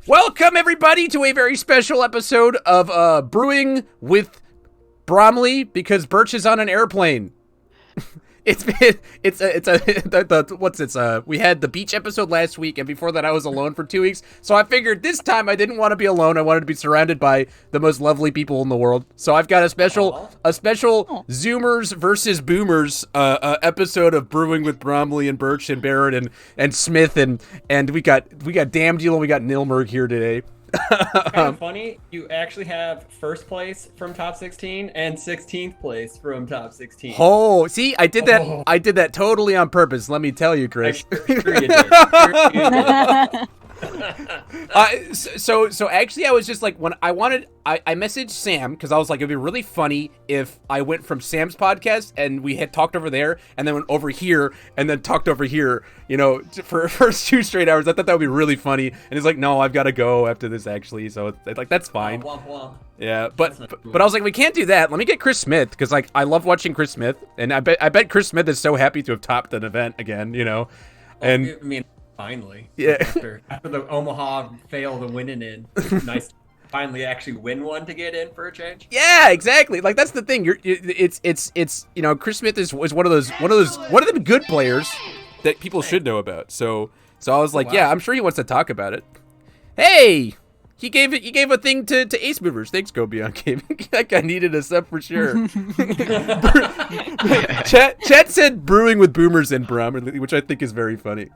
Welcome, everybody, to a very special episode of Brewing with Bromley, because Birch is on an airplane. We had the beach episode last week, and before that I was alone for 2 weeks, so I figured this time I didn't want to be alone. I wanted to be surrounded by the most lovely people in the world. So I've got a special Zoomers versus Boomers episode of Brewing with Bromley and Birch and Barrett and Smith, and we got Damndeal and we got Nilmerg here today. Kind of funny, you actually have first place from top 16 and 16th place from top 16. Oh, see, I did that. I did that totally on purpose. Let me tell you, Chris. Sure you did. Sure you did. So actually, I was just like, when I messaged Sam because I was like, it'd be really funny if I went from Sam's podcast and we had talked over there and then went over here and then talked over here, for first 2 straight hours. I thought that would be really funny. And he's like, no, I've got to go after this actually. So it's like, that's fine. Womp womp. Yeah, but I was like, we can't do that. Let me get Chris Smith, because like I love watching Chris Smith, and I bet Chris Smith is so happy to have topped an event again, And I mean, finally. Yeah. After the Omaha fail to win it in, nice to finally actually win one to get in for a change. Yeah, exactly. Like that's the thing. It's Chris Smith is one of the good players that people should know about. So I was like, yeah, I'm sure he wants to talk about it. Hey. He gave a thing to Ace Movers. Thanks, Go Beyond Gaming. That guy needed a sub for sure. Chat said brewing with boomers and Brum, which I think is very funny.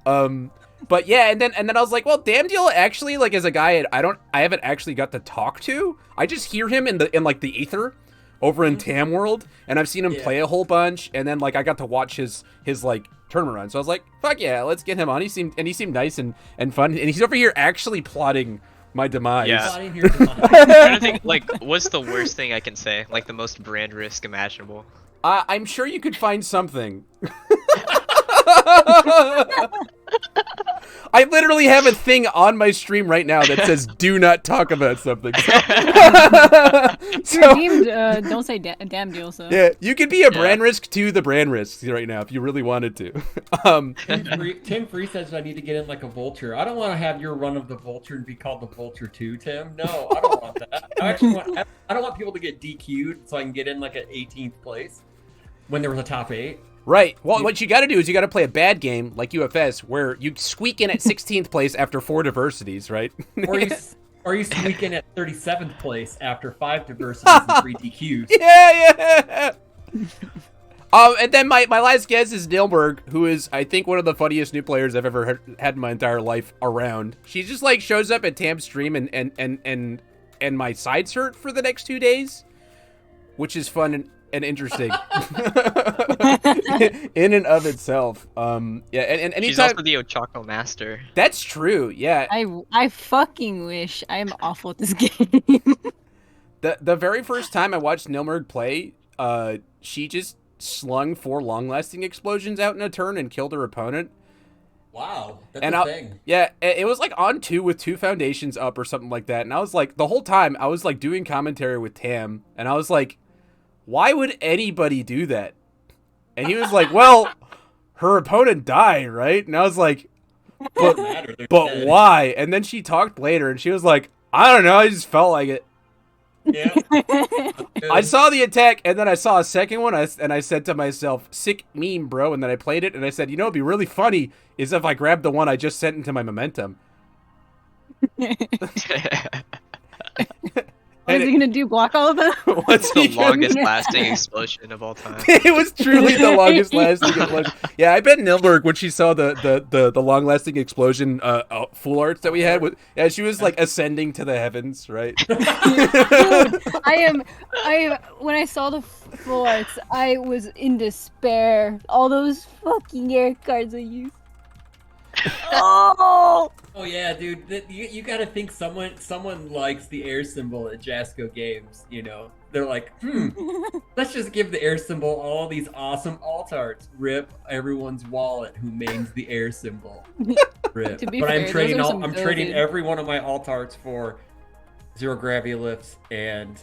But yeah, and then I was like, well, Damndeal actually, like, as a guy I haven't actually got to talk to. I just hear him in the ether over in Tam World, and I've seen him play a whole bunch, and then like I got to watch his like tournament run. So I was like, fuck yeah, let's get him on. He seemed nice and fun, and he's over here actually plotting my demise. Yeah. I'm trying to think, like, what's the worst thing I can say? Like, the most brand risk imaginable. I'm sure you could find something. I literally have a thing on my stream right now that says "Do not talk about something." You're deemed, don't say damn deal. So yeah, you could be a brand risk to the brand risks right now if you really wanted to. Tim Free says I need to get in like a vulture. I don't want to have your run of the vulture and be called the vulture too, Tim. No, I don't want that. I don't want people to get DQ'd so I can get in like an 18th place when there was a top 8. Right. Well, what you got to do is you got to play a bad game like UFS, where you squeak in at 16th place after 4 diversities, right? or you squeak in at 37th place after 5 diversities and 3 DQs. Yeah. And then my last guess is Nilmerg, who is, I think, one of the funniest new players I've ever had in my entire life around. She just like shows up at Tam's stream and my sides hurt for the next 2 days, which is fun and interesting in and of itself. And anytime, she's also the Ochako master. That's true. Yeah. I fucking wish. I am awful at this game. The very first time I watched Nilmerg play, she just slung 4 long-lasting explosions out in a turn and killed her opponent. Wow, that's a thing. Yeah, it was like on 2 with 2 foundations up or something like that. And I was like, the whole time I was like doing commentary with Tam, and I was like, why would anybody do that? And he was like, well, her opponent died, right? And I was like, but why? And then she talked later, and she was like, I don't know, I just felt like it. Yeah. I saw the attack, and then I saw a second one, and I said to myself, sick meme, bro. And then I played it, and I said, it'd be really funny is if I grabbed the one I just sent into my momentum. What is he gonna do? Block all of them? What's the longest lasting explosion of all time? It was truly the longest lasting explosion. Yeah, I bet Nilmerg, when she saw the long lasting explosion full arts that we had, she was like ascending to the heavens, right? Dude, when I saw the full arts, I was in despair. All those fucking air cards I used. Oh yeah, dude. You gotta think someone likes the air symbol at Jasco Games. They're like, let's just give the air symbol all these awesome alt arts. Rip everyone's wallet who mains the air symbol. Rip. To be but fair, I'm trading every one of my alt arts for 0 gravity lifts and.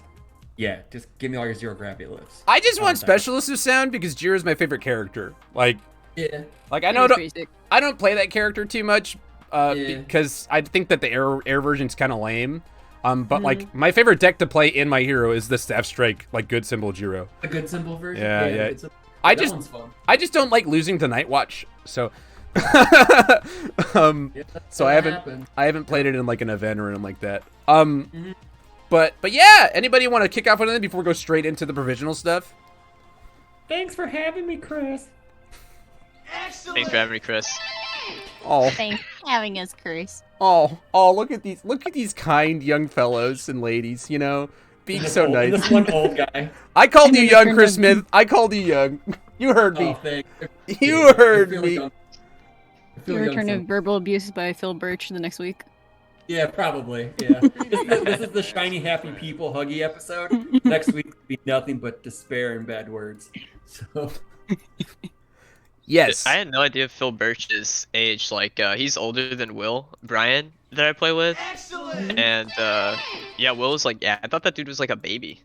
Yeah, just give me all your 0 gravity lifts. I just want Specialist of Sound because Jira's my favorite character. Like, yeah. Like I don't play that character too much, Yeah. because I think that the air version's kind of lame. But like my favorite deck to play in My Hero is the Staff Strike, like good symbol Jiro. A good symbol version. Yeah, yeah. good symbol. I That just one's fun. I just don't like losing to Night Watch, so Yeah, that's so what I haven't happened. played it in like an event or anything like that. But yeah, anybody want to kick off with anything before we go straight into the provisional stuff? Thanks for having me, Chris. Thanks for having me, Chris. Oh, Thanks for having us, Chris. oh, look at these kind young fellows and ladies, you know, being This so old- nice. This one old guy. I called you And then young, turns Chris out- Smith. I called you young. You heard me. Oh, thanks. You heard I feel me. Like I feel Your young return still. of verbal abuse by Phil Birch the next week. Yeah, probably. Yeah. This is the shiny happy people huggy episode. Next week will be nothing but despair and bad words. So Yes. I had no idea Phil Birch's age. Like, he's older than Will Brian that I play with. Excellent. And yeah, Will was like, yeah, I thought that dude was like a baby.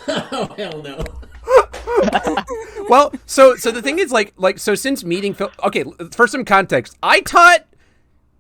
oh hell no. Well, so the thing is like so since meeting Phil, okay, for some context, I taught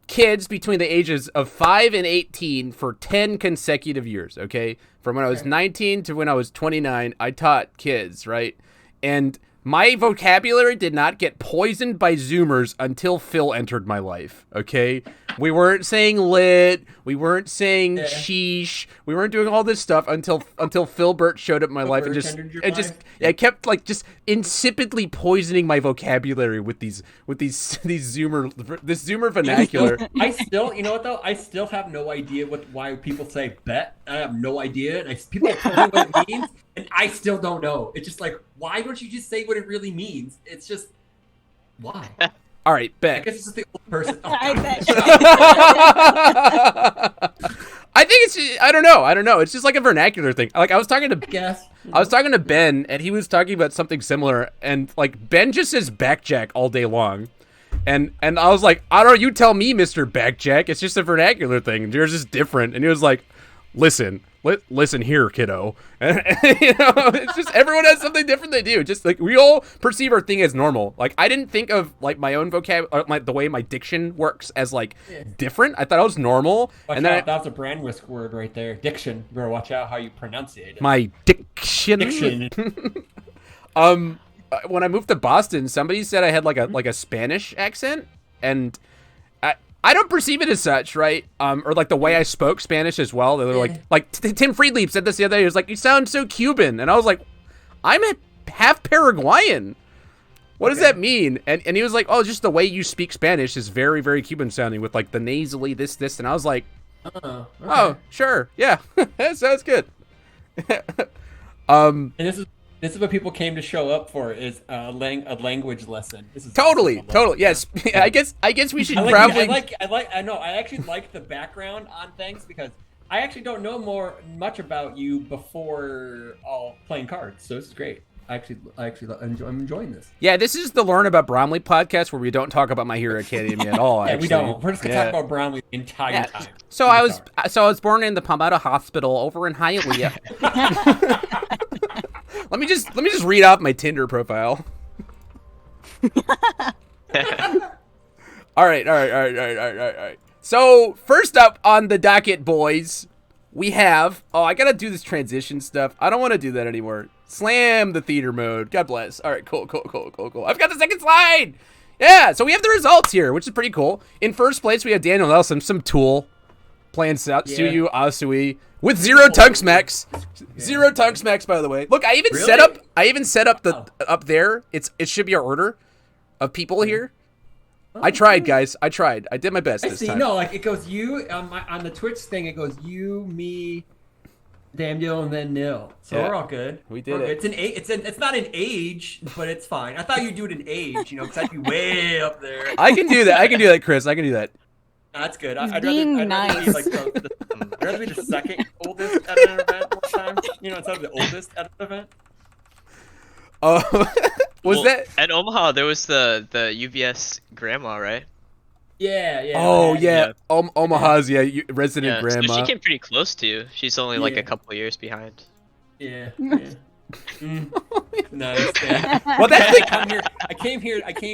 kids between the ages of 5 and 18 for 10 consecutive years, okay? From when I was 19 to when I was 29, I taught kids, right? And my vocabulary did not get poisoned by Zoomers until Phil entered my life, okay? We weren't saying lit, we weren't saying Yeah. sheesh, we weren't doing all this stuff until Phil Burt showed up in my life and Birch just entered your it just life? it kept like just insipidly poisoning my vocabulary with these Zoomer vernacular. I still, you know what though? I still have no idea why people say bet. I have no idea, and people tell me what it means, and I still don't know. It's just like, why don't you just say what it really means? It's just why? All right, I bet. guess it's just the old person. Oh, I God. bet. I think I don't know. It's just like a vernacular thing. Like I was talking I guess. to Ben, and he was talking about something similar, and like Ben just says backjack all day long, and I was like, I don't know, you tell me, Mr. Backjack. It's just a vernacular thing. Yours is different, and he was like, listen here, kiddo. And, you know, it's just everyone has something different they do. Just like we all perceive our thing as normal. Like I didn't think of like my own the way my diction works as like different. I thought it was normal, Watch and then out, that's a brand risk word right there. Diction. You better watch out how you pronounce it. my diction. Diction. When I moved to Boston, somebody said I had like a Spanish accent, and I don't perceive it as such, right? Or like the way I spoke Spanish as well. They were like Tim Friedlieb said this the other day. He was like, "You sound so Cuban," and I was like, "I'm half Paraguayan. What does that mean?" And he was like, "Oh, just the way you speak Spanish is very, very Cuban sounding with like the nasally this," and I was like, Okay. "Oh, sure, yeah, that sounds good." And this is what people came to show up for, is a language lesson. This is Totally. awesome. I love it. Yes. I guess we should I probably. I actually like the background on things because I actually don't know much about you before all playing cards. So this is great. I'm enjoying this. Yeah, this is the Learn About Bromley podcast where we don't talk about My Hero Academia at all. Yeah, Actually. we don't. We're just gonna Yeah. talk about Brownlee the entire Yeah. time. So I was born in the Palmetto Hospital over in Hialeah. Let me just read out my Tinder profile. All right. So first up on the docket, boys, we have. Oh, I gotta do this transition stuff. I don't want to do that anymore. Slam the theater mode. God bless. All right, cool. I've got the second slide. Yeah, so we have the results here, which is pretty cool. In first place, we have Daniel Nelson, some tool, playing Suyu Asui with 0 tongue smacks. 0 tongue smacks, by the way. Look, I even set up the up there. It should be our order of people here. I tried, guys. I did my best I this see. time. No, like it goes you on the Twitch thing. It goes you, me, Daniel, and then Nil. So Yeah. we're all good. We did We're it. good. It's not an age, but it's fine. I thought you'd do it in age, because I'd be way up there. I can do that, Chris. I can do that. That's good. He's I'd being rather be nice. like I'd rather be the second oldest at an event most times. Instead of the oldest at an event. Oh, was Well, that? At Omaha, there was the UVS grandma, right? Yeah. Oh that- yeah, Omaha's resident Yeah, grandma. so she came pretty close to you. She's only like Yeah. a couple years behind. Yeah. Nice. Yeah. Well, that's the I came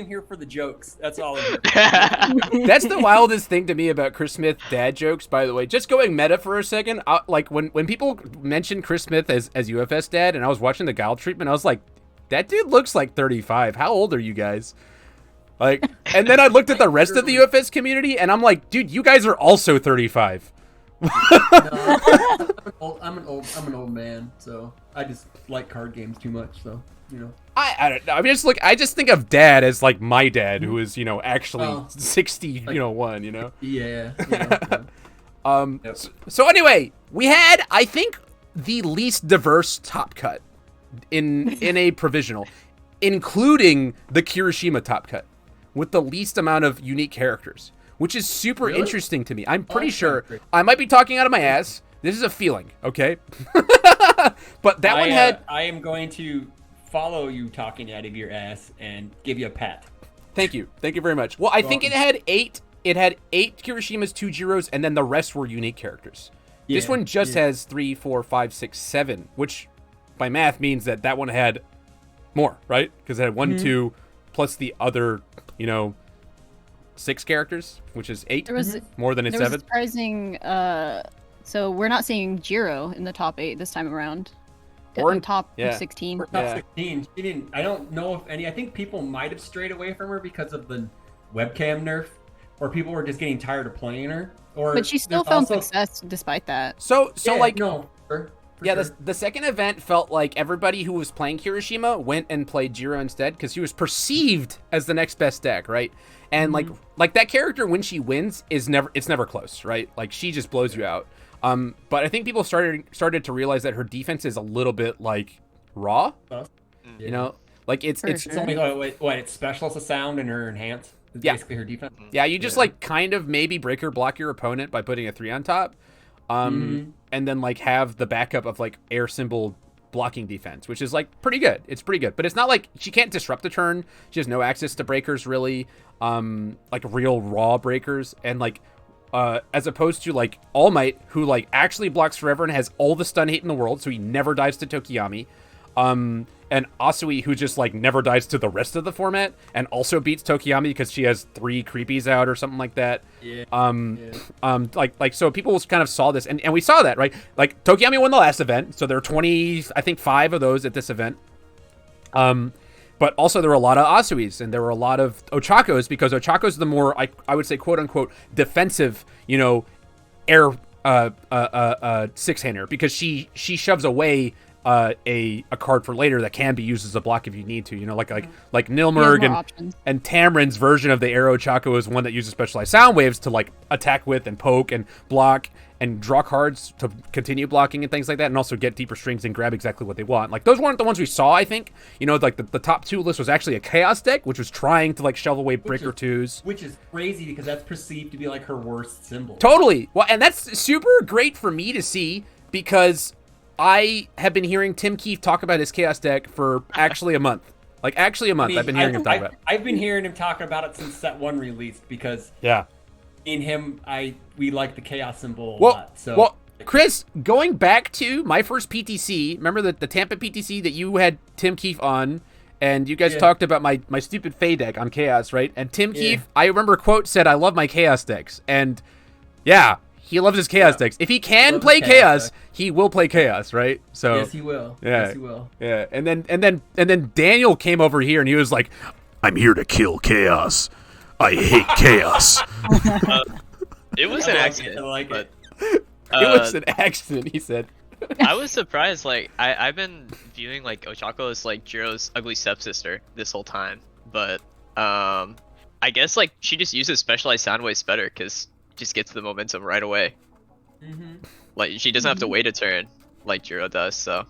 here for the jokes. That's all. That's the wildest thing to me about Chris Smith dad jokes, by the way. Just going meta for a second, like when people mentioned Chris Smith as UFS dad, and I was watching the Guile treatment, I was like, that dude looks like 35. How old are you guys? Like, and then I looked at the rest of the UFS community, and I'm like, dude, you guys are also 35. No, I'm an old man, so I just like card games too much. So you know. I don't know. I just think of dad as like my dad, who is actually 61. Yeah. Yep. So anyway, we had, I think, the least diverse top cut in a provisional, including the Kirishima top cut, with the least amount of unique characters, which is super Really? interesting to me. I'm pretty that's sure great. I might be talking out of my ass. This is a feeling, okay? But that one had. I am going to follow you talking out of your ass and give you a pat. Thank you very much. Well, I think it had 8. It had 8 Kirishimas, 2 Jiros, and then the rest were unique characters. This Yeah, one just has 3, 4, 5, 6, 7, which by math means that one had more, right? Because it had 1, 2, plus the other, 6 characters, which is 8. There was More than its there was 7. surprising. So we're not seeing Jiro in the top 8 this time around. Or in top yeah. 16. We're top Yeah. 16. She didn't. I don't know if any. I think people might have strayed away from her because of the webcam nerf, or people were just getting tired of playing her. Or But she still there's found also- success despite that. So Yeah, like, no. For yeah, sure. the second event felt like everybody who was playing Kirishima went and played Jiro instead because he was perceived as the next best deck, right? And like that character when she wins is never close, right? Like she just blows you out. But I think people started to realize that her defense is a little bit like raw, like it's For it's sure. It's only what it's special to sound and her enhance. Is Yeah. basically her defense. yeah, you just like kind of maybe break or block your opponent by putting a 3 on top, and then like have the backup of like air symbol blocking defense, which is like pretty good. It's pretty good, but it's not like she can't disrupt the turn. She has no access to breakers really, like real raw breakers, and like as opposed to like All Might, who like actually blocks forever and has all the stun hate in the world, so he never dies to Tokiyami. And Asui, who just like never dies to the rest of the format and also beats Tokiyami because she has 3 creepies out or something like that. Yeah. Like so people kind of saw this, and we saw that, right? Like Tokiyami won the last event, so there are 25 of those at this event. But also there were a lot of Asuis and there were a lot of Ochakos, because Ochako's the more I would say quote unquote defensive, air 6-hander, because she shoves away a card for later that can be used as a block if you need to, like Nilmerg more options. and Tamrin's version of the Arrow Chaco is one that uses specialized sound waves to like attack with and poke and block and draw cards to continue blocking and things like that, and also get deeper strings and grab exactly what they want. Like those weren't the ones we saw, I think. Like the top 2 list was actually a Chaos deck, which was trying to like shove away Breaker 2s. Which is crazy because that's perceived to be like her worst symbol. Totally. Well, and that's super great for me to see, because I have been hearing Tim Keefe talk about his Chaos deck for actually a month. Like actually a month. I've been hearing him talk about it. I've been hearing him talk about it since set 1 released, because Yeah. in him we like the Chaos symbol a lot. So Well, Chris, going back to my first PTC, remember the Tampa PTC that you had Tim Keefe on, and you guys talked about my stupid Fae deck on Chaos, right? And Tim Keefe, I remember a quote said, "I love my Chaos decks," and yeah, he loves his Chaos decks. If he can Loves play his Chaos, Chaos deck. he will play Chaos, right? So yes, he will. Yeah. Yes, he will. yeah, and then Daniel came over here and he was like, "I'm here to kill Chaos. I hate Chaos." It was I an like it, accident. I like but, it. It was an accident, he said. I was surprised. Like I've been viewing like Ochako as like Jiro's ugly stepsister this whole time, but I guess like she just uses specialized sound waves better because just gets the momentum right away. Like she doesn't have to wait a turn like Jiro does. So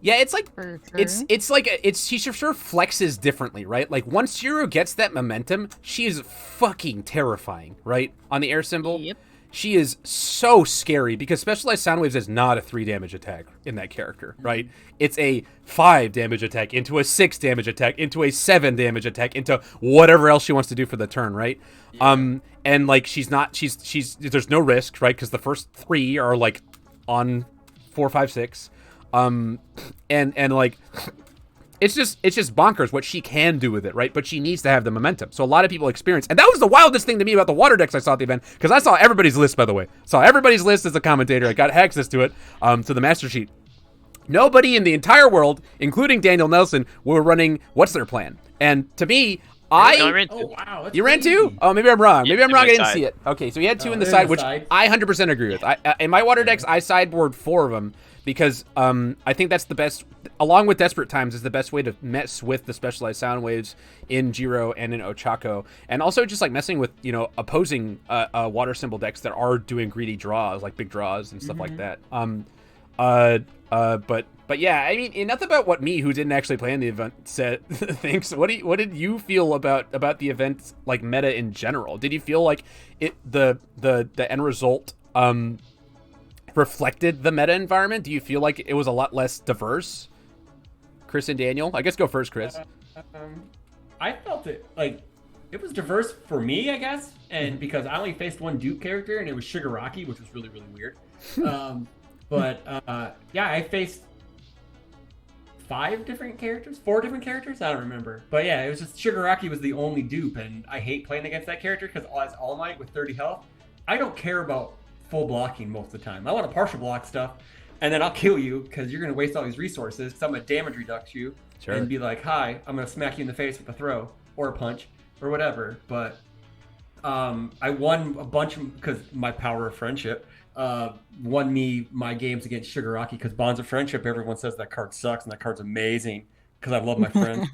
Yeah, it's like For sure. it's like she sure flexes differently, right? Like once Jiro gets that momentum, she is fucking terrifying, right? On the air symbol. Yep. She is so scary because specialized sound waves is not a 3 damage attack in that character, right? It's a 5 damage attack into a 6 damage attack into a 7 damage attack into whatever else she wants to do for the turn, right? And like she's there's no risk, right? Because the first 3 are like on 4, 5, 6. And like, it's just bonkers what she can do with it, right? But she needs to have the momentum. So a lot of people experience, and that was the wildest thing to me about the water decks I saw at the event, because I saw everybody's list, by the way. Saw everybody's list as a commentator. I got access to it, to the master sheet. Nobody in the entire world, including Daniel Nelson, were running What's Their Plan. And to me, No, I ran Oh two. wow, that's you ran crazy. two? Oh, maybe I'm wrong. Maybe Yeah, I'm wrong. I in the didn't side. see it. Okay, so he had two in the they're side, in the which side. I 100% agree with. In my water decks, I sideboard 4 of them because I think that's the best, along with Desperate Times, is the best way to mess with the specialized sound waves in Jiro and in Ochako, and also just like messing with opposing water symbol decks that are doing greedy draws, like big draws and stuff like that. But yeah, I mean, enough about what me, who didn't actually play in the event, said thinks. What did you feel about the event, like meta in general? Did you feel like the end result reflected the meta environment? Do you feel like it was a lot less diverse? Chris and Daniel, I guess go first, Chris. I felt it like it was diverse for me, I guess, and because I only faced one Duke character, and it was Shigaraki, which was really weird. But yeah, I faced 4 different characters. I don't remember, but yeah, it was just Shigaraki was the only dupe, and I hate playing against that character because as All Might with 30 health, I don't care about full blocking most of the time. I want to partial block stuff, and then I'll kill you because you're going to waste all these resources. Because I'm going to damage reduce you and be like, "Hi, I'm going to smack you in the face with a throw or a punch or whatever." But I won a bunch because my power of friendship won me my games against Shigaraki because Bonds of Friendship. Everyone says that card sucks, and that card's amazing because I love my friend.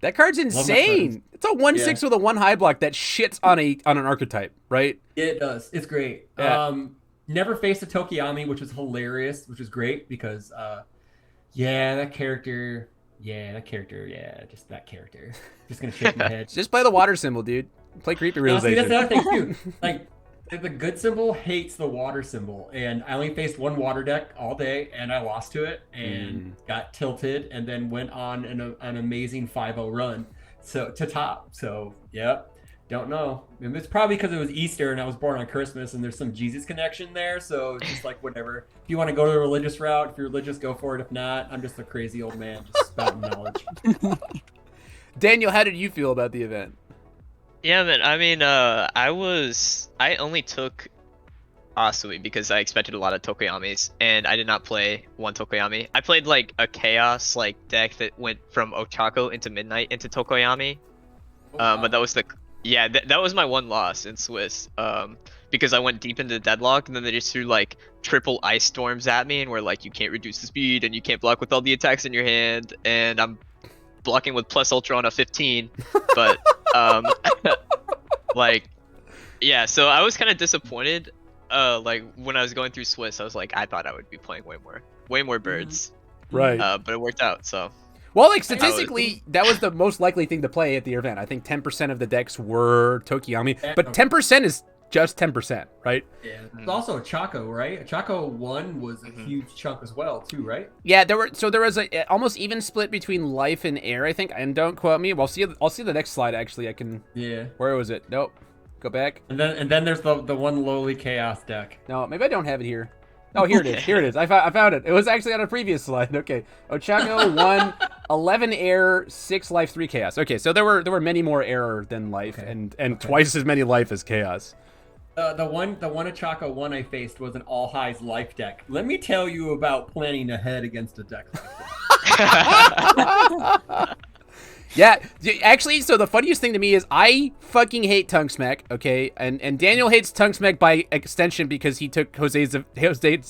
That card's my insane. It's a 1/6 with a 1 high block that shits on an archetype, right? It does. It's great. Yeah. Never faced a Tokiyami, which was hilarious, which was great because, that character, just that character. Just gonna shake my head. Just play the water symbol, dude. Play creepy No, see, realization. that's the other thing too. Like, the good symbol hates the water symbol, and I only faced one water deck all day, and I lost to it and got tilted, and then went on an amazing 5-0 run, so to top. So yeah. Don't know. And it's probably because it was Easter and I was born on Christmas and there's some Jesus connection there. So it's just like whatever. If you want to go to the religious route, if you're religious, go for it. If not, I'm just a crazy old man just spouting knowledge. Daniel, how did you feel about the event? Yeah, man. I mean, I only took Asui because I expected a lot of Tokoyamis, and I did not play one Tokoyami. I played like a chaos deck that went from Ochako into Midnight into Tokoyami. But that was that was my one loss in Swiss. Because I went deep into deadlock, and then they just threw like triple ice storms at me, and were like, you can't reduce the speed, and you can't block with all the attacks in your hand, and I'm blocking with plus ultra on a 15. But so I was kind of disappointed. Like when I was going through Swiss, I was like, I thought I would be playing way more birds. Right. But it worked out. So. Well, like statistically, that was the most likely thing to play at the event. I think 10% of the decks were Tokiyami, but 10% is just 10%, right? Yeah. It's also a Chaco, right? A Chaco 1 was a huge chunk as well, too, right? Yeah, there was a almost even split between life and air, I think. And don't quote me. I'll see the next slide. Actually, I can. Yeah. Where was it? Nope. Go back. And then there's the one lowly chaos deck. No, maybe I don't have it here. Oh, here it is. Here it is. I found it. It was actually on a previous slide. Okay. Ochako 1, 11 air, 6 life, 3 chaos. Okay, so there were many more air than life, and twice as many life as chaos. The one Ochako 1 I faced was an all highs life deck. Let me tell you about planning ahead against a deck like that. Yeah, actually, so the funniest thing to me is I fucking hate Tongue Smack, okay? And Daniel hates Tongue Smack by extension because he took Jose's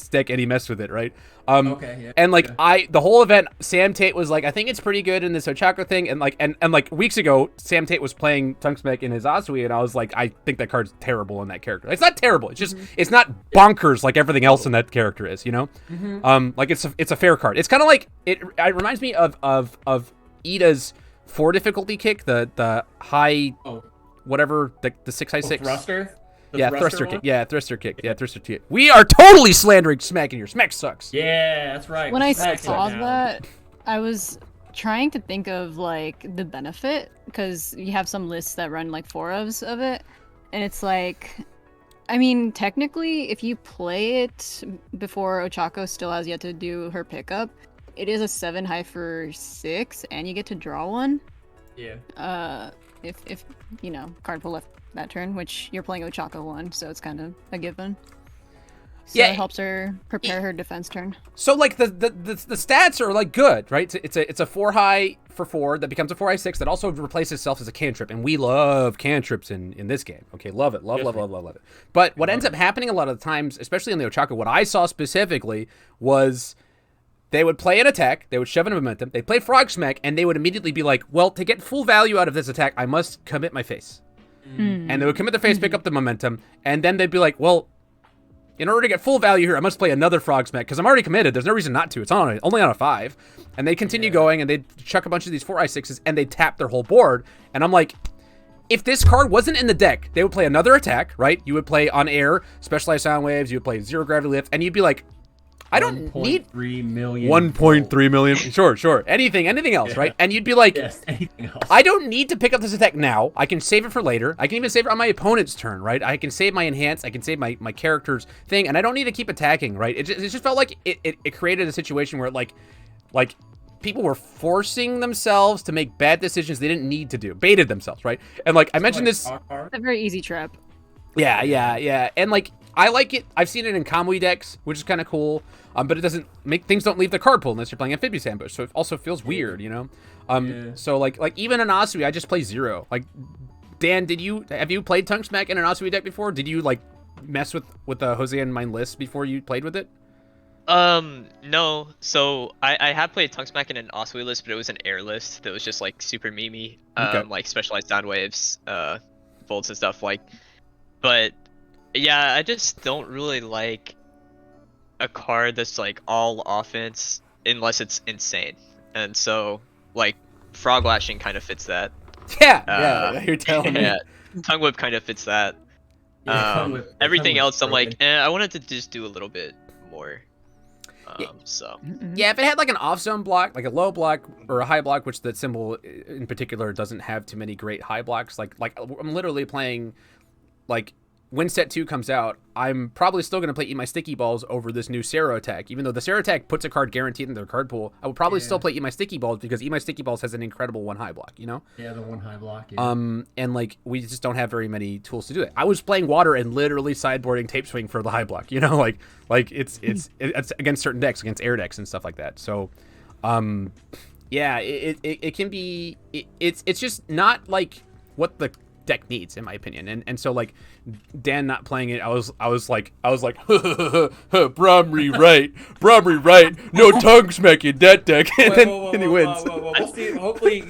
deck and he messed with it, right? Okay, yeah. And the whole event, Sam Tate was like, I think it's pretty good in this Ochako thing, and like weeks ago, Sam Tate was playing Tongue Smack in his Asui, and I was like, I think that card's terrible in that character. It's not terrible, it's just it's not bonkers like everything else in that character is, you know? Like it's a fair card. It's kind of like it reminds me of Ida's 4 difficulty kick, the high, whatever, the 6 high 6. Thruster? Thruster kick. Yeah, thruster kick. Yeah, thruster kick. We are totally slandering Smack in here. Smack sucks. Yeah, that's right. When I saw that, I was trying to think of like the benefit, because you have some lists that run like 4 of it, and it's like, I mean, technically, if you play it before Ochako still has yet to do her pickup, it is a 7 high for 6, and you get to draw one. Yeah. If you know, card pull left that turn, which you're playing Ochako one, so it's kind of a given. So Yeah. it helps her prepare her defense turn. So like the stats are like good, right? It's a 4 high for 4 that becomes a 4 high 6 that also replaces itself as a cantrip, and we love cantrips in this game. Okay, love it, love it. But what ends up happening a lot of the times, especially in the Ochako, what I saw specifically was they would play an attack, they would shove in a momentum, they'd play Frog Smack, and they would immediately be like, well, to get full value out of this attack, I must commit my face. And they would commit their face, pick up the momentum, and then they'd be like, well, in order to get full value here, I must play another Frog Smack, because I'm already committed. There's no reason not to. It's only on a 5. And they continue going, and they'd chuck a bunch of these 4i6s, and they'd tap their whole board. And I'm like, if this card wasn't in the deck, they would play another attack, right? You would play on air, Specialized Sound Waves, you would play Zero Gravity Lift, and you'd be like, I don't need 1.3 million. 1.3 million. Sure. Anything else, right? And you'd be like, Yes, anything else. I don't need to pick up this attack now. I can save it for later. I can even save it on my opponent's turn, right? I can save my enhance. I can save my character's thing, and I don't need to keep attacking, right? It just felt like it created a situation where like people were forcing themselves to make bad decisions they didn't need to do, baited themselves, right? And like I mentioned this. It's a very easy trap. Yeah. And like I like it. I've seen it in Kamui decks, which is kind of cool. But it doesn't make things don't leave the card pool unless you're playing Amphibious Ambush. So it also feels weird, you know. So like even in Asui, I just play 0. Like Dan, have you played Tongue Smack in an Asui deck before? Did you like mess with the Jose and mine list before you played with it? No. So I have played Tongue Smack in an Oswey list, but it was an air list that was just like super memey, like Specialized Sound Waves, bolts and stuff like. But yeah, I just don't really like a card that's like all offense unless it's insane, and so like Frog Lashing kind of fits that. Yeah, you're telling me. Yeah, Tongue Whip kind of fits that. Everything else, I'm like, I wanted to just do a little bit more. So yeah, if it had like an off zone block, like a low block or a high block, which that symbol in particular doesn't have too many great high blocks. Like I'm literally playing like. When set 2 comes out, I'm probably still going to play Eat My Sticky Balls over this new Sero attack. Even though the Sero attack puts a card guaranteed in their card pool, I would probably still play Eat My Sticky Balls because Eat My Sticky Balls has an incredible 1 high block, you know? Yeah, the 1 high block. Yeah. And like, we just don't have very many tools to do that. I was playing Water and literally sideboarding Tape Swing for the high block, you know? Like it's against certain decks, against air decks and stuff like that. So, yeah, it can be, it's just not like what the deck needs, in my opinion. And so like Dan not playing it, I was like Bromry right, no Tongue Smack in that deck. And then he wins. We'll see. Hopefully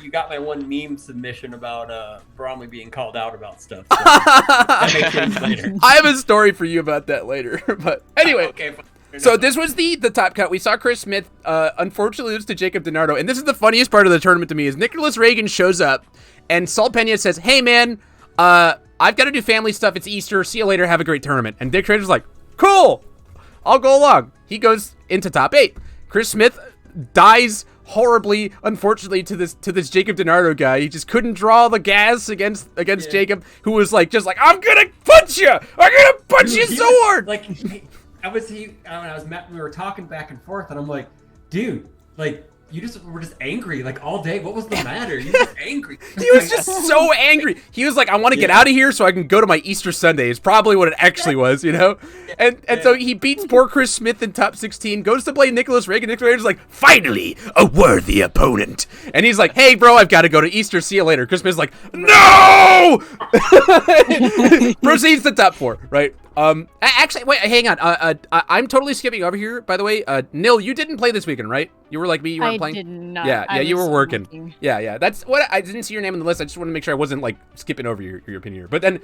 you got my one meme submission about Bromley being called out about stuff. So that may change later. I have a story for you about that later. But anyway, Okay, fine. so this was the top cut. We saw Chris Smith unfortunately lose to Jacob DiNardo, and this is the funniest part of the tournament to me is Nicholas Reagan shows up and Saul Pena says, hey man, I've got to do family stuff. It's Easter. See you later. Have a great tournament. And Dick Trader's like, cool, I'll go along. He goes into top 8. Chris Smith dies horribly, unfortunately, to this Jacob DiNardo guy. He just couldn't draw the gas against Jacob, who was like, I'm gonna punch you. I'm gonna punch you so hard. Like, we were talking back and forth, and I'm like, dude, like, you just were just angry like all day. What was the matter? You were just angry. He was just so angry. He was like, I want to get out of here so I can go to my Easter Sunday. Is probably what it actually was, you know? And so he beats poor Chris Smith in top 16, goes to play Nicholas Reagan. Nicholas Reagan's like, finally, a worthy opponent. And he's like, hey, bro, I've got to go to Easter. See you later. Chris Smith's like, no! Proceeds to top 4, right? Actually, wait, hang on. I'm totally skipping over here, by the way. Nil, you didn't play this weekend, right? You were like me, you weren't playing? I did not. Yeah, you were working. Yeah. That's what I didn't see your name on the list. I just wanted to make sure I wasn't like skipping over your opinion here. But then,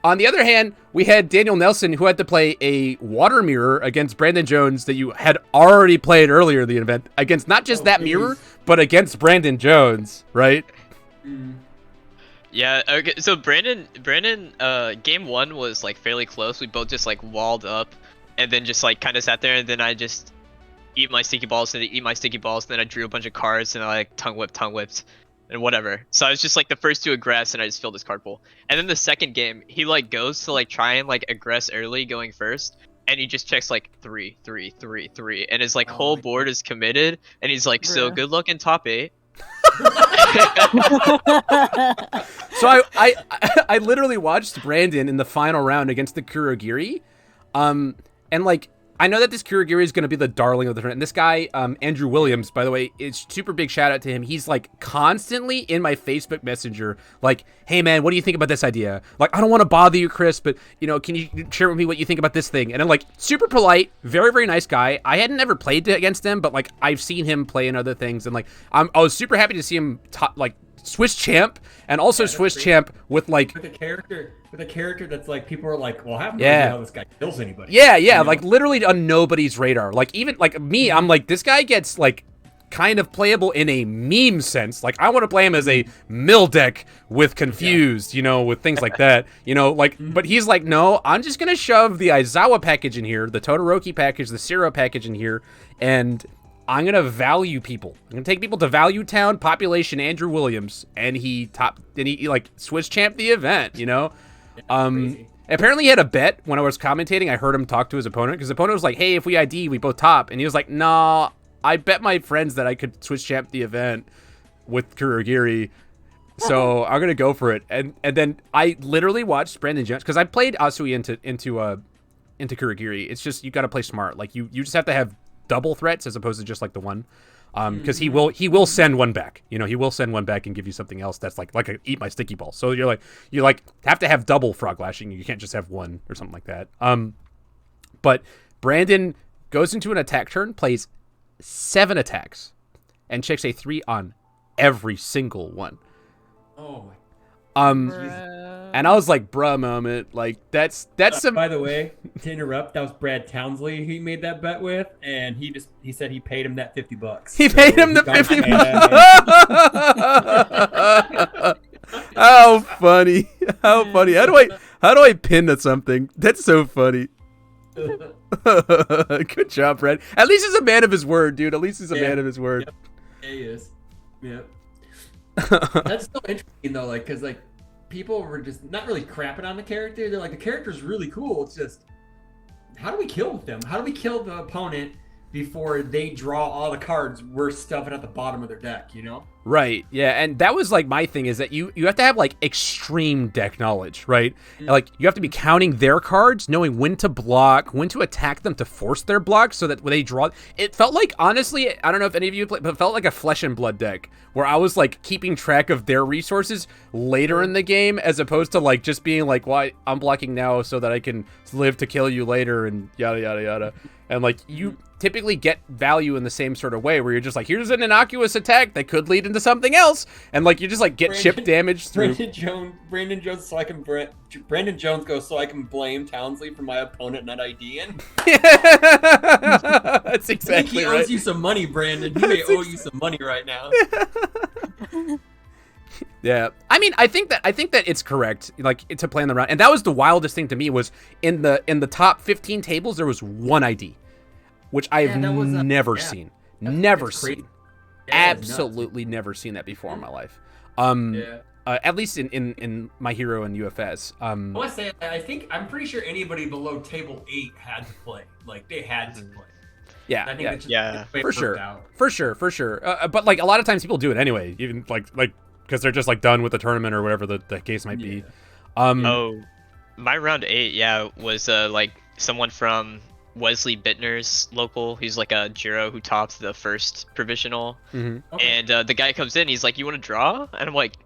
on the other hand, we had Daniel Nelson, who had to play a water mirror against Brandon Jones that you had already played earlier in the event against not just mirror, but against Brandon Jones, right? yeah, okay. So Brandon, game 1 was like fairly close. We both just like walled up, and then just like kind of sat there, and then I just eat my sticky balls, and then eat my sticky balls, and then I drew a bunch of cards, and I like tongue whipped, and whatever. So I was just like the first to aggress, and I just filled his card pool. And then the second game, he like goes to like try and like aggress early going first, and he just checks like 3, 3, 3, 3, and his like Oh whole my board is committed, and he's like, so Bruh. good luck in top 8. So I literally watched Brandon in the final round against the Kurogiri, and like I know that this Kurogiri is going to be the darling of the tournament. And this guy, Andrew Williams, by the way, it's super big shout out to him. He's like constantly in my Facebook Messenger, like, hey man, what do you think about this idea? Like, I don't want to bother you, Chris, but you know, can you share with me what you think about this thing? And I'm like, super polite, very, very nice guy. I hadn't ever played against him, but like I've seen him play in other things, and like I was super happy to see him like Swiss champ, and also Yeah, that's Swiss great. champ with like. With a character that's like people are like, well, I have no Yeah. idea how this guy kills anybody. Yeah, You know? like literally on nobody's radar. Like even like me, I'm like, this guy gets like kind of playable in a meme sense. Like I want to play him as a mill deck with confused, you know, with things like that, you know, like, but he's like, no, I'm just going to shove the Aizawa package in here, the Todoroki package, the Siro package in here, and I'm going to value people. I'm going to take people to Value Town, population Andrew Williams, and he like Swiss champ the event, you know? Crazy. Apparently he had a bet when I was commentating. I heard him talk to his opponent because the opponent was like, hey, if we ID, we both top. And he was like, nah, I bet my friends that I could Swiss champ the event with Kurogiri. So I'm going to go for it. And then I literally watched Brandon Jones because I played Asui into Kurogiri. It's just, you got to play smart. Like you just have to have double threats as opposed to just like the one. Because he will send one back. You know, he will send one back and give you something else that's like a eat my sticky ball. So you have to have double frog lashing. You can't just have one or something like that. But Brandon goes into an attack turn, plays 7 attacks, and checks a 3 on every single one. Oh my. And I was like, bruh moment. Like that's some. By the way, to interrupt, that was Brad Townsley he made that bet with, and he said he paid him that $50. He paid him the got 50 paid. How funny. How funny. How do I pin to something? That's so funny. Good job, Brad. At least he's a man of his word, dude. At least he's a man of his word. Yeah, he is. Yeah. That's so interesting though, like, cause like people were just not really crapping on the character. They're like, the character's really cool. It's just, how do we kill them? How do we kill the opponent before they draw all the cards we're stuffing at the bottom of their deck? You know? Right. Yeah. And that was like my thing is that you have to have like extreme deck knowledge, right? Like you have to be counting their cards, knowing when to block, when to attack them to force their block so that when they draw, it felt like, honestly, I don't know if any of you played, but it felt like a Flesh and Blood deck where I was like keeping track of their resources later in the game as opposed to like just being like, why I'm blocking now so that I can live to kill you later and yada, yada, yada. And like you typically get value in the same sort of way where you're just like, here's an innocuous attack that could lead into something else, and like you just like get chip damage through. Brandon Jones, so I can Brandon Jones goes so I can blame Townsley for my opponent not IDing. That's I think exactly he right. owes you some money, Brandon. He may owe you some money right now. Yeah, I mean, I think that it's correct, like to plan the round, and that was the wildest thing to me was in the top 15 tables there was one ID, which I've Yeah, that was, never yeah. seen, That's never crazy. seen, Yeah, it's nuts. absolutely never seen that before in my life. Yeah. At least in My Hero and UFS. I want to say, I'm pretty sure anybody below table 8 had to play. Like, they had to play. Yeah, I think yeah. that's just Yeah. the way it For worked sure. out. For sure. But like a lot of times people do it anyway, even like because they're just like done with the tournament or whatever the case might be. Oh, my round 8, yeah, was like someone from Wesley Bittner's local. He's like a Jiro who topped the first provisional. Mhm. Okay. And the guy comes in, he's like, you want to draw? And I'm like,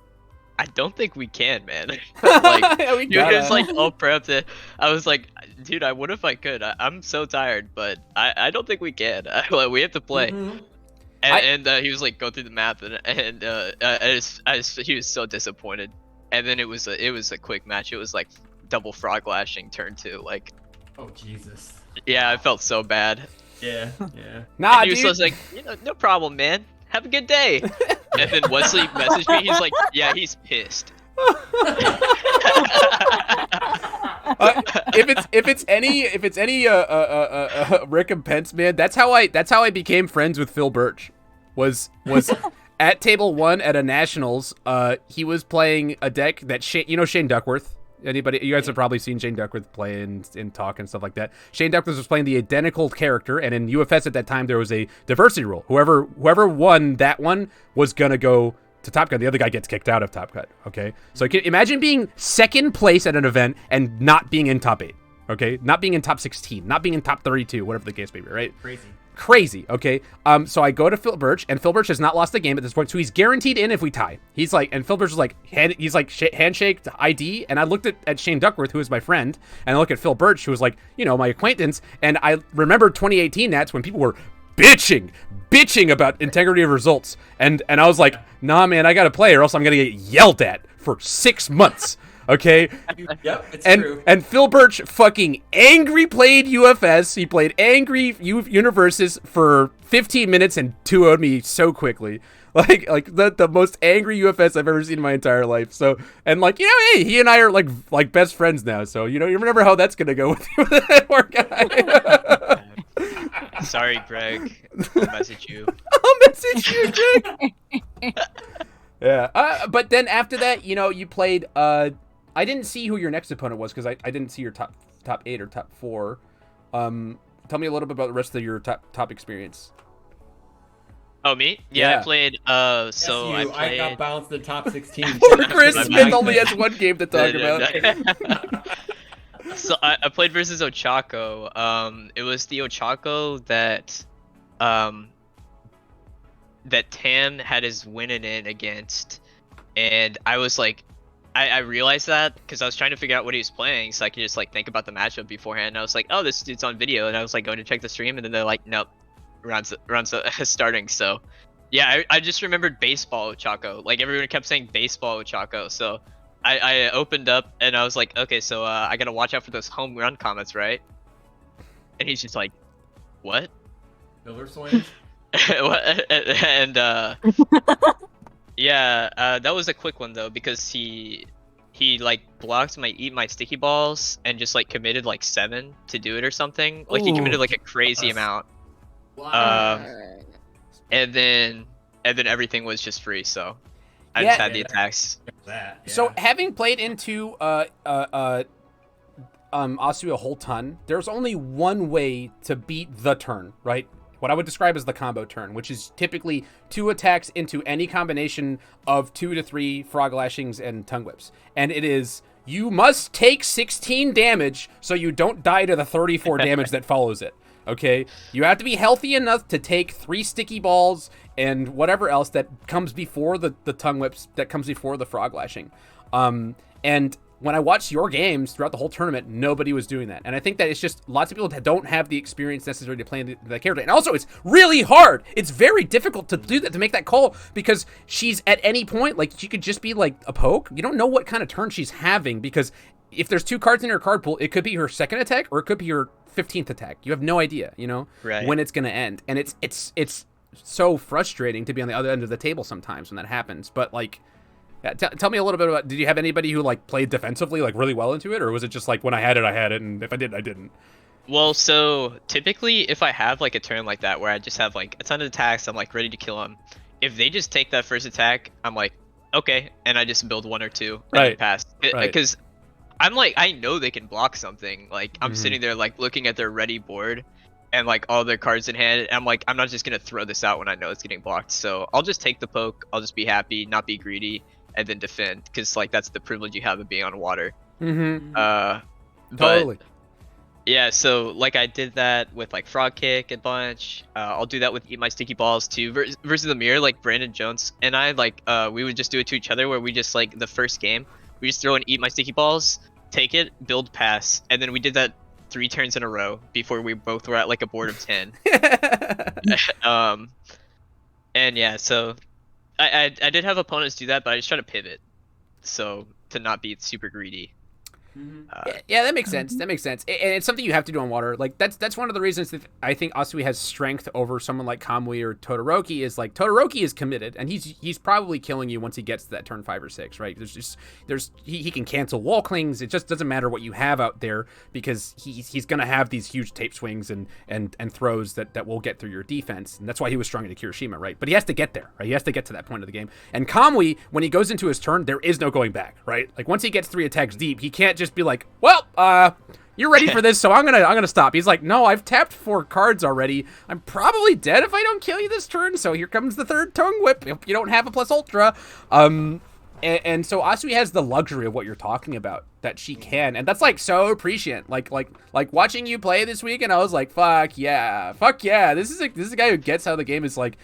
I don't think we can, man. Like, Yeah, we he was gotta. like all prepped. I was like, dude, I would if I could. I'm so tired, but I don't think we can. Like, we have to play. Mhm. And he was like, go through the map, and he was so disappointed. And then it was a quick match. It was like double frog lashing turn 2. Like, Oh, Jesus. yeah, I felt so bad. Yeah, yeah. Nah, And he was dude. just like, no problem, man. Have a good day. And then Wesley messaged me. He's like, yeah, he's pissed. If it's any recompense, man, that's how I became friends with Phil Birch. Was at table 1 at a nationals. He was playing a deck that Shane Duckworth, Anybody? You guys have probably seen Shane Duckworth play and talk and stuff like that. Shane Duckworth was playing the identical character, and in UFS at that time there was a diversity rule. Whoever won that one was gonna go to Top Gun. The other guy gets kicked out of Top Gun. Okay, so you can imagine being second place at an event and not being in top 8. Okay, not being in top 16, not being in top 32, whatever the case may be. Right? Crazy. Okay. So I go to Phil Birch, and Phil Birch has not lost a game at this point, so he's guaranteed in if we tie. He's like, and Phil Birch is like, handshake to ID, and I looked at Shane Duckworth, who is my friend, and I look at Phil Birch, who was like, my acquaintance, and I remember 2018 Nats when people were bitching about integrity of results, and I was like, nah, man, I gotta play, or else I'm gonna get yelled at for 6 months. Okay. Yep, it's true. And Phil Birch fucking angry played UFS. He played angry Universes for 15 minutes and 2-0'd me so quickly. Like the most angry UFS I've ever seen in my entire life. So, and hey, he and I are like best friends now. So, you remember how that's gonna go with you with that poor guy. Sorry, Greg. I'll message you. I'll message you, Greg. Yeah. But then after that, you played. I didn't see who your next opponent was because I didn't see your top 8 or top 4. Tell me a little bit about the rest of your top experience. Oh, me? Yeah, I played. I got bounced in top 16. Poor Chris Smith only has one game to talk about. So I played versus Ochako. It was the Ochako that Tam had his winning in against, and I was like, I realized that because I was trying to figure out what he was playing, so I could just think about the matchup beforehand. And I was like, oh, this dude's on video, and I was going to check the stream, and then they're like, nope, rounds starting. So yeah, I just remembered baseball Ochako. Everyone kept saying baseball Ochako, so I opened up and I was like, okay, so I gotta watch out for those home run comments, right? And he's just like, what? Miller swings. And yeah, that was a quick one though, because he blocked my eat my sticky balls and just committed 7 to do it or something. He committed a crazy amount. Wow. And then everything was just free, so I just had the attacks. So having played into Asu a whole ton, there's only one way to beat the turn, right? What I would describe as the combo turn, which is typically 2 attacks into any combination of 2 to 3 frog lashings and tongue whips. And it is, you must take 16 damage so you don't die to the 34 damage that follows it. Okay? You have to be healthy enough to take 3 sticky balls and whatever else that comes before the tongue whips, that comes before the frog lashing. And when I watched your games throughout the whole tournament, nobody was doing that. And I think that it's just lots of people that don't have the experience necessary to play the character. And also, it's really hard. It's very difficult to do that, to make that call, because she's at any point, she could just be a poke. You don't know what kind of turn she's having, because if there's 2 cards in her card pool, it could be her second attack or it could be her 15th attack. You have no idea, right, when it's going to end. And it's so frustrating to be on the other end of the table sometimes when that happens. But yeah, tell me a little bit about, did you have anybody who played defensively really well into it, or was it just when I had it, and if I didn't, I didn't? Well, so typically if I have a turn like that where I just have a ton of attacks, I'm ready to kill them. If they just take that first attack, I'm okay, and I just build 1 or 2 and then pass. Because I'm I know they can block something. I'm sitting there looking at their ready board and all their cards in hand, and I'm not just gonna throw this out when I know it's getting blocked. So I'll just take the poke, I'll just be happy, not be greedy, and then defend, because that's the privilege you have of being on water. Totally. Yeah, so I did that with frog kick a bunch. I'll do that with eat my sticky balls too. Versus the mirror, Brandon Jones and I we would just do it to each other, where we just the first game we just throw in eat my sticky balls, take it, build, pass, and then we did that 3 turns in a row before we both were at a board of 10. And yeah, so I did have opponents do that, but I just try to pivot, so to not be super greedy. Yeah, that makes sense. That makes sense. And it's something you have to do on water. Like that's one of the reasons that I think Asui has strength over someone like Kamui or Todoroki is like Todoroki is committed and he's probably killing you once he gets to that turn 5 or 6, right? He can cancel wall clings. It just doesn't matter what you have out there because he's gonna have these huge tape swings and throws that will get through your defense. And that's why he was strong into Kirishima, right? But he has to get there, right? He has to get to that point of the game. And Kamui, when he goes into his turn, there is no going back, right? Like once he gets 3 attacks deep, he can't just be like, well, you're ready for this, so I'm gonna stop. He's like, no, I've tapped 4 cards already. I'm probably dead if I don't kill you this turn. So here comes the 3rd tongue whip. If you don't have a plus ultra, and so Asui has the luxury of what you're talking about that she can, and that's like so appreciate. Like watching you play this week, and I was like, fuck yeah. This is a guy who gets how the game is like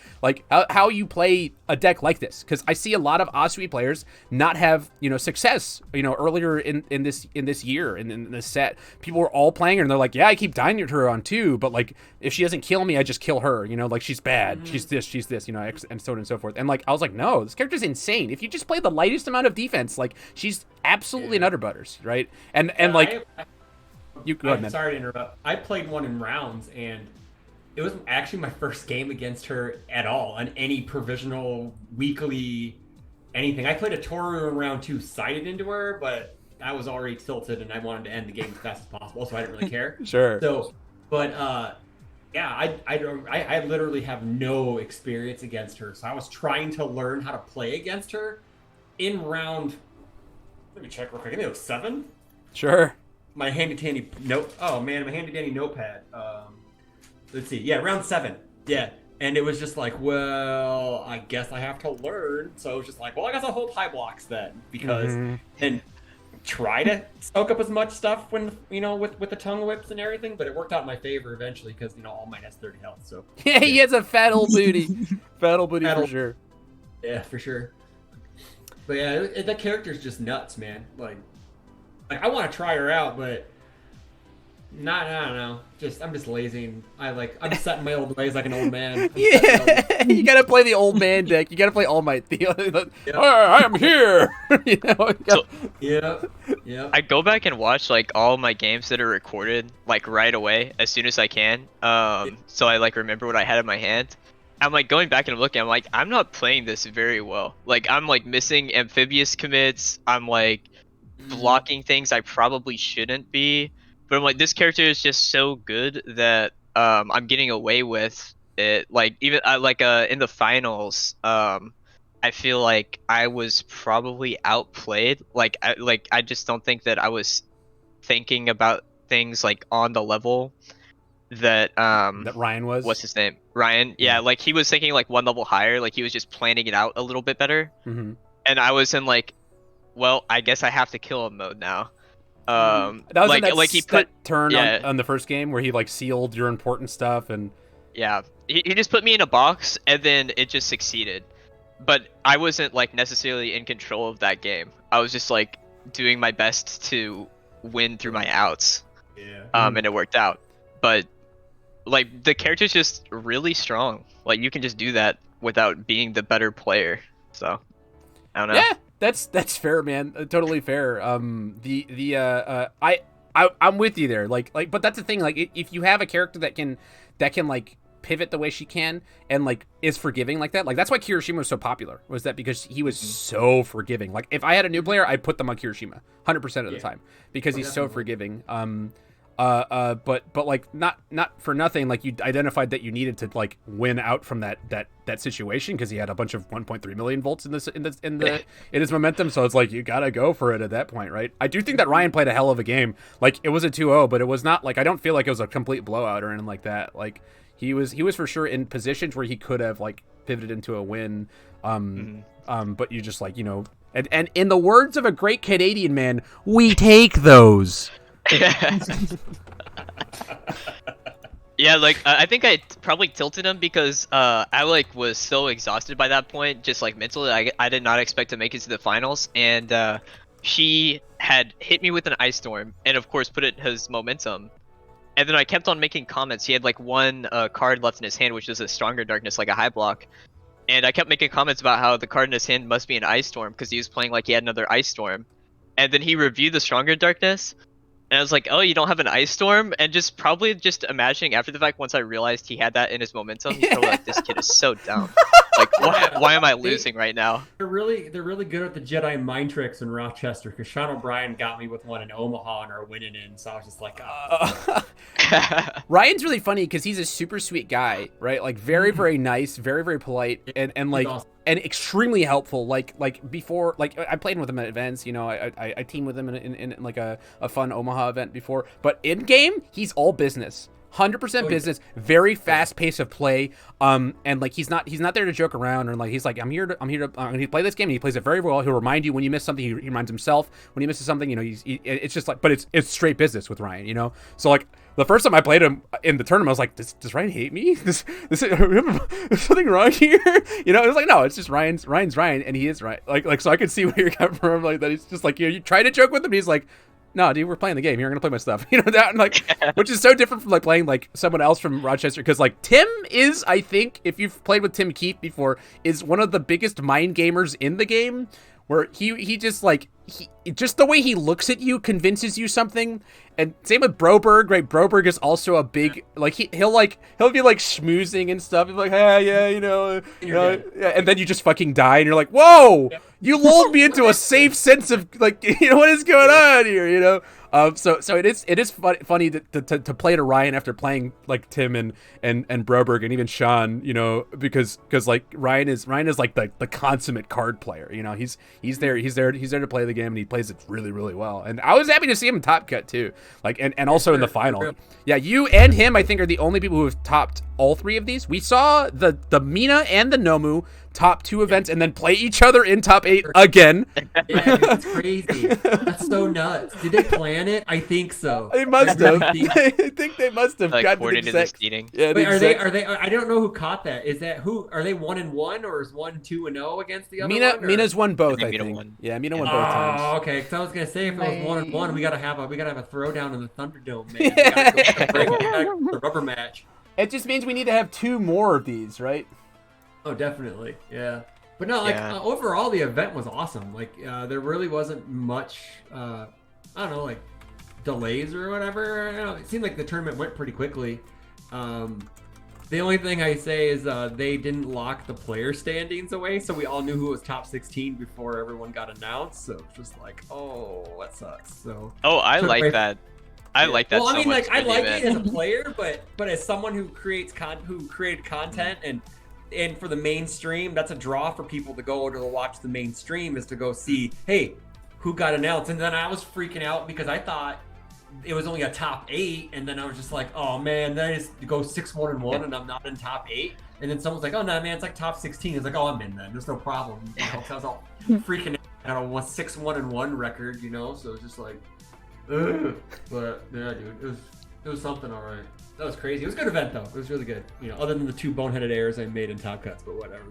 how you play a deck like this. Because I see a lot of Asui players not have success earlier in this year in this set. People were all playing her, and they're like, yeah, I keep dying to her on 2, but like if she doesn't kill me, I just kill her. Like she's bad. She's this. And so on and so forth. And like I was like, no, this character's insane. If you just play the lightest amount of defense, like she's absolutely nutter butters, right? And like you go ahead, man. Sorry to interrupt. I played one in rounds, and it was actually my first game against her at all on any provisional weekly anything. I played a Toru in round 2, sided into her, but I was already tilted, and I wanted to end the game as fast as possible, so I didn't really care. Sure. So, but yeah, I literally have no experience against her, so I was trying to learn how to play against her in round. Let me check real quick. I think it was 7. Sure. My handy dandy note. Oh man, my handy dandy notepad. Let's see. Yeah, round 7. Yeah, and it was just like, well, I guess I have to learn. So it was just like, well, I guess I'll hold high blocks then, because and try to soak up as much stuff when with the tongue whips and everything. But it worked out in my favor eventually because All Might has 30 health. So yeah, he has a fat old booty. Fat old booty for sure. Yeah, for sure. But yeah, that character's just nuts, man. Like I want to try her out, but I don't know. I'm just lazy. And I'm set in my old ways like an old man. Yeah, you gotta play the old man deck. You gotta play All Might. I am here. Yeah. I go back and watch like all my games that are recorded like right away as soon as I can. So I like remember what I had in my hand. I'm like going back and I'm looking. I'm like, I'm not playing this very well. Like I'm like missing amphibious commits. I'm like blocking things I probably shouldn't be. But I'm like, this character is just so good that I'm getting away with it. Like even in the finals, I feel like I was probably outplayed. I just don't think that I was thinking about things like on the level that Ryan was. What's his name? Ryan. Yeah, like he was thinking like one level higher. Like he was just planning it out a little bit better. Mm-hmm. And I was in like, well, I guess I have to kill him mode now. That was like he put turn on the first game where he like sealed your important stuff and yeah, he just put me in a box and then it just succeeded. But I wasn't like necessarily in control of that game. I was just like doing my best to win through my outs. Yeah. And it worked out. But like the character's just really strong. Like you can just do that without being the better player. So I don't know. Yeah, that's fair, man. Totally fair. I'm with you there. Like, but that's the thing. Like, if you have a character that can like pivot the way she can and like is forgiving like that, like that's why Kirishima was so popular. Was that because he was so forgiving? Like, if I had a new player, I'd put them on Kirishima 100% of the time because he's so forgiving. But like not for nothing, like you identified that you needed to like win out from that situation because he had a bunch of 1.3 million volts in his momentum, so it's like you gotta go for it at that point, right? I do think that Ryan played a hell of a game. Like it was a 2-0, but it was not like, I don't feel like it was a complete blowout or anything like that. Like he was for sure in positions where he could have like pivoted into a win. But you just like, and in the words of a great Canadian man, we take those. Yeah, like I think I probably tilted him because I like was so exhausted by that point, just like mentally. I did not expect to make it to the finals, and she had hit me with an ice storm, and of course put it his momentum. And then I kept on making comments. He had like one card left in his hand, which is a stronger darkness, like a high block. And I kept making comments about how the card in his hand must be an ice storm because he was playing like he had another ice storm. and then he reviewed the Stronger Darkness, and I was like, oh, you don't have an Ice Storm, and probably just imagining after the fact, once I realized he had that in his momentum, he's probably like, this kid is so dumb. Like, why am I losing right now? They're really good at the Jedi mind tricks in Rochester, because Sean O'Brien got me with one in Omaha and are winning in, so I was just like, Ryan's really funny because he's a super sweet guy, right? Like very, very nice, very, very polite, and like awesome. and extremely helpful. Like before, like I played with him at events. You know, I teamed with him in like a fun Omaha event before. But in game, he's all business. 100% business, very fast pace of play, and like he's not there to joke around, or like he's like I'm here to play this game, and he plays it very well. He'll remind you when you miss something. He reminds himself when he misses something. You know, it's just like, but it's straight business with Ryan. You know, so like the first time I played him in the tournament, I was like, does Ryan hate me? This is something wrong here? You know, it was like, no, it's just Ryan's Ryan, and he is right. Like so I could see where you're coming from, like that. He's just like, you try to joke with him, and he's like, no, dude, we're playing the game. You're gonna play my stuff, you know that, like, which is so different from like playing like someone else from Rochester. Because like Tim is, I think, if you've played with Tim Keefe before, is one of the biggest mind gamers in the game. Where he just like just the way he looks at you convinces you something. And same with Broberg, right? Broberg is also a big like he'll be like schmoozing and stuff. He's like, hey, yeah, you know, yeah. And then you just fucking die, and you're like, whoa, you lulled me into a safe sense of like, you know, what is going on here, you know? So it is funny to play to Ryan after playing like Tim and Broberg and even Sean, you know, because like Ryan is like the consummate card player, you know. He's there to play the game, and he plays it really, really well. And I was happy to see him in Top Cut too, like and also in the final. Yeah, you and him I think are the only people who have topped all three of these. We saw the Mina and the Nomu top 2 events and then play each other in top 8 again. Yeah, dude, it's crazy. That's so nuts. Did they plan it? I think so. They must have. I think they must have like gotten coordinated the the exact. seating. Yeah, Wait, are they? I don't know who caught that. Is that who? Are they 1-1 or is one 2-0 against the other one? Or? Mina's won both. I Mina think. won. Yeah, Mina won both times. Oh, okay. Because I was gonna say if it was 1-1, we gotta have a throwdown in the Thunderdome, man. We gotta go the rubber match. It just means we need to have 2 more of these, right? Oh, definitely. Yeah. But no, like overall, the event was awesome. Like there really wasn't much, I don't know, like delays or whatever. I don't know, it seemed like the tournament went pretty quickly. The only thing I say is they didn't lock the player standings away, so we all knew who was top 16 before everyone got announced. So it's just like, oh, that sucks. So. Oh, I like that. I like that. Well, so I mean, much like I for the like event. it as a player, but as someone who created content and for the mainstream, that's a draw for people to go to watch the mainstream is to go see, hey, who got announced. And then I was freaking out because I thought it was only a top 8, and then I was just like, oh man, then I just go 6-1-1 and I'm not in top 8. And then someone's like, oh no man, it's like top 16. It's like, oh, I'm in then. There's no problem. You know, so I was all freaking out on a 6-1-1 record, you know. So it's just like, ugh. But yeah, dude, it was something, all right. That was crazy. It was a good event, though. It was really good. You know, other than the 2 boneheaded errors I made in Top Cuts, but whatever.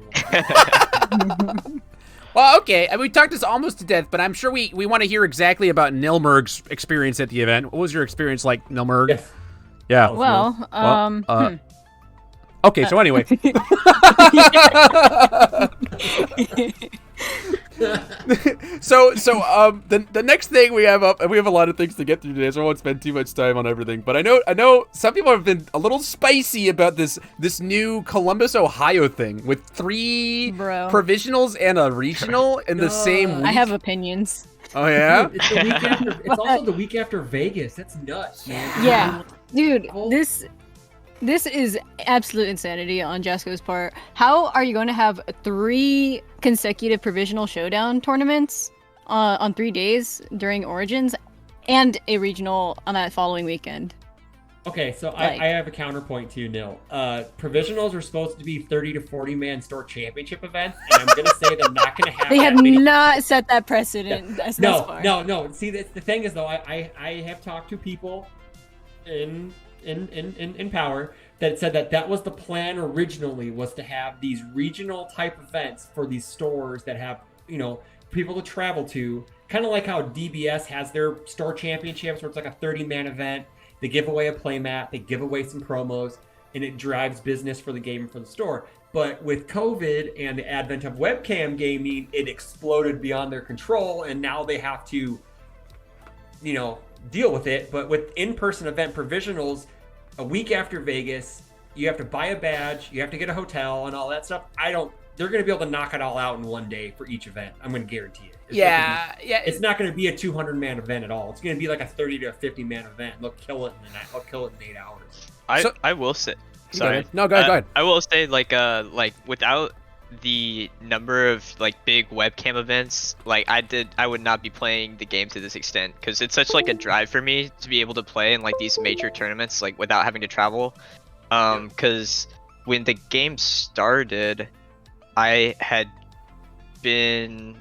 Well, okay. We talked this almost to death, but I'm sure we want to hear exactly about Nilmerg's experience at the event. What was your experience like, Nilmerg? Yes. Yeah. Well, okay, so anyway. so the next thing we have up, and we have a lot of things to get through today, so I won't spend too much time on everything. But I know some people have been a little spicy about this new Columbus, Ohio thing with 3 provisionals and a regional in the same week. I have opinions. Oh yeah? It's the week after. It's also the week after Vegas. That's nuts, man. Yeah, dude, this is absolute insanity on Jasco's part. How are you going to have 3 consecutive provisional showdown tournaments on 3 days during Origins and a regional on that following weekend? Okay, so I have a counterpoint to you, Nil. Provisionals are supposed to be 30 to 40 man store championship events, and I'm gonna say they're not gonna have. They have not set that precedent. Yeah. Thus far. No. See, the thing is though, I have talked to people in Power that said that was the plan originally, was to have these regional type events for these stores that have, you know, people to travel to, kind of like how DBS has their store championships where it's like a 30-man event. They give away a playmat, they give away some promos, and it drives business for the game and for the store. But with COVID and the advent of webcam gaming, it exploded beyond their control, and now they have to deal with it. But with in-person event provisionals, a week after Vegas, you have to buy a badge, you have to get a hotel and all that stuff. They're going to be able to knock it all out in one day for each event. I'm going to guarantee it. It's not going to be a 200-man event at all. It's going to be like a 30 to 50-man event. They'll kill it in 8 hours. I will say, sorry. No, go ahead. I will say like without the number of like big webcam events, like I would not be playing the game to this extent, because it's such like a drive for me to be able to play in like these major tournaments like without having to travel. Because when the game started, I had been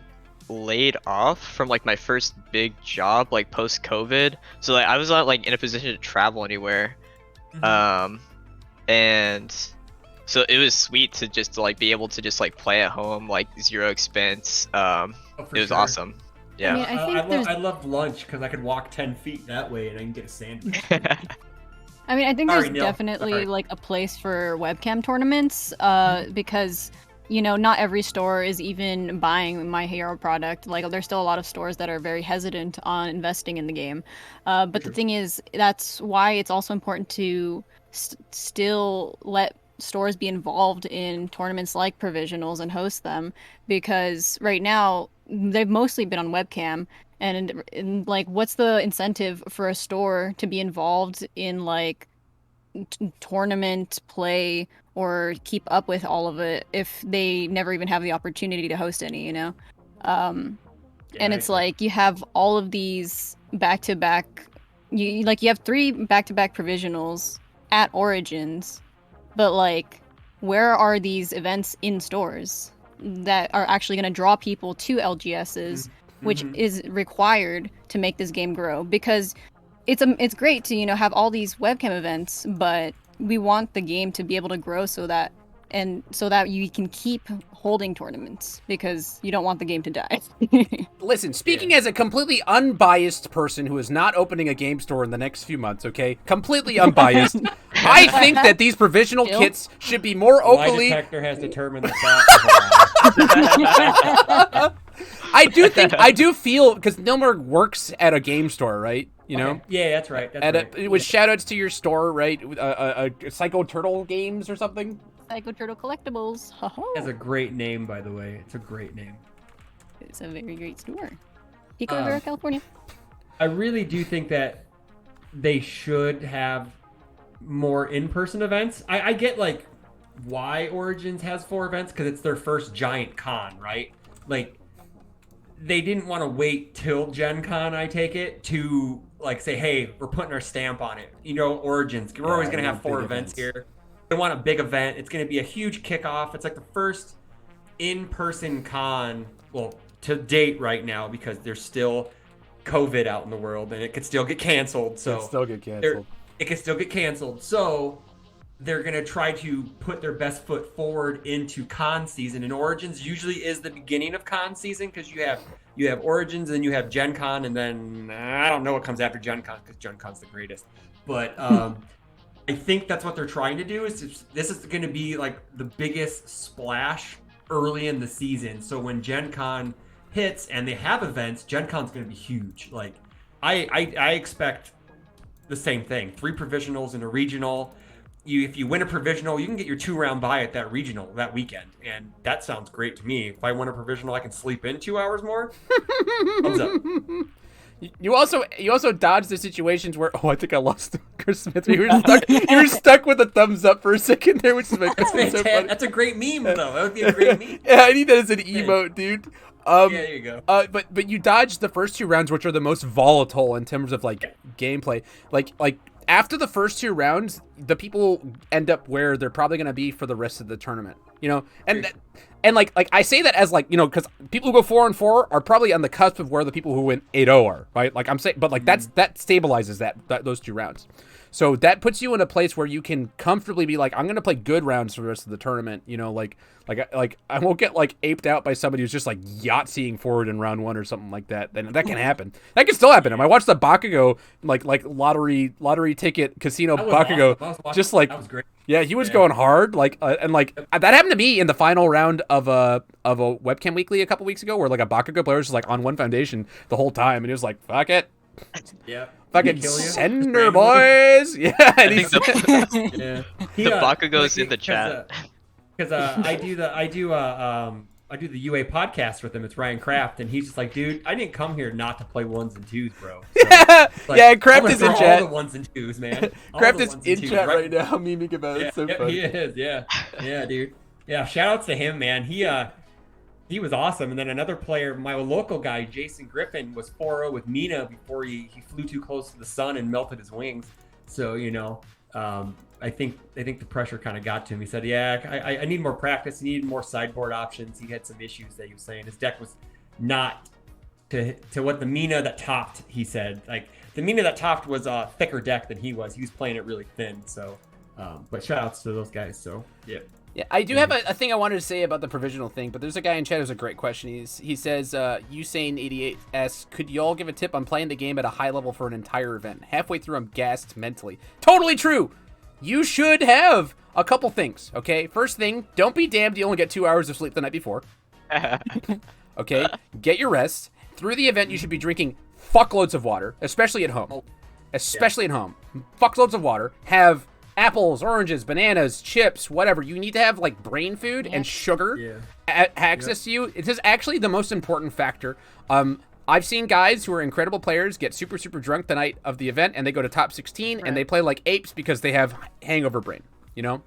laid off from like my first big job like post COVID, so like I was not like in a position to travel anywhere. And so it was sweet to just like be able to just like play at home, like 0 expense. It was awesome. Yeah. I mean, I loved lunch because I could walk 10 feet that way and I can get a sandwich. I mean, I think Sorry, there's Neil. definitely Sorry. like a place for webcam tournaments, because not every store is even buying My Hero product. Like, there's still a lot of stores that are very hesitant on investing in the game. But the thing is, that's why it's also important to still let stores be involved in tournaments like provisionals and host them, because right now they've mostly been on webcam. And like, what's the incentive for a store to be involved in like tournament play or keep up with all of it if they never even have the opportunity to host any, and it's like you have all of these back-to-back, you have 3 back-to-back provisionals at Origins, but like, where are these events in stores that are actually going to draw people to LGSs, which is required to make this game grow? Because it's great to have all these webcam events, but we want the game to be able to grow so that you can keep holding tournaments, because you don't want the game to die. Listen, speaking as a completely unbiased person who is not opening a game store in the next few months, okay? Completely unbiased. I think that these provisional kits should be more Lie openly... detector has determined that. I do feel, because Nilmer works at a game store, right? Okay. Yeah, that's right. It was shout-outs to your store, right? Psycho Turtle Games or something? Psycho Turtle Collectibles. That's a great name, by the way. It's a great name. It's a very great store. Pico Rivera, California. I really do think that they should have more in-person events. I get like why Origins has 4 events, because it's their first giant con, right? Like, they didn't want to wait till Gen Con, I take it, to like say, hey, we're putting our stamp on it. Origins, we're always going to have 4 events here. They want a big event. It's going to be a huge kickoff. It's like the first in-person con, well, to date right now, because there's still COVID out in the world and it could still get canceled. So It could still get canceled. So they're going to try to put their best foot forward into con season. And Origins usually is the beginning of con season, because you have Origins and you have Gen Con, and then I don't know what comes after Gen Con, because Gen Con's the greatest. But I think that's what they're trying to do. This is going to be like the biggest splash early in the season. So when Gen Con hits and they have events, Gen Con's going to be huge. Like, I expect the same thing. 3 provisionals and a regional. If you win a provisional, you can get your 2-round bye at that regional that weekend, and that sounds great to me. If I win a provisional, I can sleep in 2 hours more. Thumbs up. You also dodged the situations where I think I lost Chris Smith. You were stuck with a thumbs up for a second there, which is so funny. That's a great meme, though. That would be a great meme. Yeah, I need that as an emote, dude. Yeah, there you go. But you dodged the first 2 rounds, which are the most volatile in terms of like gameplay. Like after the first 2 rounds, the people end up where they're probably going to be for the rest of the tournament, and like I say that as like, because people who go 4-4 are probably on the cusp of where the people who went 8-0 are, right? Like I'm saying, but like that stabilizes those 2 rounds. So that puts you in a place where you can comfortably be like, I'm going to play good rounds for the rest of the tournament. Like I won't get like aped out by somebody who's just like Yahtzeeing forward in round 1 or something like that. Then that can happen. That can still happen. I watched the Bakugo like lottery ticket casino Bakugo. Just like, that was great. Yeah, he was going hard. Like and like that happened to me in the final round of a Webcam Weekly a couple weeks ago, where like a Bakugo player was just like on one foundation the whole time, and he was like, fuck it. Yeah. Fucking Kill you? sender boys. Yeah. And I he's, think the, Yeah. the Bakugo's in the chat. Because I do the UA podcast with him. It's Ryan Kraft, and he's just like, dude, I didn't come here not to play 1s and 2s, bro. So, like, yeah, Kraft I'm is gonna in throw chat. all the 1s and 2s, man. All Kraft the is 1s and in 2s, chat right now, memeing about it. Yeah, It's so yeah, funny. he is. Yeah, yeah, dude. Yeah, shout outs to him, man. He was awesome. And then another player, my local guy, Jason Griffin, was 4-0 with Mina before he flew too close to the sun and melted his wings. So, I think the pressure kind of got to him. He said, yeah, I need more practice. He needed more sideboard options. He had some issues that he was saying. His deck was not to what the Mina that topped, he said. Like, the Mina that topped was a thicker deck than he was. He was playing it really thin. So, but shout outs to those guys. So, yeah. Yeah, I do have a thing I wanted to say about the provisional thing, but there's a guy in chat who's a great question. He says, Usain88 asks, could y'all give a tip on playing the game at a high level for an entire event? Halfway through, I'm gassed mentally. Totally true! You should have a couple things, okay? First thing, don't be damned you only get 2 hours of sleep the night before. Okay? Get your rest. Through the event, you should be drinking fuckloads of water, especially at home. Especially at home. Fuckloads of water. Have apples, oranges, bananas, chips, whatever. You need to have like brain food and sugar access to you. It is actually the most important factor. I've seen guys who are incredible players get super, super drunk the night of the event and they go to top 16 and they play like apes because they have hangover brain, you know?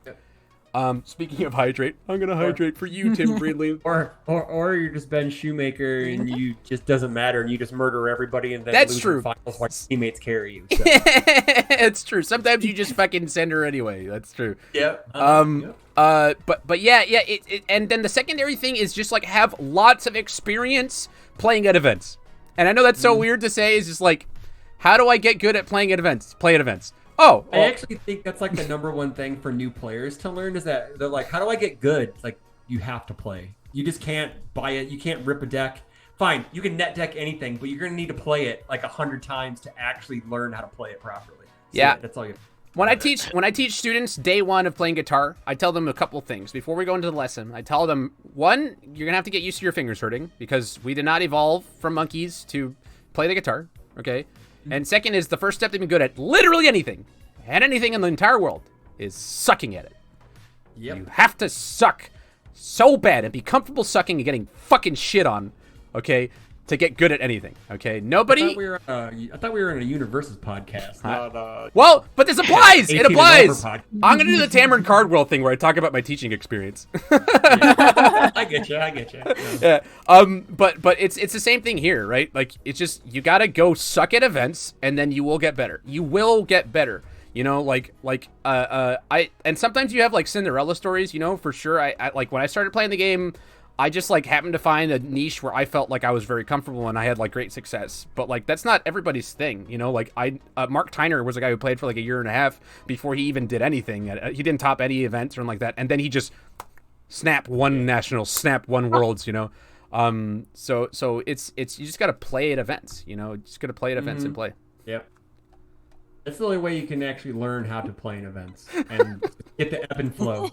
Speaking of hydrate, I'm going to hydrate for you, Tim Brindley. Or you're just Ben Shoemaker and you just doesn't matter and you just murder everybody and then That's lose true. the finals while your teammates carry you. So. It's true. Sometimes you just fucking send her anyway. That's true. Yep. But yeah, and then the secondary thing is just like have lots of experience playing at events. And I know that's so weird to say. Is just like, how do I get good at playing at events? Play at events. Oh, I actually think that's like the number one thing for new players to learn is that they're like, how do I get good? It's like, you have to play. You just can't buy it. You can't rip a deck. Fine, you can net deck anything, but you're going to need to play it like 100 times to actually learn how to play it properly. So yeah, that's all you. When I teach students day one of playing guitar, I tell them a couple things before we go into the lesson. I tell them, one, you're gonna have to get used to your fingers hurting because we did not evolve from monkeys to play the guitar, okay? And second is the first step to be good at literally anything, and anything in the entire world, is sucking at it. Yep. You have to suck so bad and be comfortable sucking and getting fucking shit on, okay, to get good at anything, okay? Nobody... I thought we were in a Universes podcast. Well, but this applies. It 18 and applies. over I'm gonna do the Tamron Cardwell thing where I talk about my teaching experience. I get you. Yeah. But it's the same thing here, right? Like it's just you gotta go suck at events, and then you will get better. You will get better. You know, and sometimes you have like Cinderella stories. You know, for sure. I like when I started playing the game. I just like happened to find a niche where I felt like I was very comfortable and I had like great success. But like that's not everybody's thing, you know. Like Mark Tyner was a guy who played for like a year and a half before he even did anything. He didn't top any events or anything like that, and then he just snapped one nationals, snapped one worlds, you know. So it's you just gotta play at events, you know. Just gotta play at events and play. Yep. That's the only way you can actually learn how to play in events and get the ebb and flow.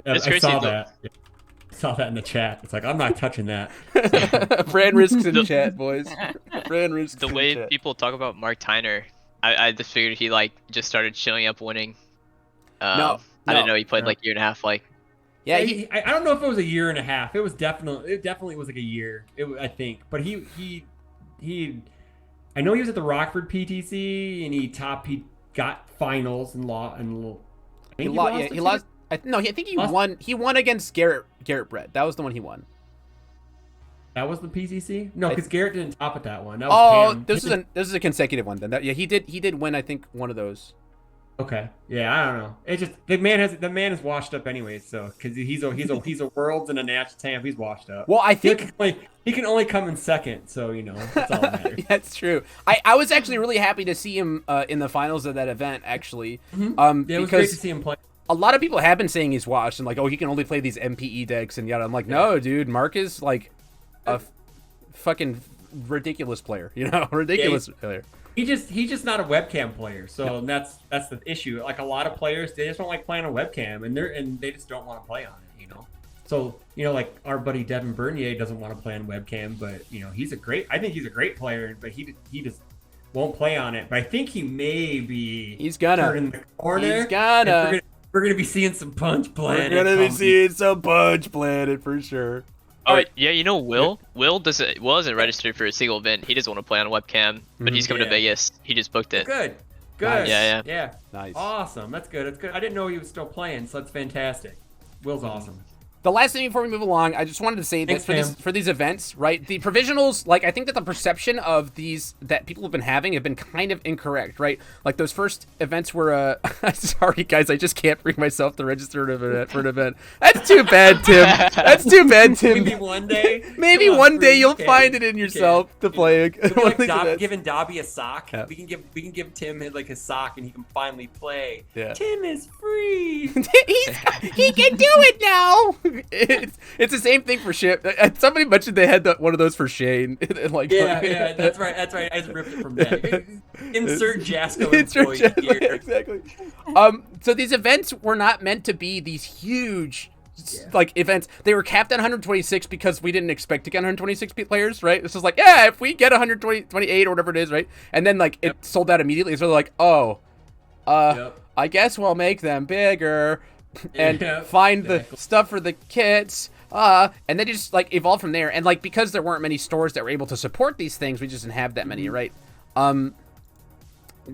I saw that. Saw that in the chat. It's like I'm not touching that. Fran risks in chat, boys. Fran risks. The way people talk about Mark Tyner, I just figured he like just started showing up winning. I didn't know he played like a year and a half. Like, yeah, I don't know if it was a year and a half. It definitely was like a year. I think, but he, I know he was at the Rockford PTC and he got finals and he lost. I think he won. He won against Garrett Brett. That was the one he won. That was the PCC? No, because Garrett didn't top at that one. That was Cam. This is a consecutive one then. He did win. I think one of those. Okay. Yeah, I don't know. It's just the man is washed up anyways. So because he's a worlds and a national champ, he's washed up. Well, I think he can only come in second. So you know that's all that matters. That's true. I was actually really happy to see him in the finals of that event. Actually, yeah, it was great to see him play. A lot of people have been saying he's washed and like, oh, he can only play these MPE decks and yada. I'm like, no, dude, Mark is like a fucking ridiculous player, you know, ridiculous player. He's just not a webcam player, so that's the issue. Like a lot of players, they just don't like playing on webcam, and they just don't want to play on it, you know. So you know, like our buddy Devin Bernier doesn't want to play on webcam, but you know, I think he's a great player, but he just won't play on it, but I think he may be. He's gonna. Turning the corner. He's gonna. And we're gonna be seeing some Punch Planet. We're gonna be seeing some Punch Planet for sure. Oh yeah, you know Will doesn't wasn't registered for a single event. He doesn't want to play on webcam, but he's coming to Vegas. He just booked it. Good. Nice. Yeah. Nice. Awesome. That's good. That's good. I didn't know he was still playing, so that's fantastic. Will's awesome. The last thing before we move along, I just wanted to say that Thanks, for these events, right? The provisionals, like I think that the perception of these that people have been having have been kind of incorrect, right? Like those first events were, sorry guys, I just can't bring myself to register for an event. That's too bad, Tim. That's too bad, Tim. Maybe one day. Maybe one day you'll find it in yourself to play one of these events. Giving Dobby a sock. Yeah. We can give Tim like his sock, and he can finally play. Yeah. Tim is free. He can do it now. It's the same thing for Ship. Somebody mentioned they had one of those for Shane. Like, yeah, that's right. I just ripped it from that. Insert Jasco Insert employee Jasco, here. exactly. So these events were not meant to be these huge like events. They were capped at 126 because we didn't expect to get 126 players, right? This is like, yeah, if we get 128 or whatever it is, right? And then like it sold out immediately. So they're like, oh, I guess we'll make them bigger and find the stuff for the kits. And then you just like evolve from there. And like because there weren't many stores that were able to support these things, we just didn't have that many, right?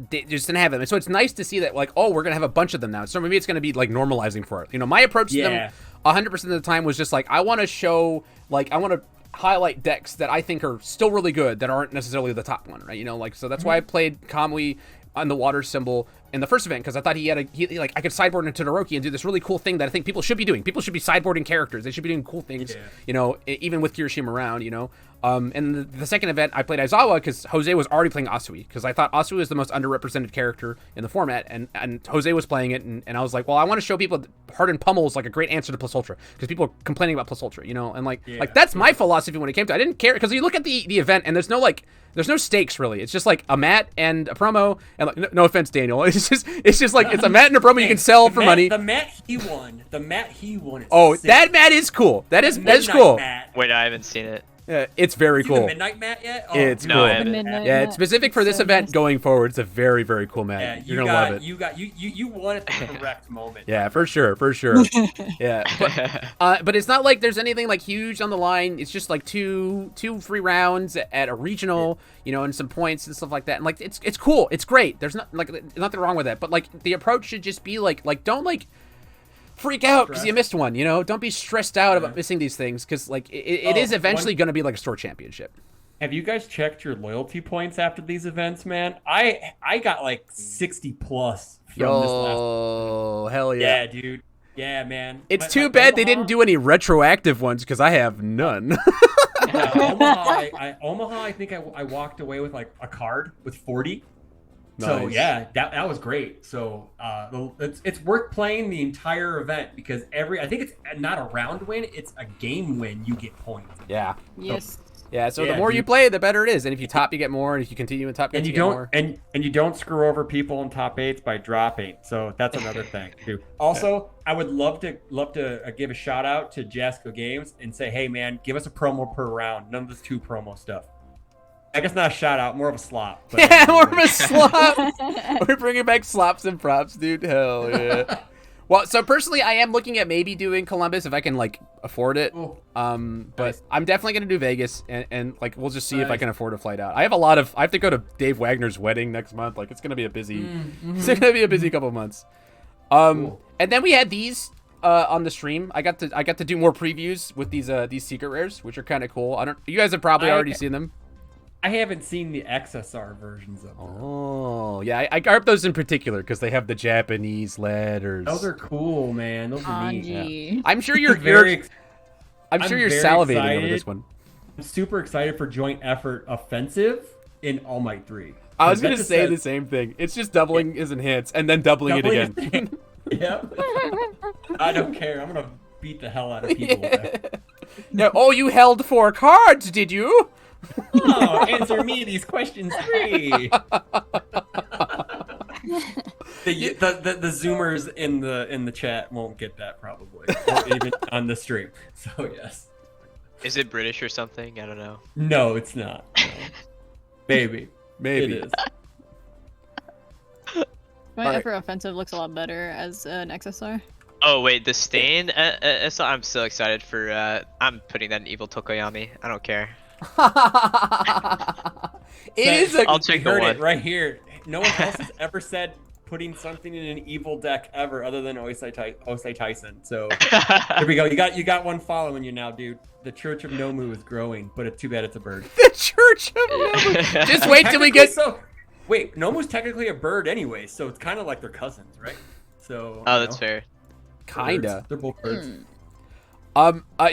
They just didn't have them. And so it's nice to see that like, oh, we're gonna have a bunch of them now. So maybe it's gonna be like normalizing for it. You know, my approach to them 100% of the time was just like, I want to show, like, I want to highlight decks that I think are still really good that aren't necessarily the top one, right? You know, like, so that's why I played Kamui on the water symbol in the first event, because I thought he like I could sideboard into Todoroki and do this really cool thing that I think people should be doing. People should be sideboarding characters. They should be doing cool things, you know, even with Kirishima around, you know. And the second event, I played Aizawa because Jose was already playing Asui, because I thought Asui was the most underrepresented character in the format, and Jose was playing it, and I was like, well, I want to show people that Hardened Pummel is like a great answer to Plus Ultra, because people are complaining about Plus Ultra, you know, and like that's my philosophy when it came to it. I didn't care, because you look at the event, and there's no stakes really. It's just like a mat and a promo, and like no offense, Daniel, it's just like it's a mat and a promo you can sell for money. The mat he won is sick. That mat is cool. That's cool. Mat. Wait, I haven't seen it. Yeah, it's very cool. The Midnight Mat yet? Oh, it's no, cool. I haven't. Yeah, it's specific for this event going forward. It's a very, very cool mat. Yeah, You're gonna love it. You won at the correct moment. Yeah, for sure. Yeah, but it's not like there's anything like huge on the line. It's just like two free rounds at a regional, you know, and some points and stuff like that. And like it's cool. It's great. There's nothing wrong with that. But like the approach should just be like don't like freak out because you missed one, you know. Don't be stressed out about missing these things, because like it is eventually going to be like a store championship. Have you guys checked your loyalty points after these events, man? I got like 60 plus from this last. Hell yeah. Yeah, dude. Yeah, man. It's too bad they didn't do any retroactive ones, because I have none. Omaha, I think I walked away with like a card with 40. Nice. So yeah, that was great. So it's worth playing the entire event, because I think it's not a round win, it's a game win. You get points. Yeah. Yes. So the more you play, the better it is. And if you top, you get more. And if you continue in top, you get more. And you don't screw over people in top 8s by dropping. So that's another thing too. Also, I would love to give a shout out to Jasco Games and say, hey man, give us a promo per round. None of this 2 promo stuff. I guess not a shout out, more of a slop. But yeah, more of a slop. We're bringing back slops and props, dude. Hell yeah. Well, so personally, I am looking at maybe doing Columbus if I can like afford it. Ooh. But Nice. I'm definitely gonna do Vegas, and like we'll just see if I can afford a flight out. I have to go to Dave Wagner's wedding next month. Like it's gonna be a busy, it's gonna be a busy couple months. Cool. And then we had these on the stream. I got to do more previews with these secret rares, which are kind of cool. You guys have probably already seen them. I haven't seen the XSR versions of them. Oh, yeah. I grabbed those in particular because they have the Japanese letters. Those are cool, man. Those are neat. Kanji. I'm sure you're very I'm sure you're very salivating over excited. this one. I'm super excited for Joint Effort Offensive in All Might 3. I was going to That just say says- the same thing. It's just doubling his enhance and then doubling it again. Yep. I don't care. I'm going to beat the hell out of people with that. No, oh, you held 4 cards, did you? Oh, answer me these questions 3. The zoomers in the chat won't get that probably, or even on the stream. So yes. Is it British or something? I don't know. No, it's not. No. Maybe. Maybe. It is. My Alright. Emperor Offensive looks a lot better as an XSR. Oh wait, the stain. So I'm so excited for. I'm putting that in Evil Tokoyami. I don't care. It is a. I'll check We the heard one. it right here. No one else has ever said putting something in an evil deck ever, other than Osei Tyson. So here we go. You got one following you now, dude. The Church of Nomu is growing, but it's too bad it's a bird. The Church of Nomu. Just wait till we get. Wait, Nomu's technically a bird anyway, so it's kind of like they're cousins, right? So. Oh, that's fair. Kinda. They're both birds.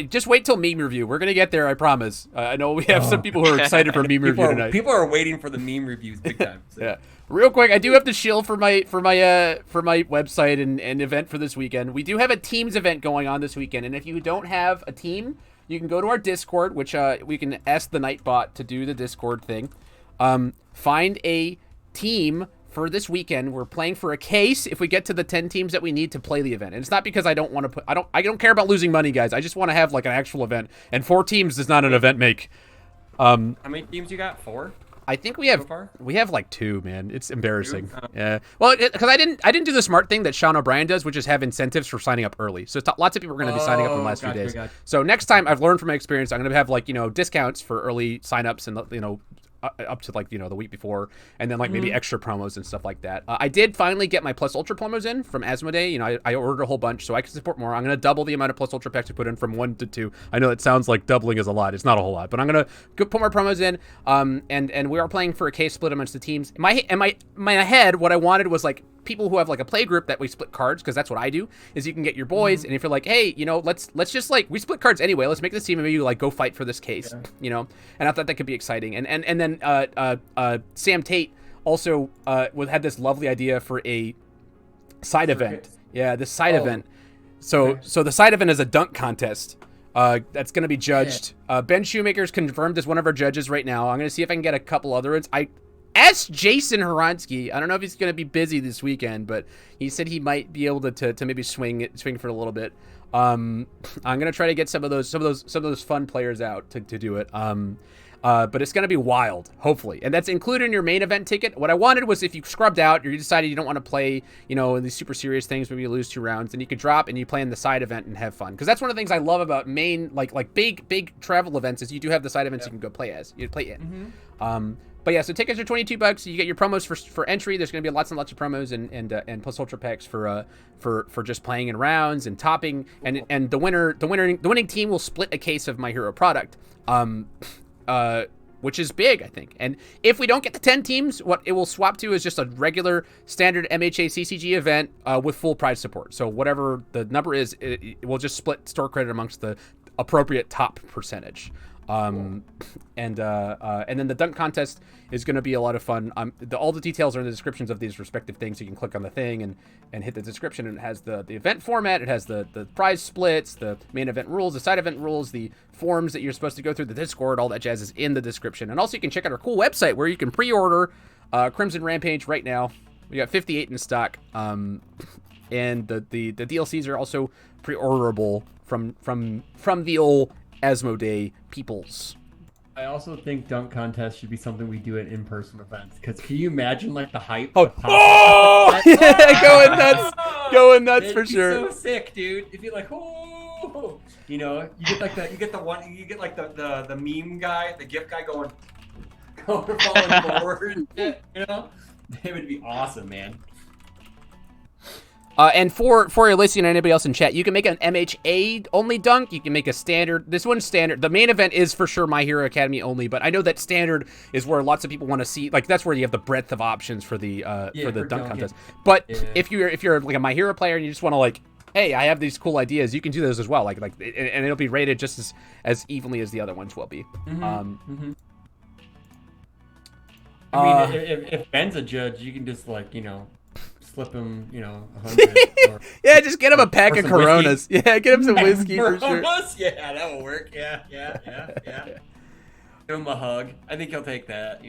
Just wait till meme review. We're gonna get there, I promise. I know we have some people who are excited for meme review tonight. People are waiting for the meme reviews big time. So. Yeah. Real quick, I do have to shill for my website and event for this weekend. We do have a Teams event going on this weekend, and if you don't have a team, you can go to our Discord, which we can ask the Nightbot to do the Discord thing. Find a team for this weekend. We're playing for a case if we get to the 10 teams that we need to play the event. And it's not because I don't want to put I don't care about losing money, guys. I just want to have like an actual event. And 4 teams does not an event make. How many teams you got? 4? I think we have So far? like 2, man. It's embarrassing. 2? Yeah. Well, because I didn't do the smart thing that Sean O'Brien does, which is have incentives for signing up early. So lots of people are going to be signing up in the last few days. Gotcha. So next time, I've learned from my experience, I'm going to have like discounts for early signups and up to like the week before, and then like maybe extra promos and stuff like that. I did finally get my Plus Ultra promos in from Asmodee. I ordered a whole bunch so I can support more. I'm going to double the amount of Plus Ultra packs we put in from 1 to 2. I know it sounds like doubling is a lot. It's not a whole lot, but I'm going to put more promos in. And we are playing for a case split amongst the teams. In my head, what I wanted was like people who have like a play group that we split cards, because that's what I do, is you can get your boys, and if you're like, hey, let's just like, we split cards anyway, let's make this team and maybe like go fight for this case, and I thought that could be exciting. And then Sam Tate also had this lovely idea for a side event. Yeah, this side event. So the side event is a dunk contest. That's going to be judged. Ben Shoemaker's confirmed as one of our judges right now. I'm going to see if I can get a couple other ones. I asked Jason Horonsky. I don't know if he's going to be busy this weekend, but he said he might be able to maybe swing for a little bit. I'm going to try to get some of those fun players out to do it. But it's going to be wild, hopefully. And that's included in your main event ticket. What I wanted was if you scrubbed out or you decided you don't want to play, in these super serious things, maybe you lose 2 rounds, then you could drop and you play in the side event and have fun. Because that's one of the things I love about main, like big travel events is you do have the side events you can go play as. You play in. But yeah, so tickets are $22. You get your promos for entry. There's going to be lots and lots of promos and Plus Ultra packs for just playing in rounds and topping. And the winning team will split a case of My Hero product. Which is big, I think. And if we don't get to 10 teams, what it will swap to is just a regular standard MHA CCG event with full prize support. So whatever the number is, it will just split store credit amongst the appropriate top percentage. And then the dunk contest is going to be a lot of fun. All the details are in the descriptions of these respective things. You can click on the thing and hit the description, and it has the event format. It has the prize splits, the main event rules, the side event rules, the forms that you're supposed to go through, the Discord, all that jazz is in the description. And also you can check out our cool website where you can pre-order Crimson Rampage right now. We got 58 in stock. And the DLCs are also pre-orderable from the old Asmodee peoples. I also think dunk contest should be something we do at in-person events. Because can you imagine like the hype? Yeah, going nuts for sure. So sick, dude. If you're like, oh, you get like the meme guy, the GIF guy going falling forward. It would be awesome, man. And for your listening and anybody else in chat, you can make an MHA only dunk. You can make a standard. This one's standard. The main event is for sure My Hero Academy only, but I know that standard is where lots of people want to see. Like that's where you have the breadth of options for the dunk contest. But if you're like a My Hero player and you just want to like, hey, I have these cool ideas, you can do those as well. And it'll be rated just as evenly as the other ones will be. I mean, if Ben's a judge, you can just like slip him, 100. Yeah, just get him a pack of Coronas. Whiskey. Yeah, get him some whiskey for sure. Yeah, that will work. Yeah. Give him a hug. I think he'll take that.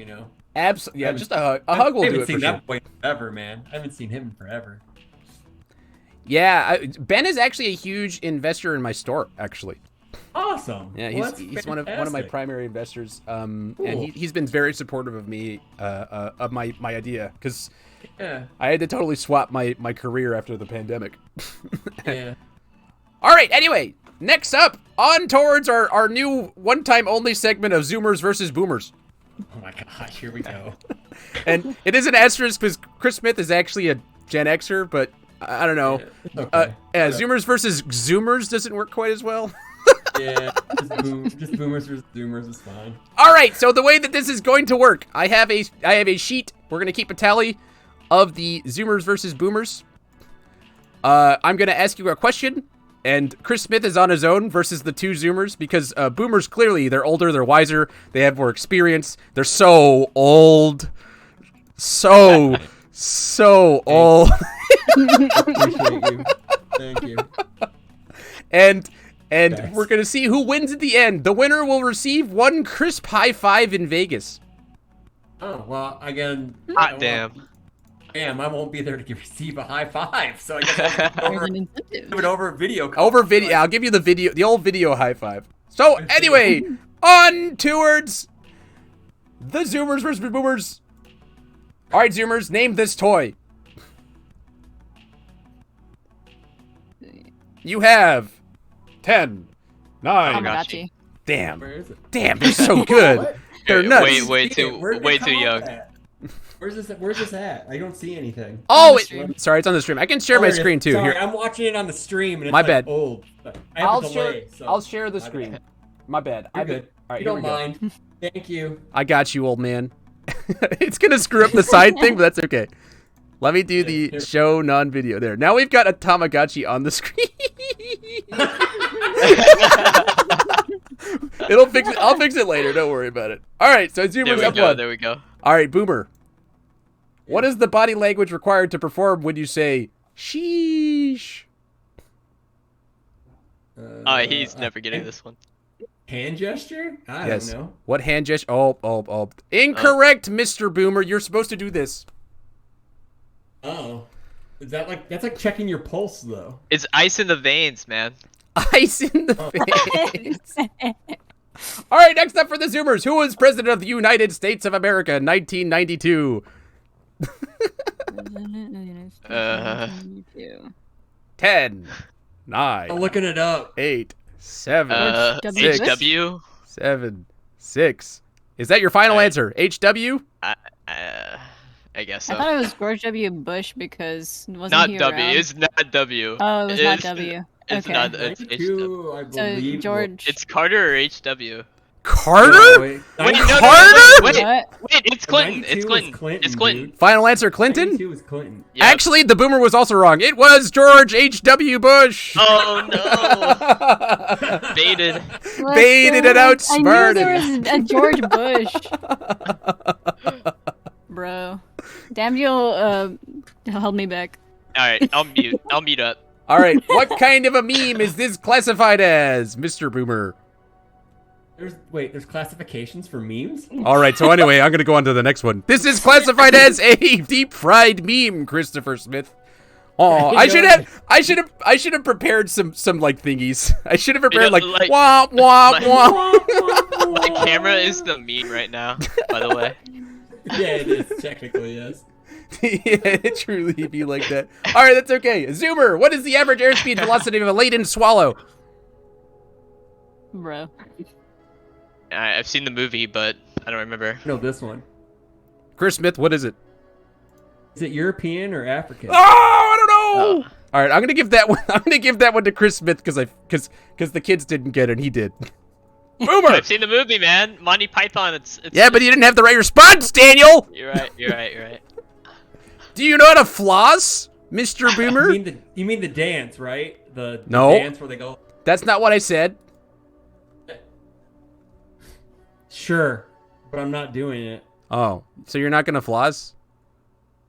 Absolutely. Yeah, just a hug. A hug will do it for sure. I haven't seen that boy forever, man. I haven't seen him in forever. Yeah, Ben is actually a huge investor in my store. Actually, Awesome. Yeah, Well, he's that's one of my fantastic. primary investors. And Cool. he's been very supportive of me of my idea because Yeah. I had to totally swap my career after the pandemic. Yeah. All right. Anyway, next up, on towards our new one-time only segment of Zoomers versus Boomers. Oh my gosh, here we go. And it is an asterisk because Chris Smith is actually a Gen Xer, but I don't know. Okay. Zoomers versus Zoomers doesn't work quite as well. Yeah, just boomers versus zoomers is fine. All right, so the way that this is going to work, I have a sheet. We're gonna keep a tally of the Zoomers versus Boomers. I'm gonna ask you a question, and Chris Smith is on his own versus the two Zoomers because Boomers clearly they're older, they're wiser, they have more experience. They're so old, so old. Appreciate you. Thank you. And Yes. we're gonna see who wins at the end. The winner will receive one crisp high five in Vegas. Oh well, again. Hot damn. Damn, I won't be there to receive a high five, so I guess I'll There's over, an do incentive. it over video. Call. Over video, I'll give you the old video high five. So anyway, on towards the Zoomers versus Boomers. All right, Zoomers, name this toy. You have 10, 9. Tamagotchi. Damn, Where is it? damn, they're so good. What? They're nuts. Way See it. too Where'd it way come too up young. at? Where's this at? I don't see anything. Oh, On the stream. sorry, it's on the stream. I can share my There it is. screen too. Sorry, Here, I'm watching it on the stream and it's My like bad. old. I have a delay, so I'll share the my screen. bad. My bad. You're good. All right, You here we don't go. mind. Thank you. I got you, old man. It's gonna screw up the side thing, but that's okay. Let me do the Here. show non-video there. Now we've got a Tamagotchi on the screen. It'll fix it. I'll fix it later. Don't worry about it. All right, so There Zoomers we up go. one. There we go. All right, Boomer. What is the body language required to perform when you say sheesh? He's never getting this one. Hand gesture? I Yes. don't know. What hand gesture? Oh. Incorrect, Mr. Boomer. You're supposed to do this. Oh. Is that like that's like checking your pulse though? It's ice in the veins, man. Ice in the face. All right, next up for the Zoomers. Who was president of the United States of America in 1992? 10, 9, I'm looking it up. 8, 7, W. 6, HW. 7, 6. Is that your final answer? HW? I guess I so. thought it was George W. Bush because wasn't Not he W. around? It's not W. Oh, it was not It's- W. It's Okay. not. It's HW. 92, I So believe. George. It's Carter or HW. Carter? Wait, Wait, no, Carter? wait, What? wait, it's Clinton. 92 It's was Clinton. Clinton, It's Clinton. dude. Final answer, Clinton? 92 was Clinton. Yep. Actually, the Boomer was also wrong. It was George H.W. Bush. Oh no! Baited. Baited and I knew outsmarted. there was a George Bush. Bro. Damn, you held me back. All right, I'll mute. I'll mute up. All right, what kind of a meme is this classified as, Mr. Boomer? There's classifications for memes? All right, so anyway, I'm going to go on to the next one. This is classified as a deep-fried meme, Christopher Smith. Oh, I should have prepared some like thingies. I should have prepared like like- womp womp womp. The camera is the meme right now, by the way. Yeah, it is technically, yes. Yeah, it truly be like that. All right, that's okay. Zoomer, what is the average airspeed velocity of a laden swallow? Bro. I've seen the movie, but I don't remember. No, this one. Chris Smith, what is it? Is it European or African? Oh, I don't know. Uh. All right, I'm gonna give that one. I'm gonna give that one to Chris Smith because the kids didn't get it and he did. Boomer. I've seen the movie, man. Monty Python. It's Yeah, but he didn't have the right response, Daniel. You're right. You're right. You're right. Do you know how to floss, Mr. Boomer? You mean the dance, right? The No. dance where they go. That's not what I said. Sure, but I'm not doing it. Oh, so you're not gonna floss?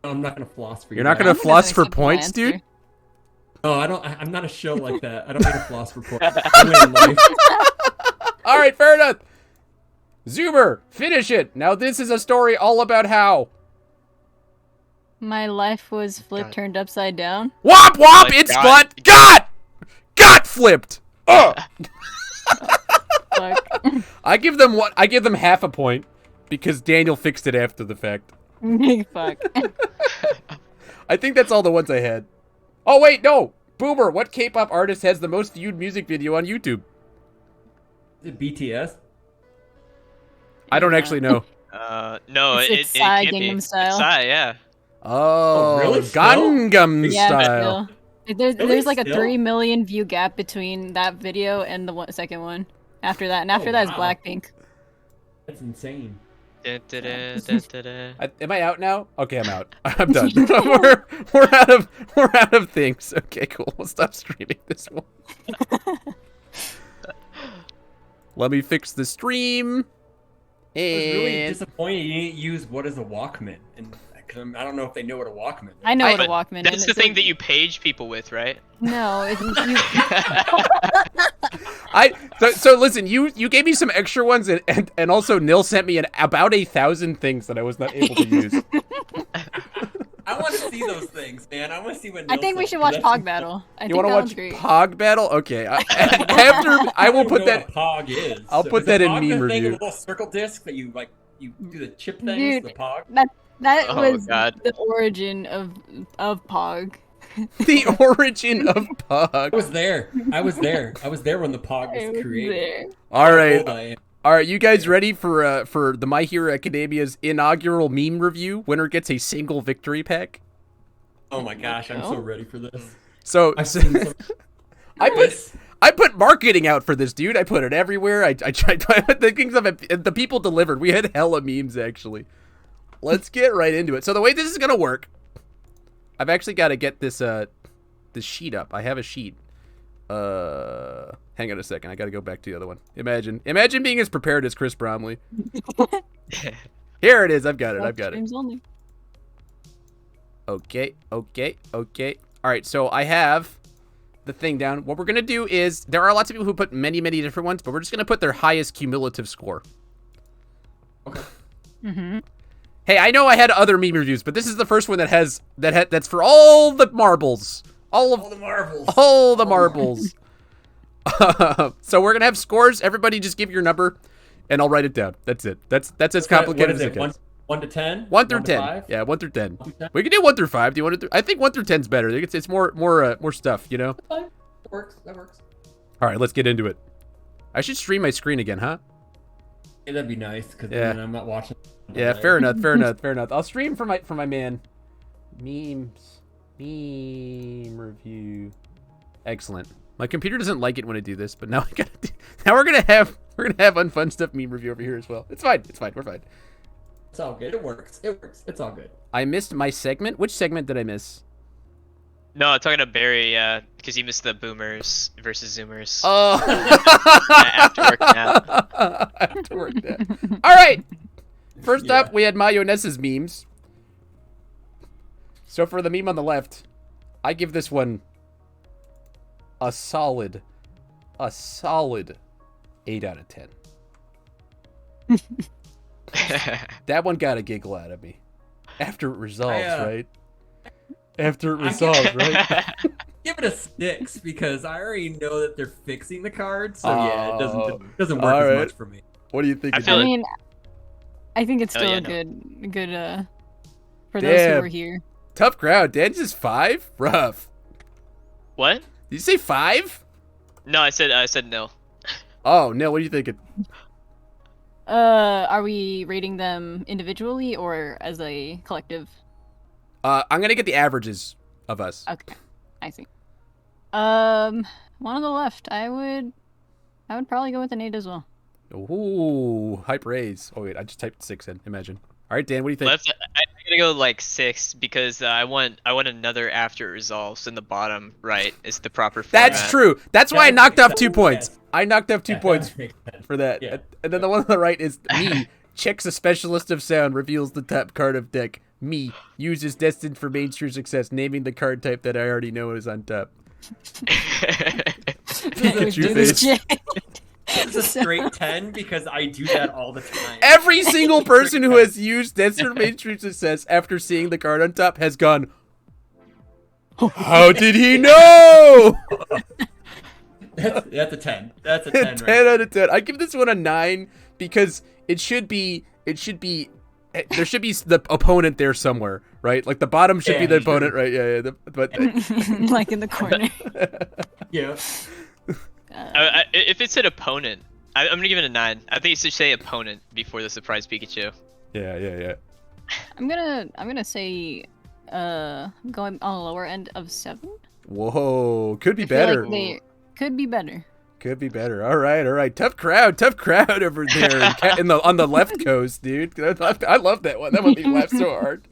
I'm not gonna floss for you. You're not guys. gonna I think floss that's an for acceptable points, answer. dude? No, I don't. I'm not a show like that. I don't need a floss for points. I win in life. All right, fair enough. Zoomer, finish it. Now this is a story all about how. My life was flipped, God. turned upside down. Womp womp! Like It's God. got flipped. Ugh. Fuck. I give them what? I give them half a point because Daniel fixed it after the fact. Fuck. I think that's all the ones I had. Oh wait, no. Boomer, what K-pop artist has the most viewed music video on YouTube? Is it BTS? I don't actually know. No, It's it Psy, can't be. Gangnam It's Style. Psy, yeah. Oh, really? Gangnam Yeah, Style. still. There's Really? like a Still? 3 million view gap between that video and the second one. After that, and after that is wow. Blackpink. That's insane. Dun, dun, dun, dun, dun, dun. Am I out now? Okay, I'm out. I'm done. we're out of things. Okay, cool. We'll stop streaming this one. Let me fix the stream. I was really And disappointed you didn't use what is a Walkman, and I don't know if they know what a Walkman is. I know what a But Walkman That's is. the thing that you page people with, right? No, it's, so listen, you gave me some extra ones and also Nil sent me about 1,000 things that I was not able to use. I want to see those things, man. I want to see what. I think we should watch Pog Battle. I You think want to that one's watch great. Pog Battle? Okay. After I will put that. What Pog is. I'll put Is that the in Pog meme the thing, review. A little circle disc that you do the chip things. Dude, The Pog. That Oh, was God. the origin of Pog. The origin of Pog. I was there. I was there when the Pog It was was created. there. All right. I am. All right, you guys ready for the My Hero Academia's inaugural meme review? Winner gets a single victory pack. Oh my gosh, I'm so ready for this. So I've seen some. I put marketing out for this, dude. I put it everywhere. I tried the things the people delivered. We had hella memes actually. Let's get right into it. So the way this is gonna work, I've actually got to get this sheet up. I have a sheet. Hang on a second. I got to go back to the other one. Imagine being as prepared as Chris Bromley. Here it is. I've got it. Streams only. Okay. All right, so I have the thing down. What we're going to do is, there are lots of people who put many, many different ones, but we're just going to put their highest cumulative score. Okay. Mm-hmm. Hey, I know I had other meme reviews, but this is the first one that's for all the marbles. All the marbles. All the marbles. So we're going to have scores. Everybody just give your number, and I'll write it down. That's it. That's as complicated as it gets. 1 to 10? 1 through 10. 5? Yeah, 1 through 10. 1 through 10? We can do 1 through 5. Do you want to do? I think 1 through 10 is better. It's more stuff, you know? Fine. That works. All right, let's get into it. I should stream my screen again, huh? Yeah, that'd be nice, because Yeah. then I'm not watching. Yeah, fair enough. I'll stream for my man. Meme review. Excellent. My computer doesn't like it when I do this, but now we're gonna have unfun stuff meme review over here as well. It's fine. We're fine. It's all good. It works. It's all good. I missed my segment. Which segment did I miss? No, I'm talking to Barry, because you missed the boomers versus zoomers. Oh. After work nap. After work nap. All right. First Yeah. up, we had Mayonnais's memes. So for the meme on the left, I give this one a solid 8 out of 10. That one got a giggle out of me. After it resolves, right? After it resolves, right? Give it a 6 because I already know that they're fixing the card, so yeah, it doesn't work all as right. much for me. What do you think? I of feel that? I it. mean, I think it's Oh, still yeah, a no. good for those Damn. who were here. Tough crowd. Dan's just 5? Rough. What? Did you say 5? No, I said no. Oh, no. What are you thinking? Are we rating them individually or as a collective? I'm going to get the averages of us. Okay, I see. One on the left, I would probably go with an 8 as well. Ooh, hype raise. Oh, wait. I just typed 6 in. Imagine. All right, Dan, what do you think? Left, I'm gonna go like 6 because I want another after it resolves in the bottom right is the proper format. That's true. That's why I knocked off 2 points. Yes. I knocked off 2 Yeah, points that makes sense. for that. Yeah. And then the one on the right is me. Checks a specialist of sound, reveals the top card of deck. Me. Uses destined for mainstream success, naming the card type that I already know is on top. Pikachu face. It's a straight 10 because I do that all the time. Every single person who has used destined for mainstream success after seeing the card on top has gone, how did he know? That's a 10. That's a 10. 10 out of 10. I give this one a 9 because there should be the opponent there somewhere, right? Like the bottom should be the opponent, right? Yeah. But like in the corner. Yeah. If it said opponent, I'm gonna give it a 9. I think it should say opponent before the surprise Pikachu. Yeah. I'm gonna say going on the lower end of 7. Whoa, could be I feel better. like they could be better. Could be better. All right. Tough crowd over there on the left coast, dude. I love that one. That one made me laugh so hard.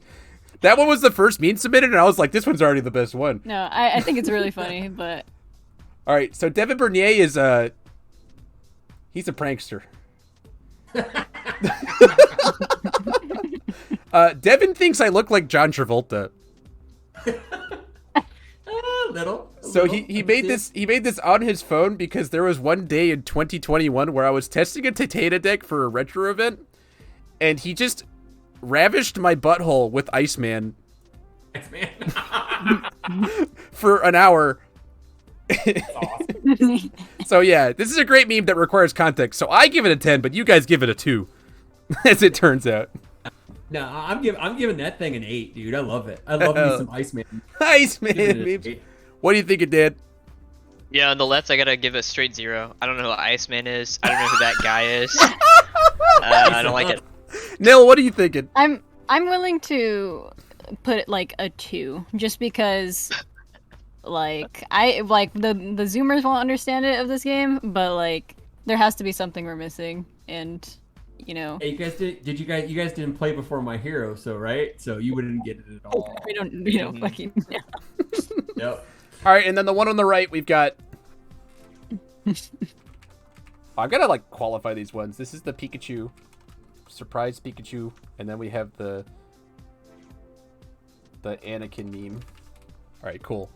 That one was the first meme submitted, and I was like, this one's already the best one. No, I think it's really funny, but All right, so Devin Bernier is he's a prankster. Devin thinks I look like John Travolta. A little. So he made this on his phone because there was one day in 2021 where I was testing a Tatata deck for a retro event, and he just ravished my butthole with Iceman for an hour. Awesome. So yeah, this is a great meme that requires context. So I give it a 10, but you guys give it a 2, as it turns out. No, I'm giving that thing an 8, dude. I love it. I love me some Iceman. Iceman Giving it memes. an 8. What do you think it did? Yeah, on the left, I gotta give a straight 0. I don't know who Iceman is. I don't know who that guy is. I don't like it. Nil, what are you thinking? I'm willing to put it like a 2, just because like the Zoomers won't understand it of this game, but like there has to be something we're missing, and you know. Hey, you guys you guys didn't play before My Hero, so right? So you wouldn't get it at all. We don't fucking know. Yep. All right, and then the one on the right, we've got. I gotta like qualify these ones. This is the Pikachu, surprise Pikachu, and then we have the Anakin meme. All right, cool.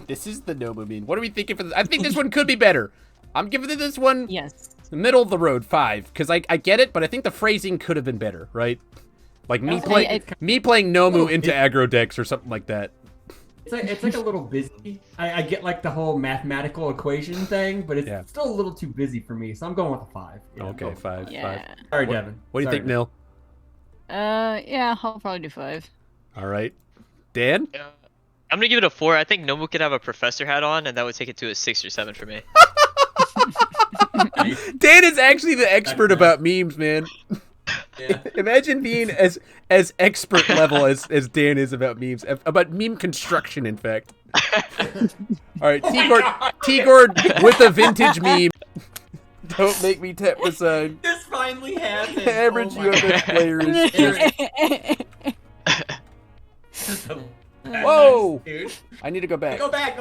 This is the Nomu meme. What are we thinking for this? I think this one could be better. I'm giving this one Yes. the middle of the road 5 because I get it, but I think the phrasing could have been better, right? Like me playing Nomu into aggro decks or something like that. It's like a little busy. I get like the whole mathematical equation thing, but it's still a little too busy for me, so I'm going with a 5. Yeah, Okay, 5. Yeah. 5. Sorry, Devin. What do you think, Neil? Yeah, I'll probably do 5. All right, Dan. Yeah. I'm gonna give it a 4. I think Nomu could have a professor hat on, and that would take it to a 6 or 7 for me. Dan is actually the expert about memes, man. Yeah. Imagine being as expert level as Dan is about memes, about meme construction, in fact. All right, T-Gord with a vintage meme. Don't make me tap the sign. This finally happened. Average UFS player is just... Whoa! Dude. I need to go back. Go back.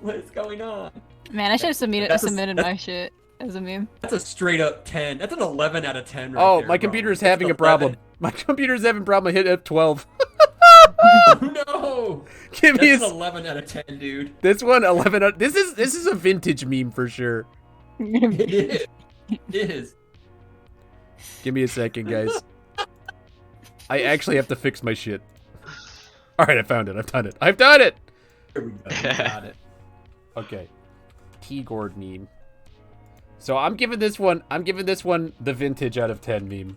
What is going on? Man, I should have submitted my shit as a meme. That's a straight up 10. That's an 11 out of 10 right Oh, there, my bro. computer's That's having a 11. problem. My computer's having a problem. I hit F12. No! Give me That's a... an 11 out of 10, dude. This one, 11 out... This is a vintage meme for sure. It is. It is. Give me a second, guys. I actually have to fix my shit. All right, I found it. I've done it. Here we go. We got it. Okay. T-Gord meme. So I'm giving this one the vintage out of 10 meme.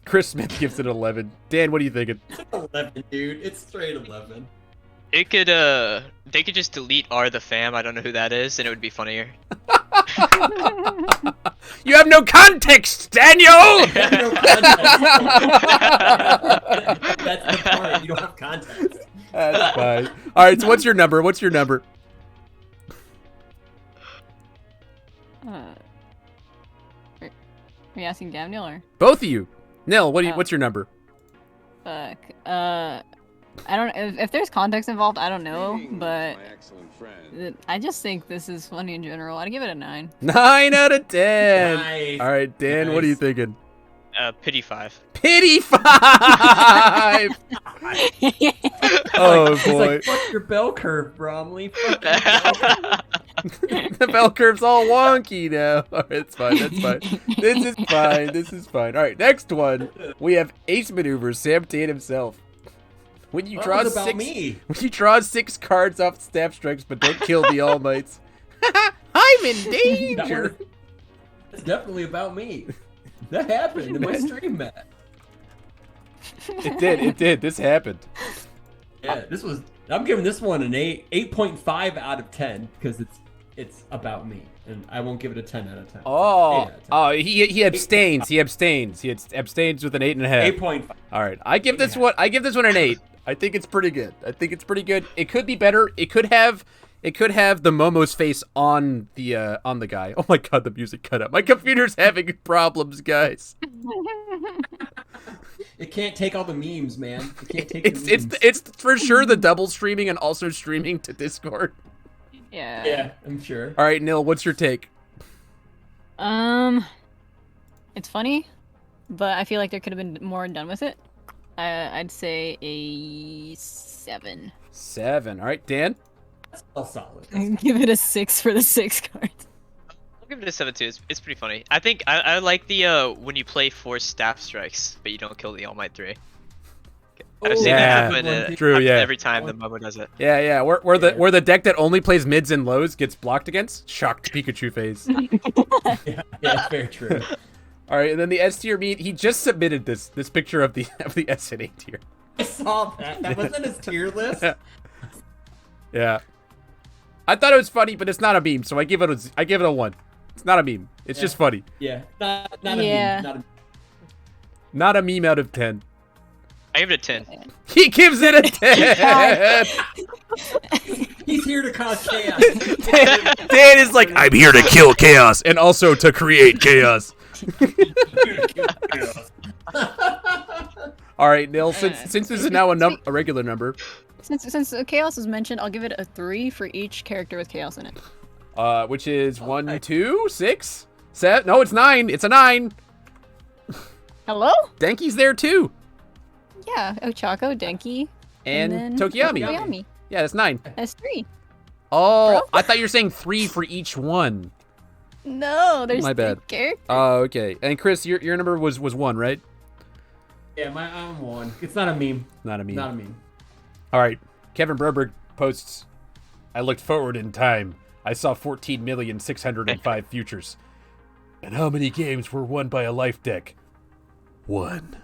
Chris Smith gives it 11. Dan, what are you thinking? It's an 11, dude. It's straight 11. It could they could just delete R the fam. I don't know who that is, and it would be funnier. You have no context, Daniel! No context. That's the part. You don't have context. That's fine. All right, so what's your number? Are you asking Daniel or? Both of you. Nil, what's your number? Fuck. I don't. If there's context involved, I don't know. But I just think this is funny in general. I'd give it a 9. 9 out of 10. Nice. All right, Dan, what are you thinking? Pity 5. Pity 5. Oh It's boy, like, fuck your bell curve, Bromley. Fuck your bell curve. the bell curve's all wonky now. All right, it's fine. That's fine. This is fine. All right, next one. We have Ace Maneuvers, Sam Tate himself. When you Well, draw it was about 6 me. when you draw 6 cards off Staff Strikes but don't kill the All Mights. I'm in danger. It's definitely about me. That happened in my stream, Matt. It did. This happened. Yeah, I'm giving this one an 8.5 out of 10 because it's about me, and I won't give it a 10 out of 10. Oh, 8 out of 10. he abstains. He abstains. He abstains with an 8.5. 8.5. All right, I give this one an 8. I think it's pretty good. It could be better. It could have the Momo's face on the guy. Oh my god, the music cut out. My computer's having problems, guys. It can't take all the memes, man. It can't take the memes. It's for sure the double streaming and also streaming to Discord. Yeah. Yeah, I'm sure. All right, Nil, what's your take? It's funny, but I feel like there could have been more done with it. I'd say a 7. 7. All right, Dan. That's all solid. Give it a 6 for the 6 cards. I'll give it a 7 too. It's pretty funny. I think I like the when you play 4 Staff Strikes, but you don't kill the All Might 3. I've seen Yeah, that happen true, yeah. every time the Momo does it. Yeah. Where the deck that only plays mids and lows gets blocked against? Shocked Pikachu phase. Yeah, very true. All right, and then the S tier meat. He just submitted this picture of the S and A tier. I saw that. That wasn't his tier list. Yeah. I thought it was funny, but it's not a meme, so I give it a 1. It's not a meme. It's just funny. Yeah, not a Yeah. meme. Not a Not a meme out of 10. I give it a 10. He gives it a 10. He's here to cause chaos. Dan is like, I'm here to kill chaos and also to create chaos. All right, Nil. Since this is now a regular number, Since chaos was mentioned, I'll give it a 3 for each character with chaos in it. which is 1, 2, 6, 7. No, it's 9. It's a 9. Hello? Denki's there too, Yeah, Ochako, Denki, and then Tokiyami. Tokiyami. Yeah, that's 9. That's 3. Oh, Bro. I thought you were saying 3 for each one. No, there's My 3 bad. characters. Oh, okay. And Chris, your number was 1, right? Yeah, I'm one. It's not a meme. Not a meme. Not a meme. All right. Kevin Broberg posts, I looked forward in time. I saw 14,605 futures. And how many games were won by a life deck? 1.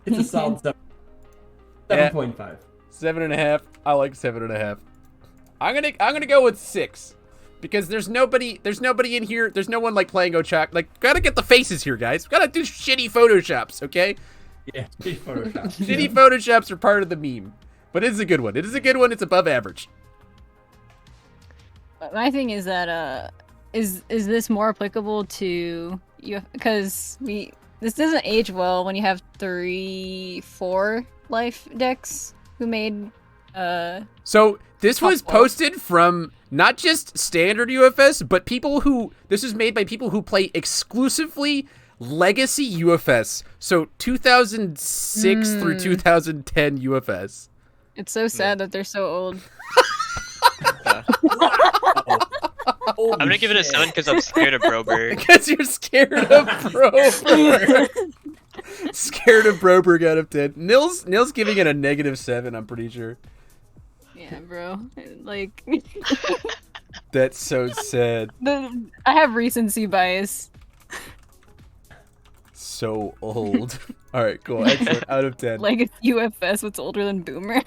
It's a solid 7. Yeah. 7.5. 7.5. I like 7.5. I'm gonna go with 6. Because there's nobody in here. There's no one like playing Ochak. Like, gotta get the faces here, guys. Gotta do shitty photoshops, okay? Yeah, Photoshop. Shitty photoshops are part of the meme. But it is a good one. It's above average. My thing is that is this more applicable to you? Because this doesn't age well when you have 3-4 life decks who made So this was posted from not just standard UFS, but this is made by people who play exclusively Legacy UFS. So 2006 through 2010 UFS. It's so sad that they're so old. Holy I'm gonna give it a shit. 7 because I'm scared of Broberg. Because you're scared of Broberg. Scared of Broberg out of 10. Nil's giving it a -7, I'm pretty sure. Yeah, bro. Like That's so sad. I have recency bias. So old. All right, cool. Excellent. Out of 10. Legacy UFS, what's older than Boomer?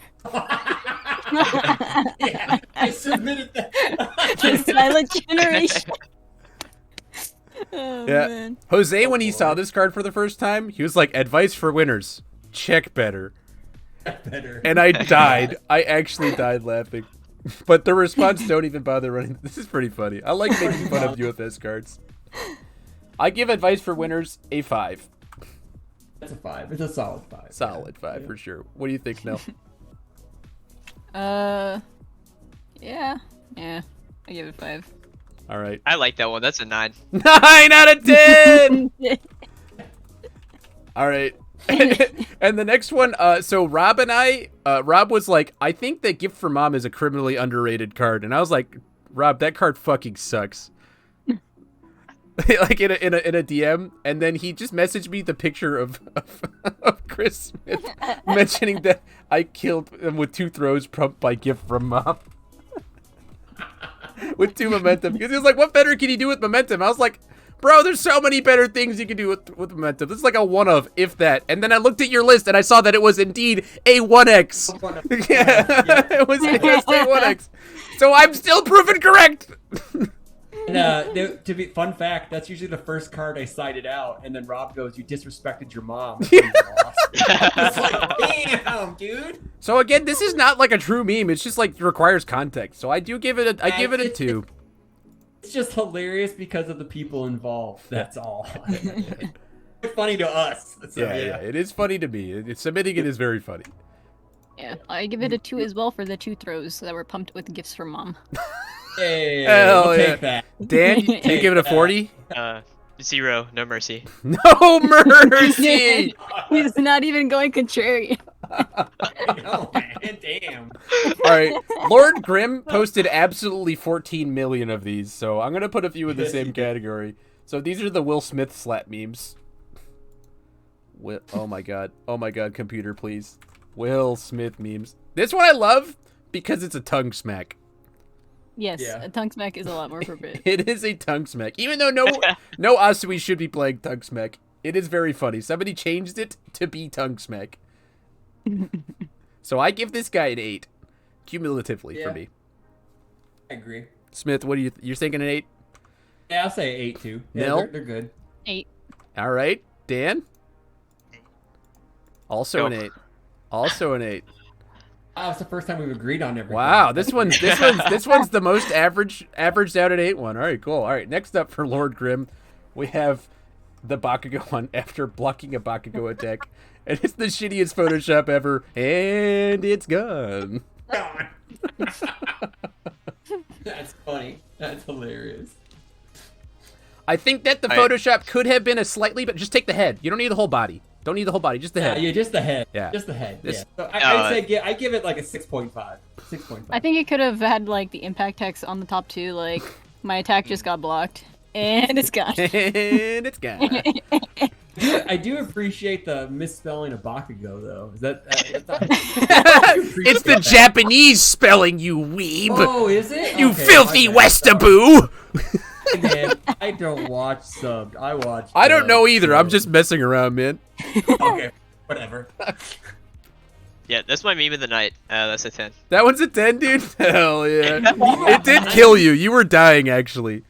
Yeah, I submitted that. The silent generation. Oh, Yeah. man. Jose, when he saw this card for the first time, he was like, advice for winners. Check better. Better. And I died. I actually died laughing. But the response don't even bother running. This is pretty funny. I like making fun of UFS cards. I give advice for winners a 5. That's a 5. It's a solid 5. Solid 5 for sure. What do you think, Nell? Yeah. I give it 5. All right. I like that one. That's a 9. 9 out of 10! All right. And the next one, so Rob and Rob was like, I think that Gift for Mom is a criminally underrated card. And I was like, Rob, that card fucking sucks. like in a DM, and then he just messaged me the picture of Chris Smith mentioning that I killed him with 2 throws pumped by gift from mom. With 2 momentum. Because he was like, what better can you do with momentum? I was like, bro, there's so many better things you can do with momentum. This is like a 1 of, if that. And then I looked at your list and I saw that it was indeed a 1x. Yeah, it was a 1x. So I'm still proven correct. And, to be fun fact, that's usually the first card I cited out, and then Rob goes, "You disrespected your mom." It's like, damn, dude. So again, this is not like a true meme. It's just like requires context. So I do give it a, I give it a 2. It's just hilarious because of the people involved. That's all. It's funny to us. So, yeah, it is funny to me. Submitting it is very funny. Yeah, I give it a 2 as well for the 2 throws that were pumped with gifts from mom. Hey, Hell we'll yeah. take that. Dan, you give it a 40? 0, no mercy. No mercy! He's not even going contrary. Oh, man, damn. All right, Lord Grimm posted absolutely 14 million of these, so I'm gonna put a few in the same category. So these are the Will Smith slap memes. Oh my god, computer, please. Will Smith memes. This one I love because it's a tongue smack. Yes, Yeah. a tongue smack is a lot more appropriate. It is a tongue smack, even though no Asui should be playing tongue smack. It is very funny. Somebody changed it to be tongue smack. So I give this guy an 8, cumulatively for me. I agree. Smith, what are you're thinking an 8? Yeah, I'll say 8 too. Yeah, Nil? they're good. 8. All right, Dan. Also Go. an 8. Also an 8. Oh, it's the first time we've agreed on everything. Wow, this one's the most averaged out at 8 one. All right, cool. All right, next up for Lord Grimm, we have the Bakugo one after blocking a Bakugo attack, and it's the shittiest Photoshop ever, and it's gone. That's funny. That's hilarious. I think that the Photoshop could have been a slightly, but just take the head. You don't need the whole body. Don't need the whole body, just the head. Yeah, just the head. Yeah. Just the head. This- Yeah. So I'd say I give it like a 6.5. 6.5. I think it could have had like the impact text on the top too, like my attack just got blocked and it's gone. And it's gone. I do appreciate the misspelling of Bakugo though. Is that? It's the Japanese spelling, you weeb. Oh, is it? You Okay, filthy okay. Westaboo. Man, I don't watch subbed. I watch. I don't know either. so- I'm just messing around, man. Okay, whatever. Yeah, that's my meme of the night. That's a 10. That one's a 10, dude? Hell yeah. It did kill you. You were dying, actually.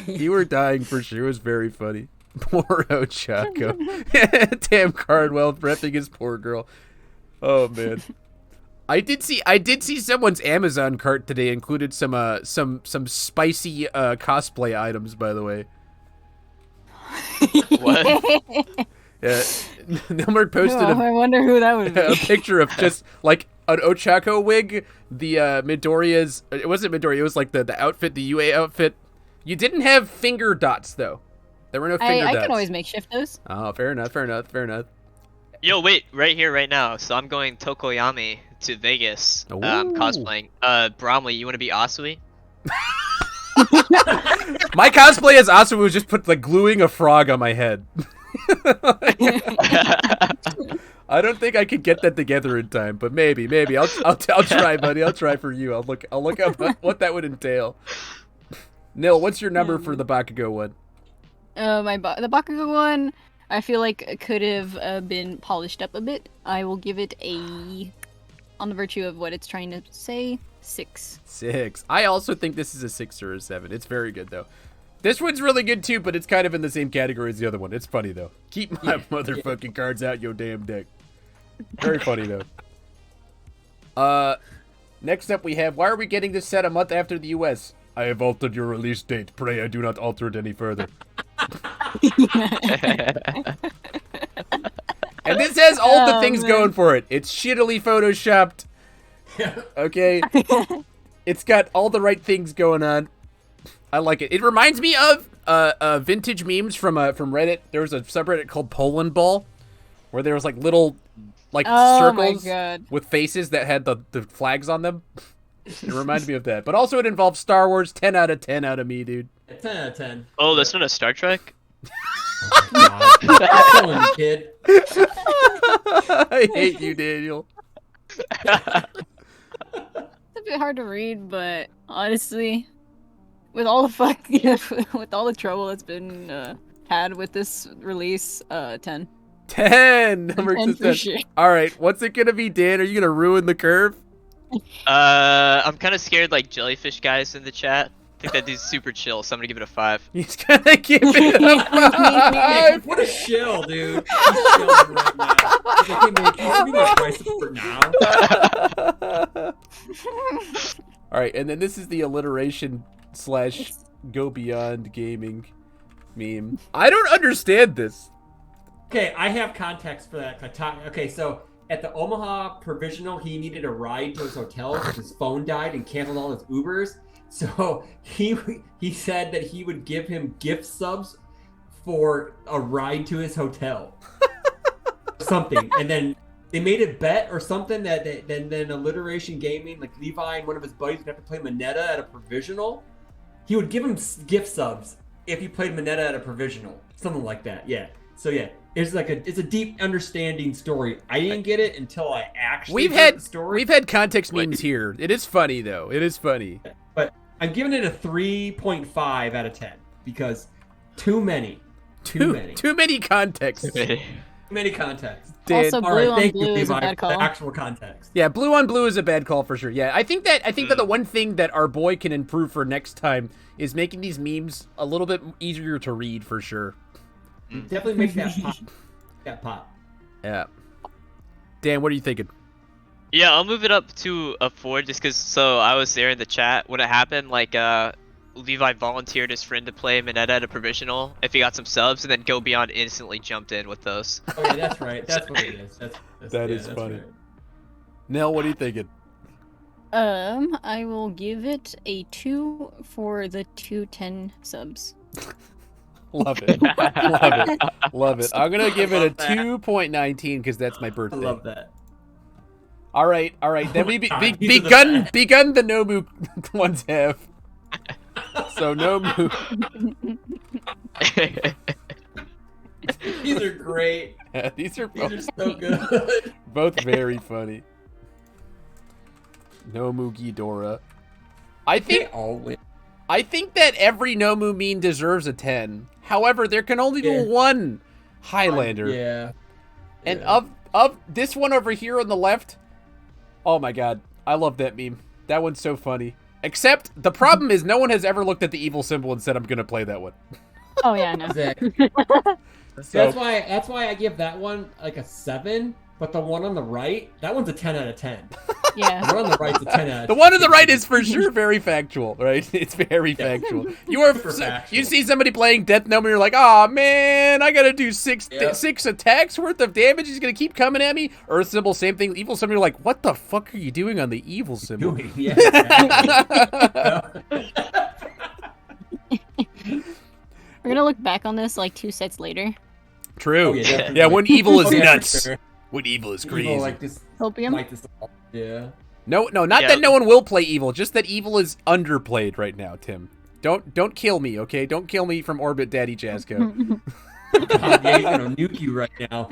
You were dying for sure. It was very funny. Poor Ochako. Damn Cardwell prepping his poor girl. Oh, man. I did see someone's Amazon cart today included some spicy cosplay items, by the way. What? Yeah. Nilmer posted I wonder who that would be. a picture of just like an Ochako wig, the Midoriya's. It wasn't Midoriya. It was like the outfit, the UA outfit. You didn't have finger dots though. There were no finger I dots. can always makeshift those. Oh, fair enough. Yo, wait, right here, right now. So I'm going Tokoyami to Vegas. Ooh. Cosplaying. Bromley, you want to be Asui? My cosplay as Asu was just put like gluing a frog on my head. I don't think I could get that together in time, but maybe I'll try, buddy. I'll try for you. I'll look up what that would entail. Nil, what's your number for the Bakugo one? The Bakugo one, I feel like it could have been polished up a bit. I will give it a, on the virtue of what it's trying to say, 6. 6. I also think this is a 6 or a 7. It's very good though. This one's really good too, but it's kind of in the same category as the other one. It's funny though. Keep my motherfucking cards out your damn dick. Very funny though. Next up we have, why are we getting this set a month after the US? I have altered your release date. Pray I do not alter it any further. And this has all the things going for it. It's shittily photoshopped. Okay. It's got all the right things going on. I like it. It reminds me of vintage memes from Reddit. There was a subreddit called Poland Ball, where there was like little circles with faces that had the flags on them. It reminds me of that. But also it involves Star Wars. 10 out of 10 out of me, dude. A 10 out of 10. Oh, that's not a Star Trek? God. I'm killing you, kid. I hate you, Daniel. It's a bit hard to read, but honestly, with all the with all the trouble that's been had with this release, 10. 10. Number 10 for 10. sure. All right, what's it gonna be, Dan? Are you gonna ruin the curve? I'm kind of scared, like, jellyfish guys in the chat. I think that dude's super chill, so I'm gonna give it a 5. He's gonna give it a 5. What a shill, dude. He's chilling right now. He's like, hey, man, can you give me my price support now? All right, and then this is the alliteration / go beyond gaming meme. I don't understand this. Okay, I have context for that. Okay, so at the Omaha Provisional, he needed a ride to his hotel because his phone died and canceled all his Ubers. So he said that he would give him gift subs for a ride to his hotel. Something. And then they made a bet or something that then Alliteration Gaming, like Levi and one of his buddies would have to play Mineta at a Provisional. He would give him gift subs if he played Mineta at a Provisional. Something like that, yeah. So yeah, it's a deep understanding story. I didn't get it until I actually heard the story. We've had context memes here. It is funny though. It is funny. But I'm giving it a 3.5 out of 10 because too many contexts. Too many contexts. Dan, Also, All blue right, on thank you, blue is a Levi, bad for the call. actual context. yeah, blue on blue is a bad call for sure. Yeah, I think that the one thing that our boy can improve for next time is making these memes a little bit easier to read for sure. Definitely make that pop. That pop. Yeah. Dan, what are you thinking? Yeah, I'll move it up to a 4 just because, so I was there in the chat when it happened, like, Levi volunteered his friend to play Mineta at a Provisional if he got some subs, and then Go Beyond instantly jumped in with those. Oh yeah, that's right. That's what it is. That's That yeah, is that's funny. right. Nell, what are you thinking? I will give it a 2 for the 210 subs. Love it. Love it. Love it. I'm going to give it a love that. 2.19 because that's my I birthday. love that. All right. Then we Oh my God, these are the begun the Nomu ones have. So Nomu. These are great. These are These are so good. both very funny. Nomu Ghidorah. I They think all win. that every Nomu meme deserves a 10. However, there can only be Yeah. one Highlander. Yeah. And Yeah. of this one over here on the left, oh my god, I love that meme. That one's so funny. Except the problem is no one has ever looked at the evil symbol and said I'm gonna play that one. Oh yeah, I know. Exactly. So That's why I give that one like a 7, but the one on the right, that one's a 10 out of 10. Yeah. The one on the right's a 10 out of 10. the one on the right is for sure very factual, right? It's very factual. You are Super factual. you see somebody playing Death Nomu, you're like, oh man, I gotta do six attacks worth of damage. He's gonna keep coming at me. Earth symbol, same thing. Evil symbol, you're like, what the fuck are you doing on the evil symbol? Yeah, exactly. We're gonna look back on this like 2 sets later. True. Oh, yeah, definitely. Yeah, when evil is Oh, yeah, for nuts. sure. When evil is Evil, crazy. like this, Hopium. like this. Yeah. No, not Yeah. that no one will play evil, just that evil is underplayed right now, Tim. Don't kill me, okay? Don't kill me from Orbit Daddy Jasko. God, yeah, he's gonna nuke you right now.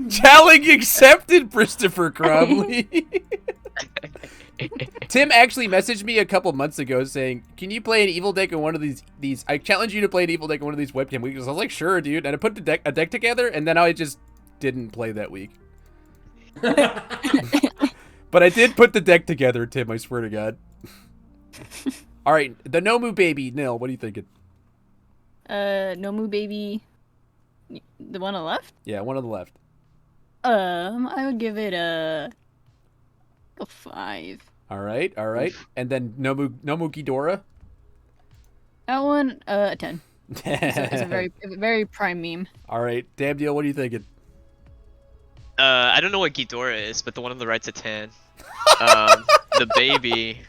Challenge accepted, Christopher Cromley. Tim actually messaged me a couple months ago saying, "Can you play an evil deck in one of these? I challenge you to play an evil deck in one of these webcam weeks." I was like, "Sure, dude." And I put a deck together, and then I just didn't play that week. But I did put the deck together, Tim. I swear to God. All right, the Nomu baby, Nil. What are you thinking? Nomu baby. The one on the left? Yeah, one on the left. I would give it a 5. All right. And then Nomu Ghidorah. That one, a 10. It's a very prime meme. All right, damn deal. What are you thinking? I don't know what Ghidorah is, but the one on the right's a 10. The baby,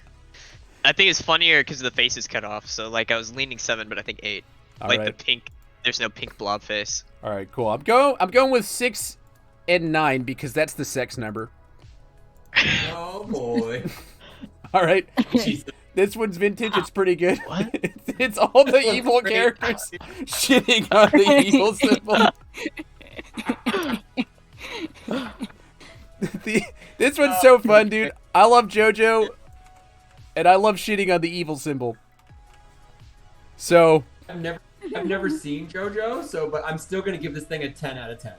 I think it's funnier because the face is cut off. So like I was leaning 7, but I think 8. All like right. the pink, there's no pink blob face. All right, cool. I'm going with 6 and 9 because that's the sex number. Oh boy. All right, Jesus. this one's vintage. It's pretty good. What? It's all the evil Great. characters shitting on the evil symbol. This one's so fun, dude. I love JoJo, and I love shitting on the evil symbol. So, I've never seen JoJo, but I'm still gonna give this thing a 10 out of 10.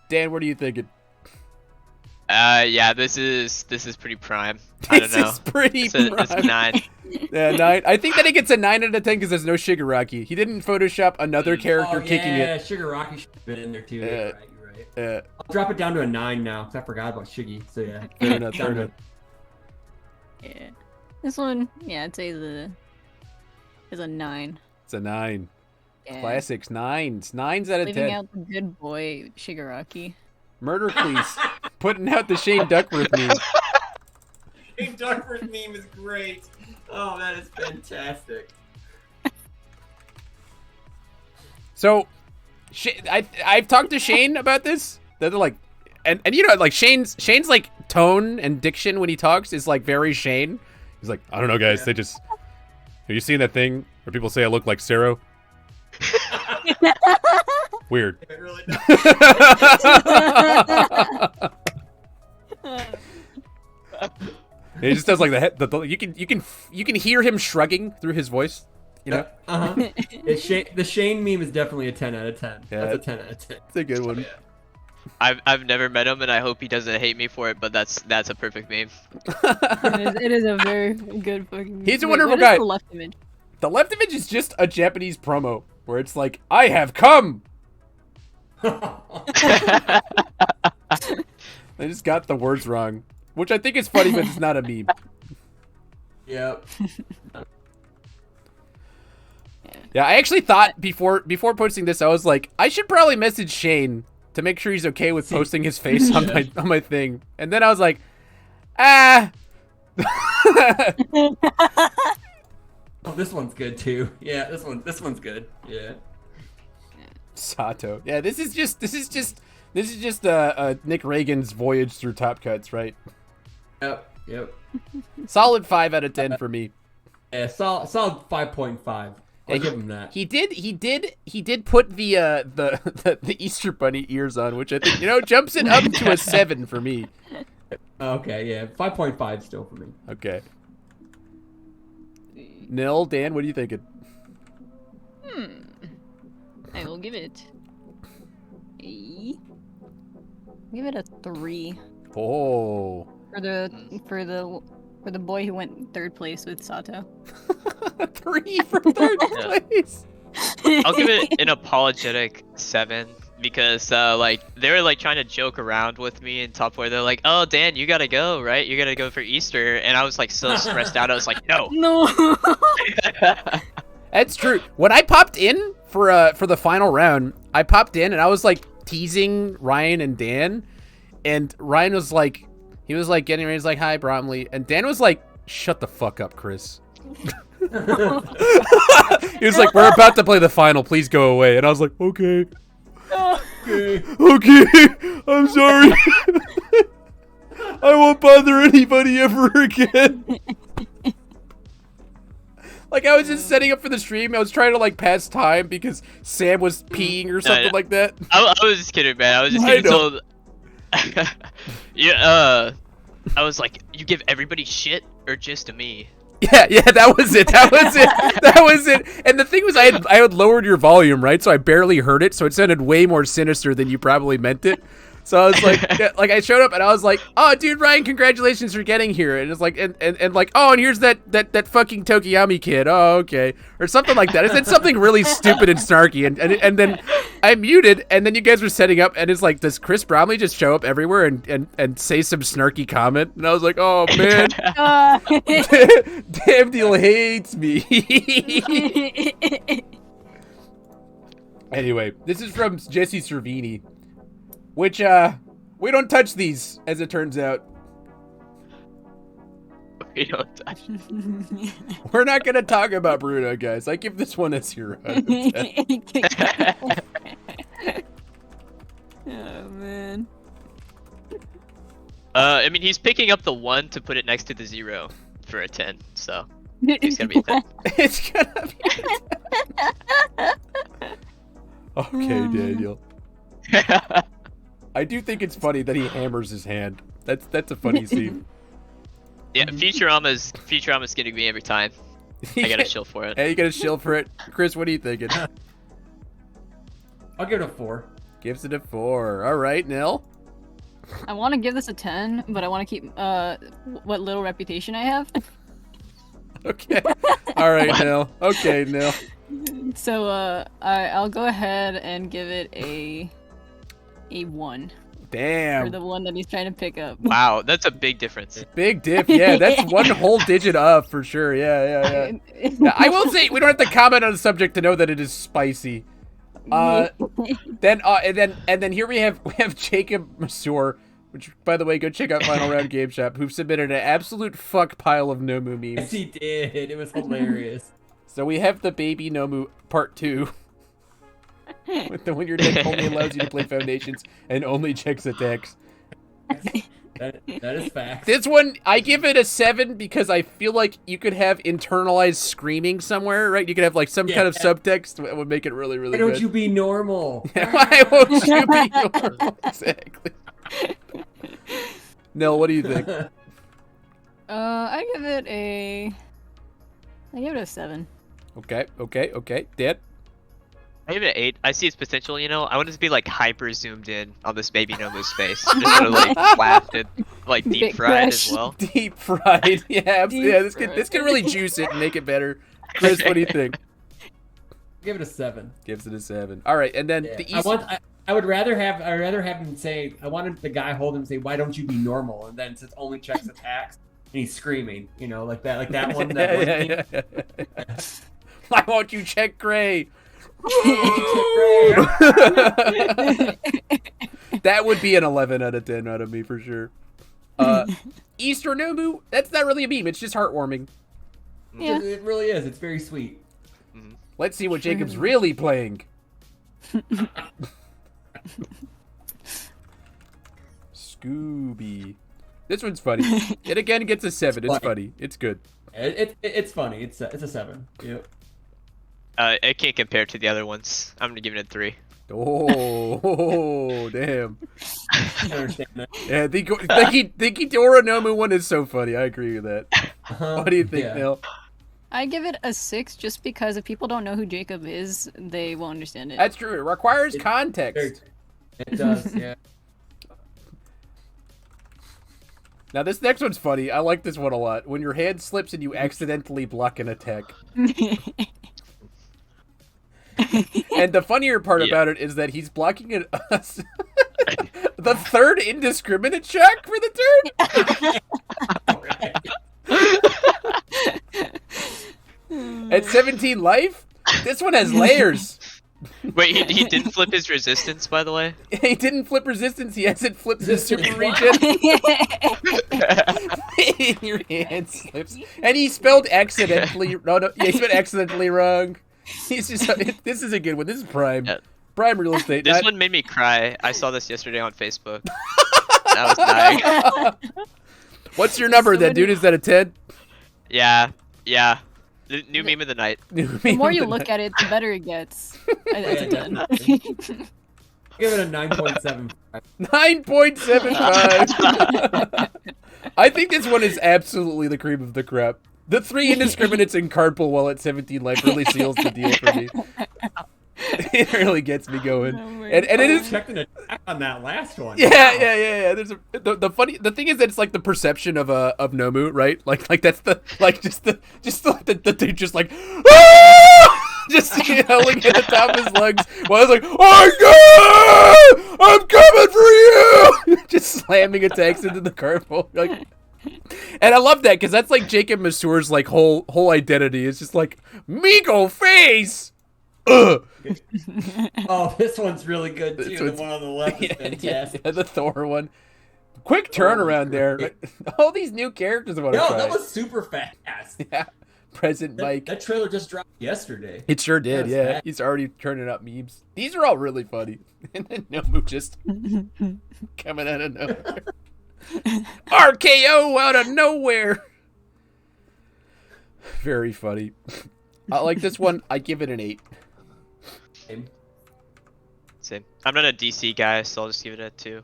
Dan, what are you thinking? Yeah, this is pretty prime. I don't know. This is pretty It's a prime. 9. Yeah, 9. I think that it gets a 9 out of 10 because there's no Shigaraki. He didn't Photoshop another character kicking it. Yeah, Shigaraki should have been in there too. You're right. I'll drop it down to a 9 now because I forgot about Shiggy. So yeah. Fair enough, fair enough. Yeah. This one, yeah, I'd say is a 9. It's a 9. Yeah. Classics, 9s. 9s out of 10. Leaving out the good boy Shigaraki. Murder Cleese. Putting out the Shane Duckworth meme. Shane Duckworth meme is great. Oh, that is fantastic. So, I've talked to Shane about this. They're like, and you know, like Shane's like tone and diction when he talks is like very Shane. He's like, I don't know, guys. Yeah. They just. Have you seen that thing where people say I look like Sero? Weird. It really does. He just does like you can hear him shrugging through his voice. You know, The Shane meme is definitely a 10 out of 10. Yeah. That's a 10 out of 10. it's a good one. I've never met him, and I hope he doesn't hate me for it. But that's a perfect meme. It is a very good fucking. He's a Wait, wonderful what is guy. the left image? The left image is just a Japanese promo where it's like, I have come. They just got the words wrong, which I think is funny, but it's not a meme. Yep. Yeah, I actually thought before posting this, I was like, I should probably message Shane to make sure he's okay with posting his face on my thing. And then I was like, ah. Oh, this one's good too. Yeah, this one's good. Yeah. Sato. Yeah, this is just Nick Reagan's voyage through Top Cuts, right? Yep. Solid 5 out of 10 for me. Yeah, solid 5.5. I'll give him that. He did put the Easter Bunny ears on, which I think jumps it up to a 7 for me. Okay, yeah, 5.5 still for me. Okay. Nil, Dan, what are you thinking? I will give it a 3 Oh. for the boy who went third place with Sato. 3 for third place. I'll give it an apologetic 7 because like they were like trying to joke around with me in Top 4. They're like, "Oh, Dan, you gotta go, right? You gotta go for Easter," and I was like so stressed out. I was like, "No." No. That's true. When I popped in for the final round, I popped in and I was like teasing Ryan and Dan, and Ryan was like, getting ready. He's like, "Hi, Bromley," and Dan was like, "Shut the fuck up, Chris." He was like, "We're about to play the final. Please go away." And I was like, "Okay, okay, I'm sorry. I won't bother anybody ever again." Like, I was just setting up for the stream. I was trying to like pass time because Sam was peeing or something like that. I was just kidding, man. I was just I kidding. know. Yeah. I was like, "You give everybody shit or just to me?" Yeah, that was it. That was it. And the thing was, I had lowered your volume, right? So I barely heard it. So it sounded way more sinister than you probably meant it. So I was like, like I showed up and I was like, "Oh, dude, Ryan, congratulations for getting here." And it's like, and like, "Oh, and here's that fucking Tokiyami kid." Oh, okay, or something like that. I said something really stupid and snarky, and then I muted, and then you guys were setting up, and it's like, does Chris Bromley just show up everywhere and say some snarky comment? And I was like, "Oh man, Damn Deal hates me." Anyway, this is from Jesse Cervini. Which, we don't touch these, as it turns out. We don't touch. We're not going to talk about Bruno, guys. I give this one a 0 out of 10. Oh, man. I mean, he's picking up the 1 to put it next to the 0 for a 10, so it's gonna be a 10. It's gonna be. Okay, Daniel. I do think it's funny that he hammers his hand. That's a funny scene. Yeah, Futurama's getting me every time. I gotta chill for it. Hey, you gotta chill for it. Chris, what are you thinking? I'll give it a 4. Gives it a 4. All right, Nil. I want to give this a 10, but I want to keep what little reputation I have. Okay. All right, Nil. Okay, Nil. So I'll go ahead and give it a 1 for Damn. the one that he's trying to pick up. Wow, that's a big difference. Big dip. Yeah, that's one whole digit up for sure. Yeah. Yeah, I will say we don't have to comment on the subject to know that it is spicy. Then here we have Jacob Masur, which, by the way, go check out Final Round Game Shop, who've submitted an absolute fuck pile of Nomu memes. Yes, he did. It was hilarious. So we have the Baby Nomu Part 2. With the when your deck only allows you to play Foundations and only checks attacks. That is fact. This one, I give it a 7 because I feel like you could have internalized screaming somewhere, right? You could have like some kind of subtext that would make it really, really Why don't good. you be normal? Why won't you be normal? Exactly. Nell, what do you think? I give it a 7. Okay. Dan? I give it an 8. I see its potential, you know. I want it to be like hyper zoomed in on this baby Nomu's face. Just sort of like blasted, like deep Big fried crush. as well. Deep fried. Yeah, absolutely. Yeah, this fried. can really juice it and make it better. Chris, what do you think? Give it a 7. Gives it a 7. All right, and then Yeah. the East. I would rather have him say, I wanted the guy hold him and say, why don't you be normal? And then it only checks attacks and he's screaming, you know, like that one. Yeah. Why won't you check Gray? That would be an 11 out of 10 out of me for sure. Easter Nomu, that's not really a meme. It's just heartwarming. Yeah. It really is. It's very sweet. Let's see what Jacob's really playing. Scooby. This one's funny. It again gets a 7. It's funny. It's good. It's funny. It's a 7. Yep. It can't compare to the other ones. I'm gonna give it a 3. Oh, damn. I understand that. Yeah, the Ghidorah Nomu one is so funny. I agree with that. What do you think, Yeah. Neil? I give it a 6 just because if people don't know who Jacob is, they won't understand it. That's true. It requires context. It does, yeah. Now, this next one's funny. I like this one a lot. When your hand slips and you accidentally block an attack. And the funnier part about it is that he's blocking it the third indiscriminate check for the turn. At 17 life, this one has layers. Wait, he didn't flip his resistance, by the way? He didn't flip resistance. He hasn't flipped his super regen. Your hand slips, and he spelled accidentally. No, he spelled accidentally wrong. He's just. This is a good one. This is prime. Yeah. Prime real estate. This one made me cry. I saw this yesterday on Facebook. I was dying. What's your number then, dude? Is that a 10? Yeah. The new meme of the night. The more you look at it, the better it gets. It's a 10. Give it a 9.75. 9.75. I think this one is absolutely the cream of the crop. The 3 indiscriminates in Cardpool while at 17 life really seals the deal for me. It really gets me going. And it is Checked an attack on that last one. Yeah. There's the thing is that it's like the perception of Nomu, right? Like that's the dude just like just yelling at the top of his lungs while I was like, "Oh God, I'm coming for you!" Just slamming attacks into the Cardpool. Like, and I love that because that's like Jacob Masur's like whole identity. It's just like Migo face. Ugh. Oh, this one's really good too. This The one's- one on the left is fantastic. Yeah, the Thor one. Quick turnaround there. All these new characters I want to No, try. that was super fast. Yeah. Present Mike. That trailer just dropped yesterday. It sure did, That's yeah. bad. He's already turning up memes. These are all really funny. And then Nomu just coming out of nowhere. RKO out of nowhere. Very funny. I like this one. I give it an 8. Same. Same. I'm not a DC guy, so I'll just give it a 2.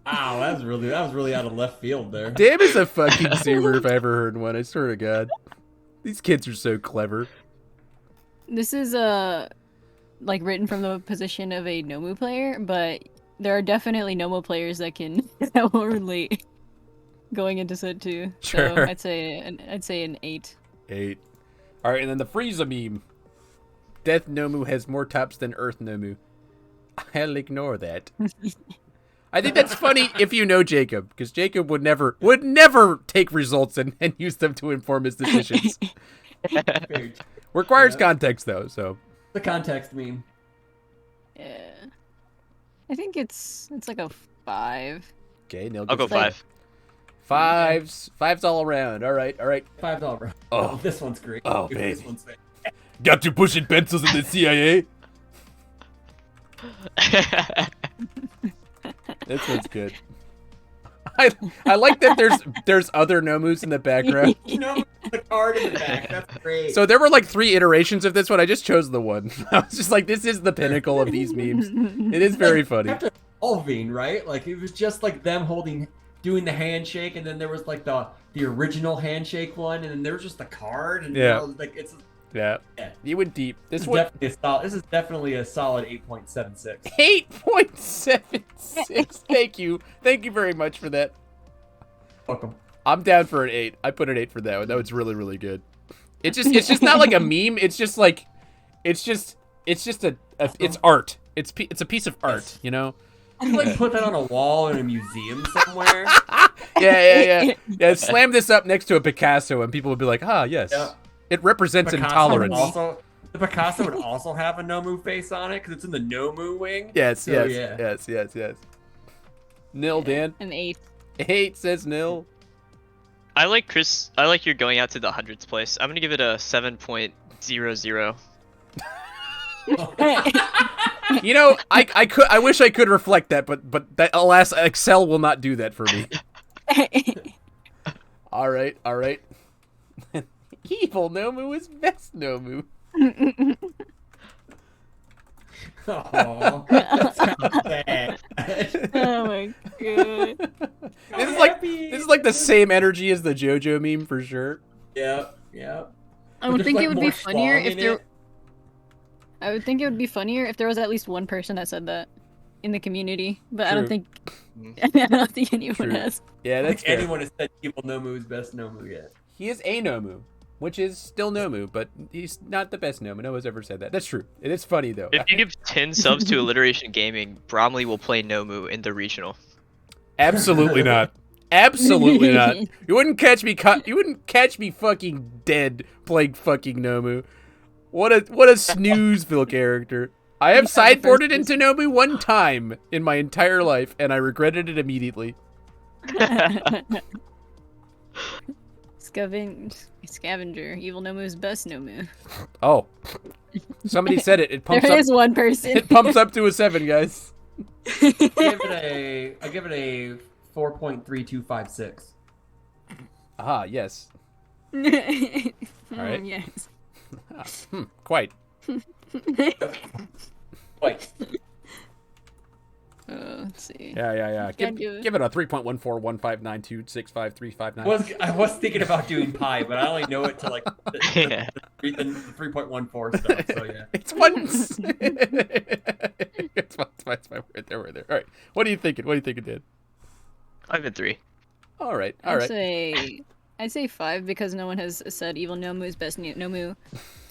Wow, that was really out of left field there. Damn is a fucking zoomer if I ever heard one. I swear to God. These kids are so clever. This is like written from the position of a Nomu player, but there are definitely Nomu players that will relate going into set 2. Sure. So I'd say an 8. 8. All right, and then the Frieza meme. Death Nomu has more tops than Earth Nomu. I'll ignore that. I think that's funny if you know Jacob, because Jacob would never take results and use them to inform his decisions. Requires context though, so. The context meme. Yeah. I think it's like a 5. Okay, Neil. I'll go gets 5. 5s all around. All right. $5. Oh. This one's great. Oh, This baby. one's great. Got you pushing pencils in the CIA? This one's good. I like that there's other Nomus in the background. No, the card in the back. That's great. So there were like 3 iterations of this one. I just chose the one. I was just like, this is the pinnacle of these memes. It is very funny. After evolving, right? Like it was just like them doing the handshake, and then there was like the original handshake one, and then there was just the card, and Yeah. like it's Yeah. Yeah. You went deep. this is definitely a solid 8.76. 8.76. Thank you. Thank you very much for that. Welcome. I'm down for an 8. I put an 8 for that one. That was really, really good. It's just not like a meme. It's just like, it's art. It's a piece of art, you know? You like put that on a wall in a museum somewhere. Yeah. Slam this up next to a Picasso, and people would be like, "Ah, yes, Yeah. it represents intolerance." The Picasso would also have a Nomu face on it because it's in the Nomu wing. Yes. Yeah. Nil, Dan. An 8. 8 says Nil. I like Chris. I like you're going out to the hundreds place. I'm gonna give it a 7.00. You know, I wish I could reflect that, but that, alas, Excel will not do that for me. All right. Evil Nomu is best Nomu. Oh, that's kind of sad. Oh my god. This is like the same energy as the JoJo meme for sure. Yeah. I would There's, think like, it would more be funnier schlong if in there. it. I would think it would be funnier if there was at least one person that said that in the community, but I don't True. think I don't think anyone True. has. Yeah, I that's think fair. anyone has said Evil Nomu is best Nomu yet. He is a Nomu, which is still Nomu, but he's not the best Nomu. No one's ever said that. That's true. It is funny though. If you give 10 subs to Alliteration Gaming, Bromley will play Nomu in the regional. Absolutely not. Absolutely not. You wouldn't catch me. You wouldn't catch me fucking dead playing fucking Nomu. What a snoozeville character. I have sideboarded into Nomu one time in my entire life, and I regretted it immediately. Scavenger. Evil Nomu's best Nomu. Oh, somebody said it. It pumps There up. is one person. It pumps up to a 7, guys. I give it a 4.3256. Ah, yes. All right. Yes. Quite. Wait. Let's see. Yeah. Gotta do it. Give it a 3.141592653559. I was thinking about doing pi, but I only know it to like the 3.14 stuff. So yeah. It's one. It's fine. We're there. All right. What are you thinking? Dan? I'm in 3. All right. I'd say 5 because no one has said Evil Nomu's best Nomu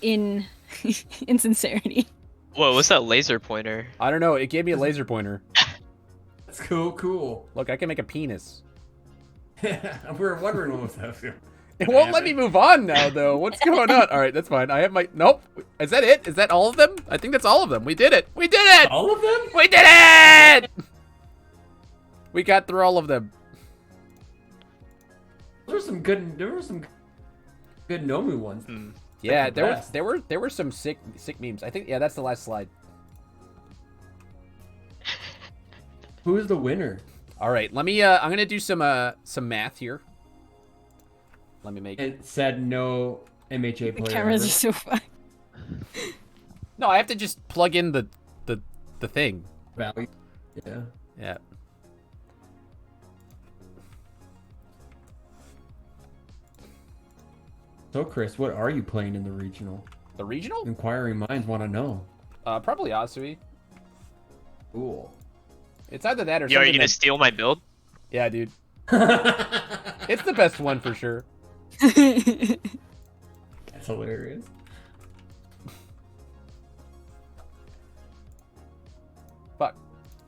in sincerity. Whoa, what's that laser pointer? I don't know. It gave me a laser pointer. That's cool. Look, I can make a penis. We were wondering what was that. It won't let me move on now, though. What's going on? All right, that's fine. I have my... Nope. Is that it? Is that all of them? I think that's all of them. We did it. All of them? We did it! We got through all of them. There were some good Nomu ones. Yeah, the there were some sick memes. I think that's the last slide. Who is the winner? All right, let me. I'm gonna do some math here. Let me make. It said no MHA The player. cameras are ever. so fun. No, I have to just plug in the thing. Value. Yeah. Yeah. So, Chris, what are you playing in the regional? The regional? Inquiring minds want to know. Probably Asui. Cool. It's either that or Yo, are something. you gonna steal my build? Yeah, dude. It's the best one for sure. That's hilarious. Fuck.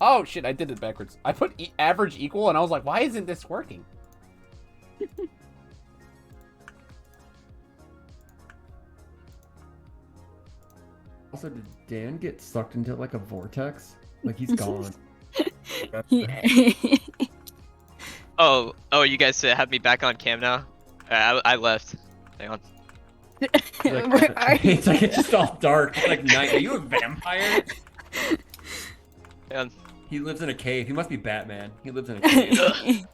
Oh shit, I did it backwards. I put average equal, and I was like, why isn't this working? Also, did Dan get sucked into like a vortex? Like he's gone. Yeah. Oh, you guys have me back on cam now? I left. Hang on. Where are you? It's like it's just all dark. It's like night. Are you a vampire? Hang on. He lives in a cave. He must be Batman. He lives in a cave.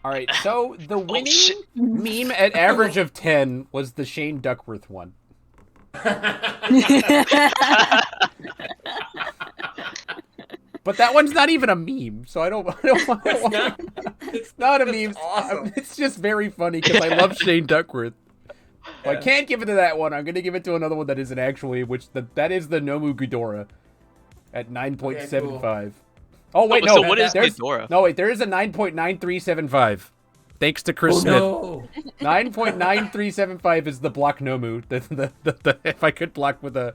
All right, so the winning shit. meme at average of 10 was the Shane Duckworth one. But that one's not even a meme, so I don't want it's not a meme. awesome. It's just very funny because I love Shane Duckworth. Well, I can't give it to that one. I'm going to give it to another one that isn't actually, that is the Nomu Ghidorah at 9.75. Oh, wait, so no. what is there's- Ghidorah? No, wait, there is a 9.9375. Thanks to Chris Smith. No. 9.9375 is the block Nomu. The if I could block with a...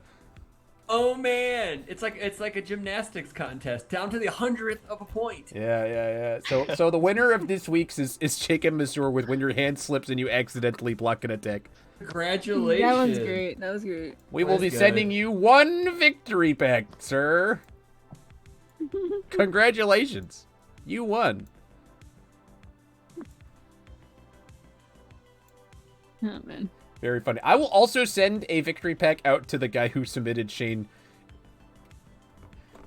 Oh man, it's like a gymnastics contest, down to the 100th of a point. Yeah. So the winner of this week's is Chicken Mazur with when your hand slips and you accidentally block an attack. Congratulations. That was great. That was great. We will be That's sending good. you one victory pack, sir. Congratulations. You won. Oh man. Very funny. I will also send a victory pack out to the guy who submitted Shane.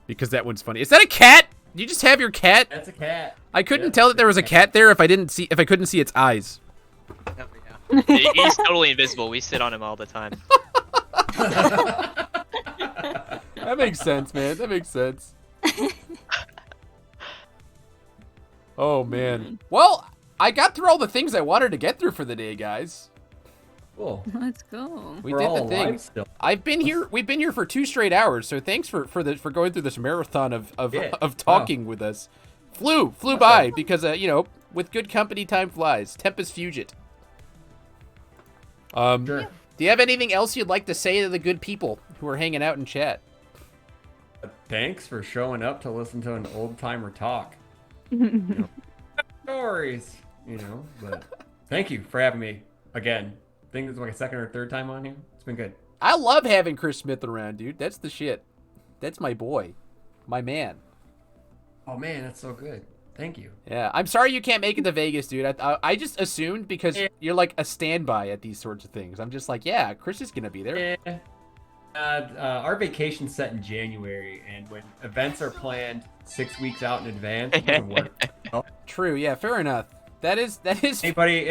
Because that one's funny. Is that a cat? Did you just have your cat? That's a cat. I couldn't Yeah, tell that there was a cat there if I couldn't see its eyes. He's totally invisible. We sit on him all the time. That makes sense, man. That makes sense. Oh man. Well, I got through all the things I wanted to get through for the day, guys. Cool. Let's go. We We're did all the thing. alive still. We've been here for 2 straight hours, so thanks for going through this marathon of Yeah. talking with us. Flew by because with good company time flies. Tempus fugit. Sure. Do you have anything else you'd like to say to the good people who are hanging out in chat? Thanks for showing up to listen to an old timer talk. Stories, but thank you for having me again. I think it's like a second or third time on here. It's been good. I love having Chris Smith around, dude. That's the shit. That's my boy. My man. Oh man, that's so good. Thank you. Yeah, I'm sorry you can't make it to Vegas, dude. I just assumed because you're like a standby at these sorts of things. I'm just like, yeah, Chris is gonna be there. Our vacation's set in January, and when events are planned 6 weeks out in advance, it doesn't work. True. Yeah, fair enough. That is. Anybody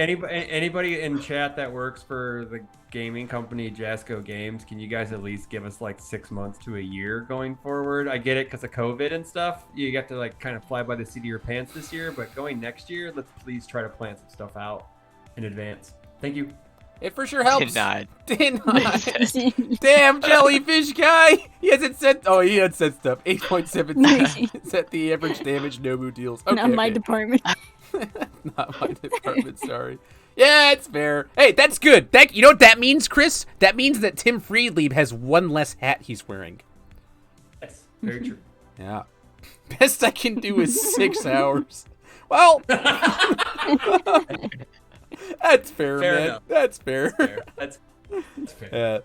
in chat that works for the gaming company Jasco Games, can you guys at least give us like 6 months to a year going forward? I get it because of COVID and stuff. You have to like kind of fly by the seat of your pants this year, but going next year, let's please try to plan some stuff out in advance. Thank you. It for sure helps. Denied. Denied. Damn jellyfish guy. He hasn't said. Oh, he had said stuff. 8.7 set the average damage Nobu deals. Okay, Not my okay. department. Not my department. Sorry. Yeah, it's fair. Hey, that's good. You know what that means, Chris? That means that Tim Friedlieb has one less hat he's wearing. Yes, very true. Yeah. Best I can do is 6 hours. Well, that's fair, Fair man. enough. That's fair. That's fair. Yeah.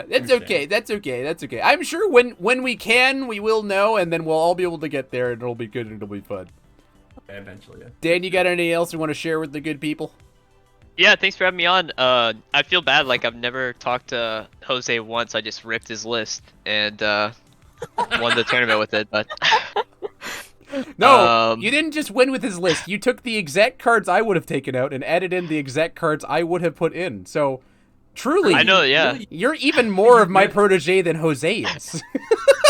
That's Understand. okay. That's okay. That's okay. I'm sure when we can, we will know, and then we'll all be able to get there, and it'll be good, and it'll be fun. Eventually, yeah. Dan, you got anything else you want to share with the good people? Yeah, thanks for having me on. I feel bad, like I've never talked to Jose once. I just ripped his list and won the tournament with it. But No, you didn't just win with his list. You took the exact cards I would have taken out and added in the exact cards I would have put in. So, truly, I know, yeah. you're even more of my protege than Jose is.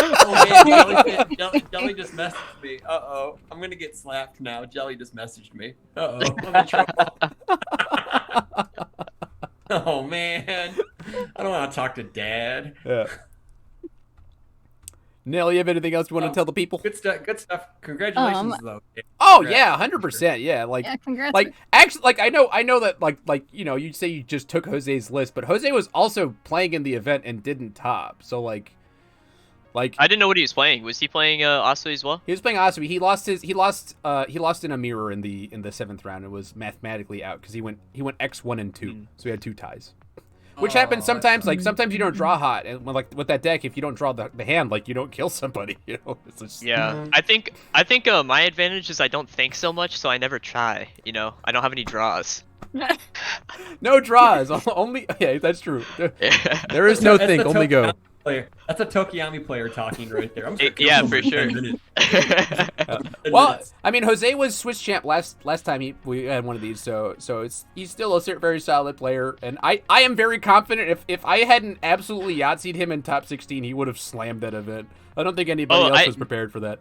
Oh man, Jelly just messaged me. Uh-oh. I'm gonna get slapped now. Jelly just messaged me. Uh-oh. I'm in trouble. Oh man. I don't want to talk to Dad. Yeah. Nell, you have anything else you want to tell the people? Good stuff. Good stuff. Congratulations, though. Oh Congrats. yeah, 100%. Yeah, like, Yeah, congrats. like actually, like I know that like you know you say you just took Jose's list, but Jose was also playing in the event and didn't top. So like I didn't know what he was playing. Was he playing Asui as well? he was playing Asui. He lost in a mirror in the 7th round. It was mathematically out because he went X1 and 2, so he had 2 ties. Which happens sometimes. Like sometimes you don't draw hot, and like with that deck, if you don't draw the hand, like you don't kill somebody. You know. It's just... Yeah, I think my advantage is I don't think so much, so I never try. You know, I don't have any draws. No draws. Only. Yeah, that's true. There is no think. Only go. Player. That's a Tokiyami player talking right there. I'm Yeah, for sure. Well, I mean, Jose was Swiss champ last time we had one of these, so he's still a very solid player, and I am very confident if I hadn't absolutely Yahtzeed him in top 16, he would have slammed that event. I don't think anybody else was prepared for that.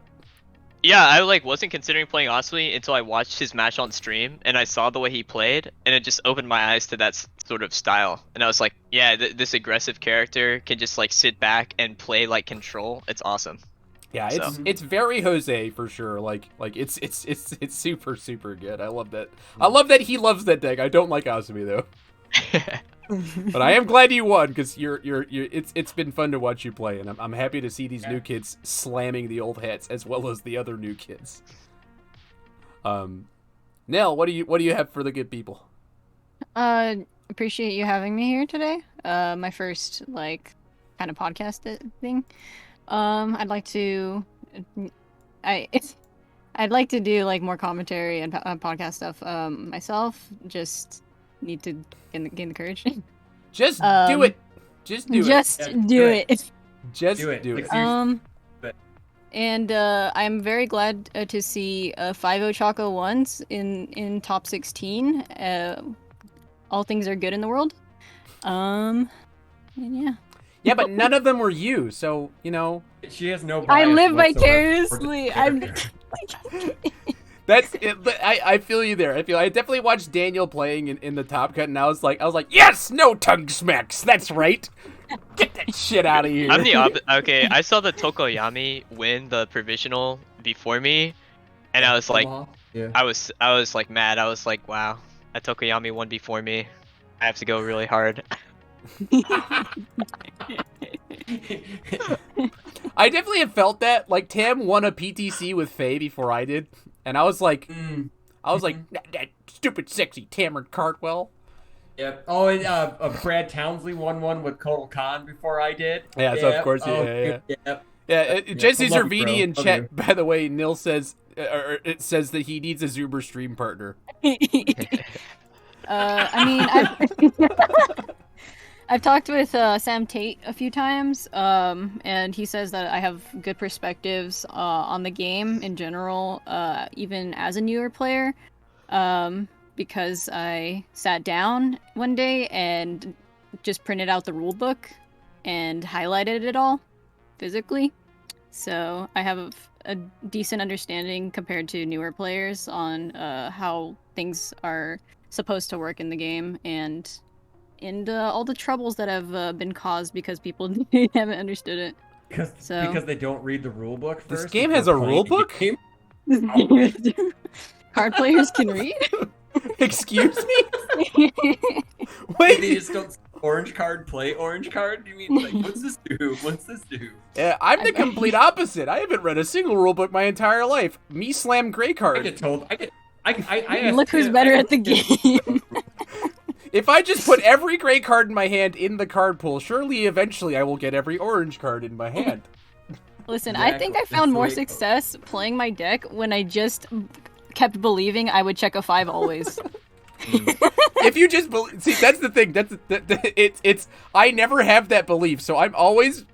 Yeah, I wasn't considering playing Asui until I watched his match on stream and I saw the way he played, and it just opened my eyes to that sort of style. And I was like, yeah, this aggressive character can just like sit back and play like control. It's awesome. Yeah, it's very Jose for sure. Like it's super good. I love that. I love that he loves that deck. I don't like Asumi though. But I am glad you won because it's been fun to watch you play, and I'm happy to see these new kids slamming the old hats as well as the other new kids. Nell, what do you have for the good people? Appreciate you having me here today. My first like kind of podcast thing. I'd like to do like more commentary and podcast stuff myself. Just need to gain the courage. Just do it. Just do it. Just do it. Just do it. And I'm very glad to see 5 Choco 1s in top 16. All things are good in the world. And yeah. Yeah, but none of them were you, so you know. She has no. I live whatsoever. vicariously. I'm. That's it. I feel you there. I definitely watched Daniel playing in the top cut, and I was like, yes, no tongue smacks. That's right. Get that shit out of here. I'm the okay, I saw the Tokoyami win the provisional before me, and I was like, yeah. I was like mad. I was like, wow, that Tokoyami won before me. I have to go really hard. I definitely have felt that. Like Tam won a PTC with Faye before I did, and I was like, that stupid sexy Tamron Cartwell. Yep. Oh, and Brad Townsley won one with Kotal Khan before I did. Yeah, so of course, yeah. Jesse Zervini in chat, by the way, Nil says, or it says that he needs a Zuber stream partner. I mean, I've talked with Sam Tate a few times, and he says that I have good perspectives on the game in general, even as a newer player, because I sat down one day and just printed out the rule book and highlighted it all physically. So I have a decent understanding compared to newer players on how things are supposed to work in the game and all the troubles that have been caused because people haven't understood it. Because they don't read the rule book first. This game has a rule book? Card players can read? Excuse me? Wait. They just don't orange card, play orange card? You mean, like, what's this do? What's this do? Yeah, I'm the complete opposite. I haven't read a single rule book my entire life. Me slam gray card. I get told. I look who's better at the game. If I just put every gray card in my hand in the card pool, surely eventually I will get every orange card in my hand. Listen, I think I found more success playing my deck when I just kept believing I would check a 5 always. If you just see, that's the thing. It's I never have that belief, so I'm always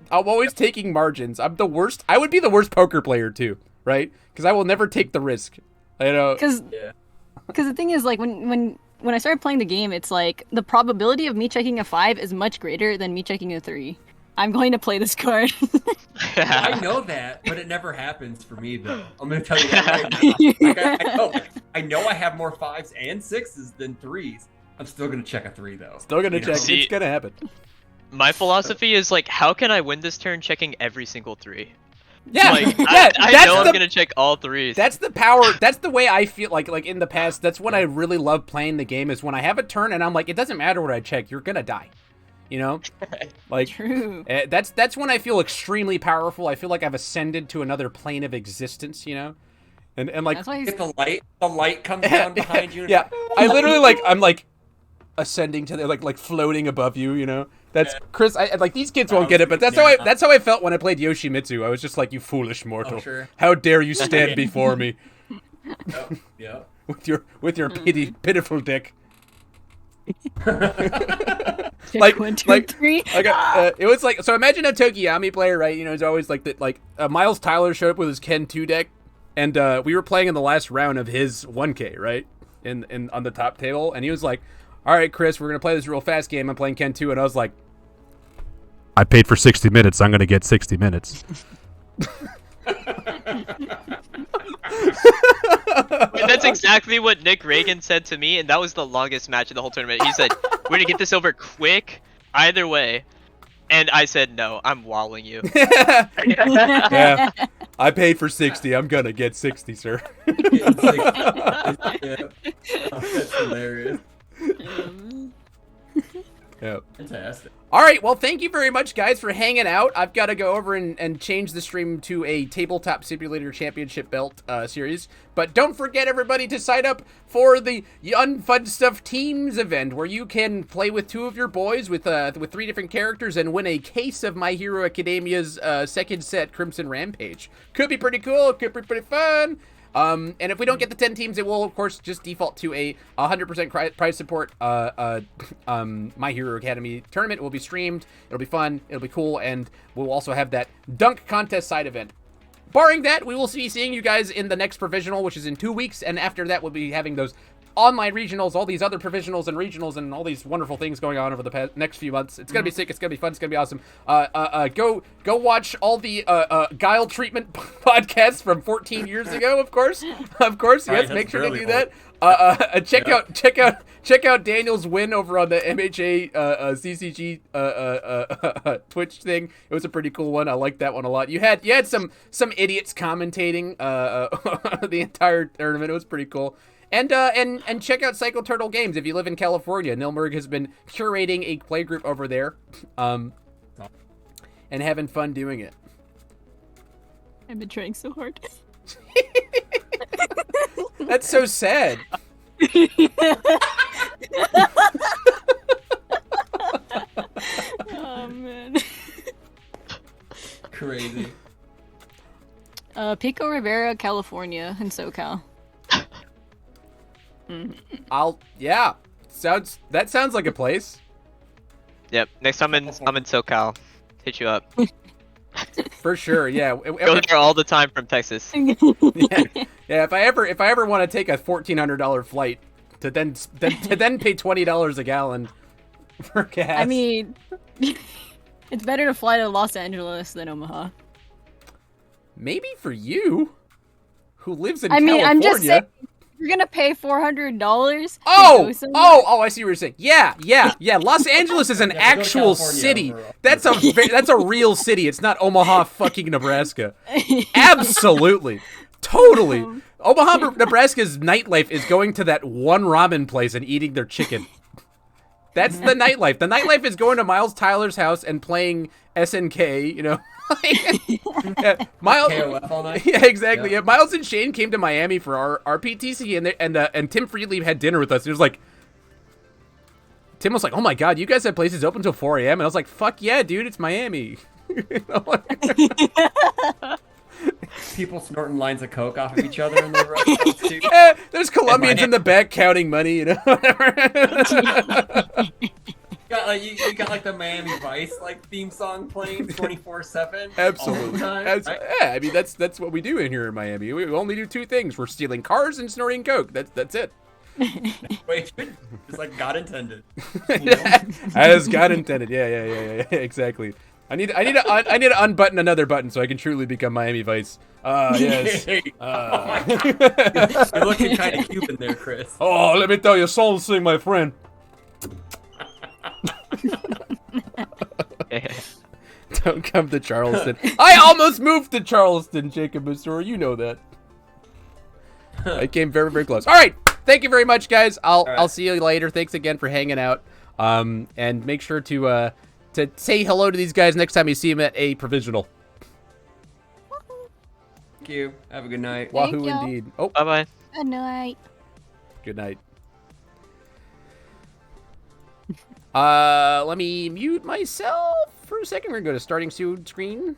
taking margins. I'm the worst. I would be the worst poker player too, right? Because I will never take the risk. You know. Because the thing is, like, when I started playing the game, it's like the probability of me checking a 5 is much greater than me checking a 3. I'm going to play this card. I know that, but it never happens for me though. I'm gonna tell you that right now. I know I have more 5s and 6s than 3s. I'm still gonna check a 3 though. Still gonna check. See, it's gonna happen. My philosophy is like, how can I win this turn checking every single 3? Yeah, Like, yeah. I know I'm gonna check all 3s. That's the power. That's the way I feel. Like in the past, that's when I really love playing the game. Is when I have a turn and I'm like, it doesn't matter what I check. You're gonna die. You know, like True. That's when I feel extremely powerful. I feel like I've ascended to another plane of existence. You know, and like That's why he's Get the light comes down behind you. yeah, I literally I'm like ascending to the like floating above you. You know, that's Chris. I like these kids won't get it, but that's how I felt when I played Yoshimitsu. I was just like, you foolish mortal, sure. how dare you stand before me Yeah. with your pitiful dick. check like- 1, 2, like- 3. It was like, so imagine a Tokiyami player, right? You know, it's always like that. Like Miles Tyler showed up with his Ken 2 deck, and we were playing in the last round of his 1K, right? In on the top table, and he was like, "All right, Chris, we're gonna play this real fast game. I'm playing Ken 2," and I was like, "I paid for 60 minutes. I'm gonna get 60 minutes." And that's exactly what Nick Reagan said to me, and that was the longest match of the whole tournament. He said, "We're gonna get this over quick, either way." And I said, "No, I'm walling you." Yeah, I paid for 60. I'm gonna get 60, sir. It's like, oh, that's hilarious. Yeah. Fantastic. All right, well, thank you very much, guys, for hanging out. I've got to go over and change the stream to a Tabletop Simulator Championship Belt series. But don't forget, everybody, to sign up for the Unfun Stuff Teams event, where you can play with 2 of your boys with 3 different characters and win a case of My Hero Academia's second set, Crimson Rampage. Could be pretty cool. Could be pretty fun. And if we don't get the 10 teams, it will, of course, just default to a 100% prize support My Hero Academy tournament. It will be streamed. It'll be fun. It'll be cool. And we'll also have that dunk contest side event. Barring that, we will be seeing you guys in the next provisional, which is in 2 weeks. And after that, we'll be having those online regionals, all these other provisionals and regionals, and all these wonderful things going on over the next few months. It's gonna be sick. It's gonna be fun. It's gonna be awesome. Go watch all the Guile treatment podcasts from 14 years ago. Of course. Yes, Right, make that's sure to really do that. Check out Daniel's win over on the MHA CCG Twitch thing. It was a pretty cool one. I liked that one a lot. You had some idiots commentating the entire tournament. It was pretty cool. And check out Psycho Turtle Games if you live in California. Nilmerg has been curating a playgroup over there, and having fun doing it. I've been trying so hard. That's so sad. Oh man. Crazy. Pico Rivera, California, in SoCal. That sounds like a place. Yep. Next time I'm in SoCal. Hit you up. For sure, yeah. Go there all the time from Texas. Yeah, if I ever want to take a $1,400 flight to then pay $20 a gallon for gas. I mean, it's better to fly to Los Angeles than Omaha. maybe for you, who lives in I mean, California. I'm just saying, you're gonna pay $400. Oh, I see what you're saying. Yeah. Los Angeles is an Yeah, go to actual California city. overall. That's a real city. It's not Omaha, fucking Nebraska. Absolutely, totally. Omaha, Nebraska's nightlife is going to that one ramen place and eating their chicken. That's the nightlife. The nightlife is going to Miles Tyler's house and playing SNK. You know. Yeah, Miles. KOF all night? Yeah, exactly. Yeah. Yeah, Miles and Shane came to Miami for our PTC, and Tim Freely had dinner with us. He was like, Tim was like, "Oh my god, you guys have places open till 4 a.m." And I was like, "Fuck yeah, dude, it's Miami." You know, like- People snorting lines of coke off of each other in the restaurants too. Yeah, there's Colombians in the back counting money. You know, You got like you got like the Miami Vice like theme song playing 24/7. Absolutely. Right? Yeah, I mean that's what we do in here in Miami. We only do two things: we're stealing cars and snorting coke. That's it. Wait, it's like God intended. As God intended. Yeah. Exactly. I need to unbutton another button so I can truly become Miami Vice. Yes. Oh my God. You're looking kind of Cuban there, Chris. Oh, let me tell you something, my friend. Don't come to Charleston. I almost moved to Charleston, Jacob Missouri. You know that. I came very, very close. All right. Thank you very much, guys. I'll see you later. Thanks again for hanging out. And make sure to say hello to these guys next time you see them at a provisional. Thank you. Have a good night. Wahoo you. indeed. Oh, Bye bye. Good night. good night. Let me mute myself for a second. We're gonna go to starting soon screen.